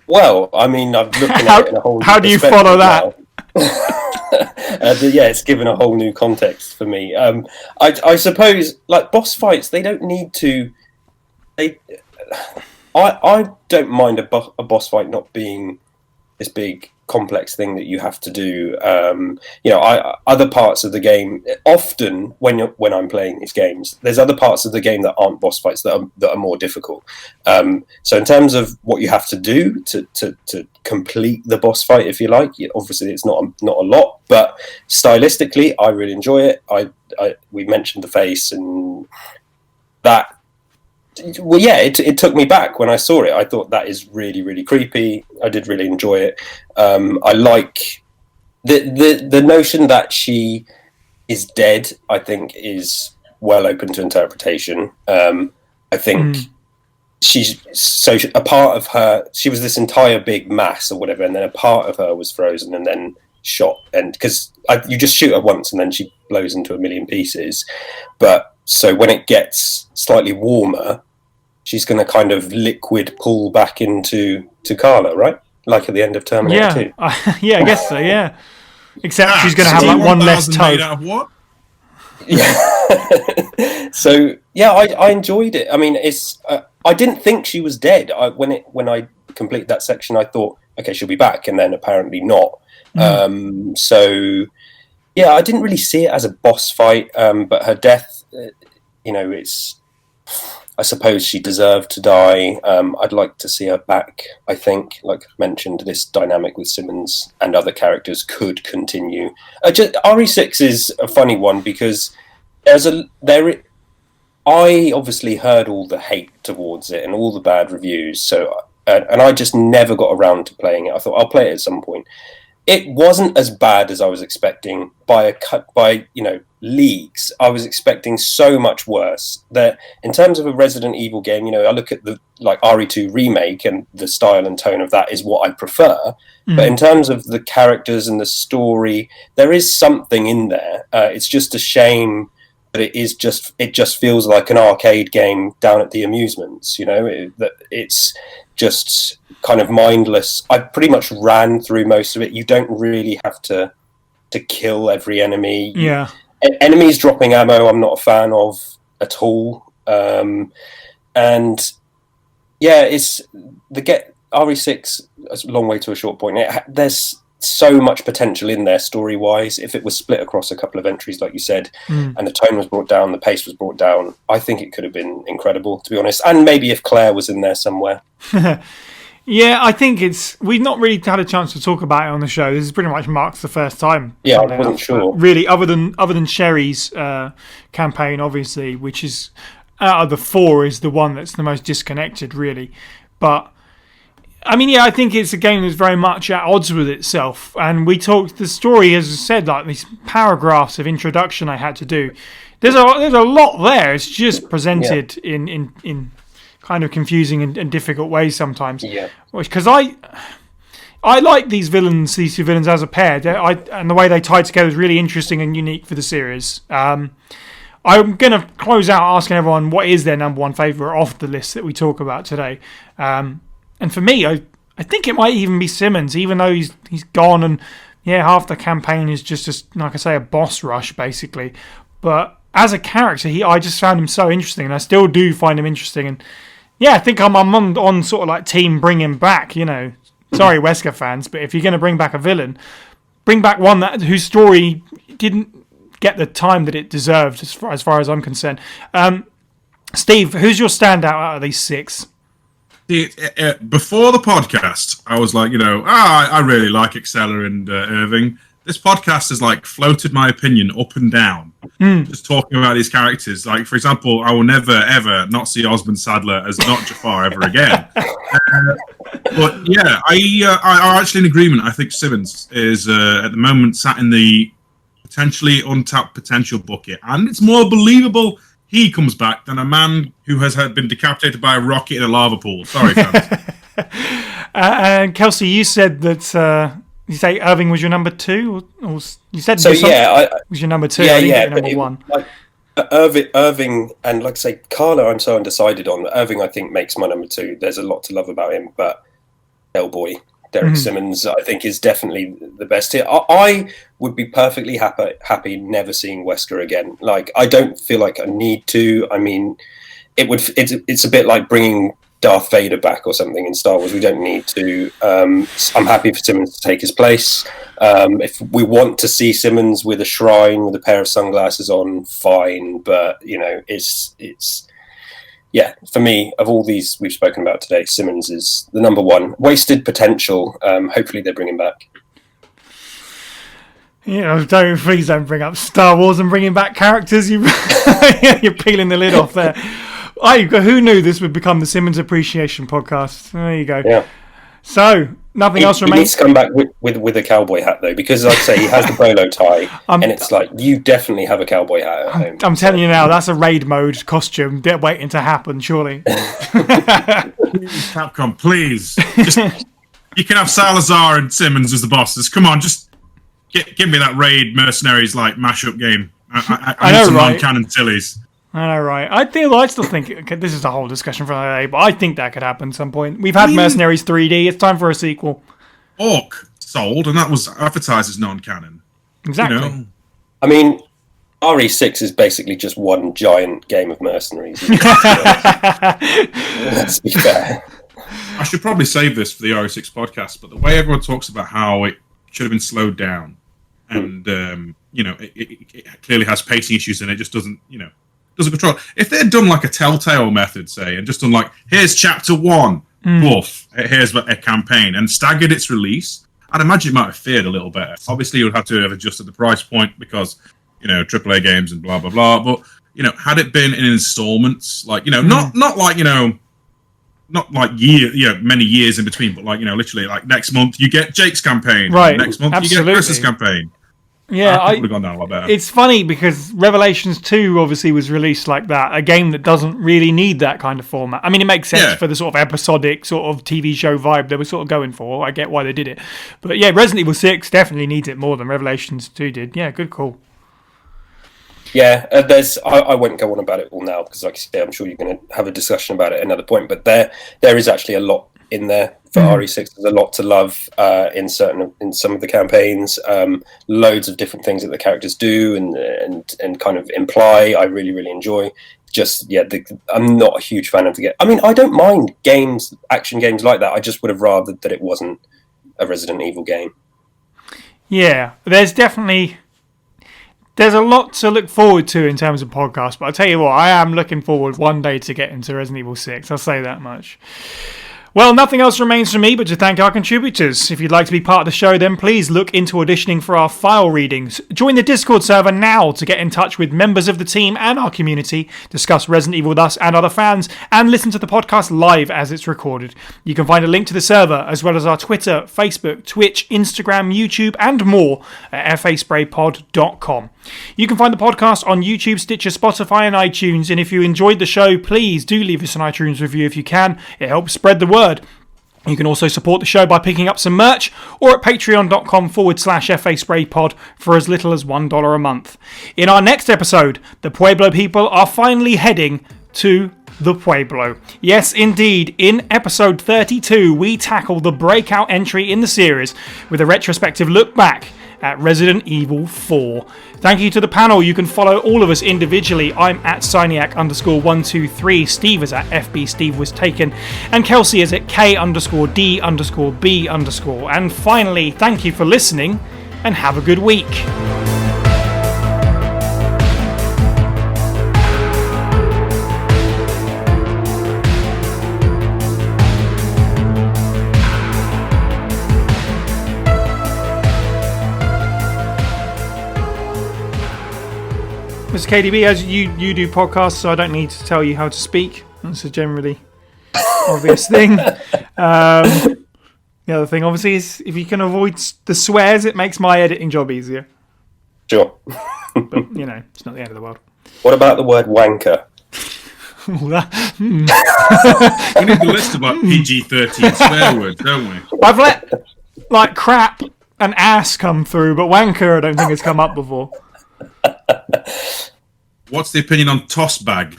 Well, I mean, I'm looking at it in a whole... How do you follow that? It's given a whole new context for me. I suppose, like boss fights, they don't need to. I don't mind a boss fight not being this big complex thing that you have to do. Other parts of the game, often when I'm playing these games, there's other parts of the game that aren't boss fights that are more difficult. So in terms of what you have to do to complete the boss fight, if you like, obviously it's not a lot, but stylistically, I really enjoy it. We mentioned the face and that. Well, yeah, it took me back when I saw it. I thought that is really, really creepy. I did really enjoy it. I like the notion that she is dead. I think is well open to interpretation. I think a part of her. She was this entire big mass or whatever, and then a part of her was frozen and then shot. And because you just shoot her once and then she blows into a million pieces. But so when it gets slightly warmer, she's going to kind of liquid pull back into Carla, right? Like at the end of Terminator 2. Yeah, I guess so, yeah. Except she's going to have like one less toe. Made out of what? Yeah. So, yeah, I enjoyed it. I mean, it's I didn't think she was dead. When I completed that section, I thought, okay, she'll be back, and then apparently not. So, yeah, I didn't really see it as a boss fight, but her death, it's... I suppose she deserved to die. I'd like to see her back. I think, like I mentioned, this dynamic with Simmons and other characters could continue. RE6 is a funny one because I obviously heard all the hate towards it and all the bad reviews. So and I just never got around to playing it. I thought I'll play it at some point. It wasn't as bad as I was expecting by leagues. I was expecting so much worse. That in terms of a Resident Evil game, I look at the RE2 remake and the style and tone of that is what I prefer. But in terms of the characters and the story, there is something in there. It's just a shame that it just feels like an arcade game down at the amusements. That it's just kind of mindless. I pretty much ran through most of it. You don't really have to kill every enemy. Yeah. Enemies dropping ammo, I'm not a fan of at all. And yeah, it's RE6. It's a long way to a short point. There's so much potential in there story-wise. If it was split across a couple of entries, like you said, and the tone was brought down, the pace was brought down, I think it could have been incredible, to be honest. And maybe if Claire was in there somewhere. Yeah, I think we've not really had a chance to talk about it on the show. This is pretty much Mark's the first time. Yeah, I wasn't sure. Really, other than Sherry's campaign, obviously, which is out of the four is the one that's the most disconnected, really. But I mean, yeah, I think it's a game that's very much at odds with itself. And we talked the story, as I said, like these paragraphs of introduction I had to do. There's a lot there. It's just presented in kind of confusing and difficult ways sometimes. Yeah. Because I like these two villains as a pair. And the way they tie together is really interesting and unique for the series. I'm going to close out asking everyone what is their number one favourite off the list that we talk about today. And for me, I think it might even be Simmons, even though he's gone and half the campaign is just like I say, a boss rush basically. But as a character, I just found him so interesting, and I still do find him interesting. And I think I'm on sort of like team bring him back. Sorry, Wesker fans, but if you're going to bring back a villain, bring back one whose story didn't get the time that it deserved, as far as I'm concerned. Steve, who's your standout out of these 6? Before the podcast, I was like, I really like Excella and Irving. This podcast has like floated my opinion up and down, just talking about these characters. Like, for example, I will never ever not see Osmond Sadler as not Jafar ever again. But yeah, I'm actually in agreement. I think Simmons is at the moment sat in the potentially untapped potential bucket, and it's more believable he comes back than a man who has been decapitated by a rocket in a lava pool. Sorry, fans. Kelsey, you said that. You say Irving was your number 2, or you said so? Was your number 2? I didn't get your number 1. Like, Irving, and like I say, Carla, I'm so undecided on. Irving, I think, makes my number 2. There's a lot to love about him, but Hellboy, Derek Simmons, I think, is definitely the best here. I would be perfectly happy never seeing Wesker again. Like, I don't feel like I need to. I mean, it's a bit like bringing Darth Vader back or something in Star Wars. We don't need to. I'm happy for Simmons to take his place. If we want to see Simmons with a shrine with a pair of sunglasses on, fine. But it's for me, of all these we've spoken about today, Simmons is the number one. Wasted potential. Hopefully they bring him back. Please don't bring up Star Wars and bringing back characters. You're peeling the lid off there. Who knew this would become the Simmons Appreciation Podcast? There you go. Yeah. So, nothing else remains. He needs to come back with a cowboy hat, though, because, like I say, he has the bolo tie, and it's like, you definitely have a cowboy hat at home. I'm telling you now, that's a raid mode costume waiting to happen, surely. Capcom, please. You can have Salazar and Simmons as the bosses. Come on, just give me that raid mercenaries like mashup game. I need some non-canon sillies. I know, right? I still think this is a whole discussion for another day, but I think that could happen at some point. We've had Mercenaries 3D. It's time for a sequel. Orc sold, and that was advertised as non-canon. Exactly. I mean, RE6 is basically just one giant game of Mercenaries. Let's be fair. I should probably save this for the RE6 podcast, but the way everyone talks about how it should have been slowed down, and it clearly has pacing issues, and it just doesn't control. If they had done like a Telltale method, say, and just done like, here's chapter 1, buff, here's a campaign, and staggered its release, I'd imagine it might have fared a little better. Obviously, you'd have to have adjusted the price point because, AAA games and blah, blah, blah. But, had it been in installments, like, not like, not like many years in between, but like, literally like next month you get Jake's campaign. Right. Next month you get Chris's campaign. Yeah, I would have gone down a lot better. It's funny because Revelations 2 obviously was released like that, a game that doesn't really need that kind of format. I mean, it makes sense for the sort of episodic sort of TV show vibe they were sort of going for. I get why they did it. But yeah, Resident Evil 6 definitely needs it more than Revelations 2 did. Yeah, good call. Yeah, I won't go on about it all now because, like I say, I'm sure you're going to have a discussion about it at another point. But there is actually a lot in there for RE6. There's a lot to love in some of the campaigns. Loads of different things that the characters do and kind of imply. I really, really enjoy. I'm not a huge fan of the game. I mean, I don't mind action games like that. I just would have rather that it wasn't a Resident Evil game. Yeah, there's a lot to look forward to in terms of podcasts, but I'll tell you what, I am looking forward one day to get into Resident Evil 6. I'll say that much. Well, nothing else remains for me but to thank our contributors. If you'd like to be part of the show, then please look into auditioning for our file readings. Join the Discord server now to get in touch with members of the team and our community, discuss Resident Evil with us and other fans, and listen to the podcast live as it's recorded. You can find a link to the server, as well as our Twitter, Facebook, Twitch, Instagram, YouTube, and more at faspraypod.com. You can find the podcast on YouTube, Stitcher, Spotify, and iTunes, and if you enjoyed the show, please do leave us an iTunes review if you can. It helps spread the word. You can also support the show by picking up some merch or at patreon.com/FASprayPod for as little as $1 a month. In our next episode, the Pueblo people are finally heading to the Pueblo. Yes, indeed, in episode 32, we tackle the breakout entry in the series with a retrospective look back at Resident Evil 4. Thank you to the panel. You can follow all of us individually. I'm at Syniac_123. Steve is at FB Steve Was Taken. And Kelsey is at K_D_B_. And finally, thank you for listening and have a good week. Mr. KDB, as you do podcasts, so I don't need to tell you how to speak. That's a generally obvious thing. The other thing, obviously, is if you can avoid the swears, it makes my editing job easier. Sure. But, it's not the end of the world. What about the word wanker? We need the list about PG-13 swear words, don't we? I've let, crap and ass come through, but wanker I don't think has come up before. What's the opinion on toss bag?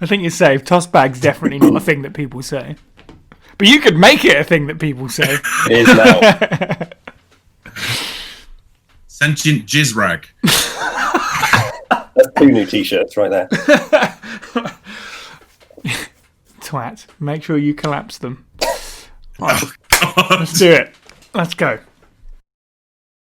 I think you're safe. Toss bag's definitely not a thing that people say. But you could make it a thing that people say. It is now. Sentient jizz rag. That's 2 new t-shirts right there. Twat. Make sure you collapse them. Oh, God. Let's do it. Let's go.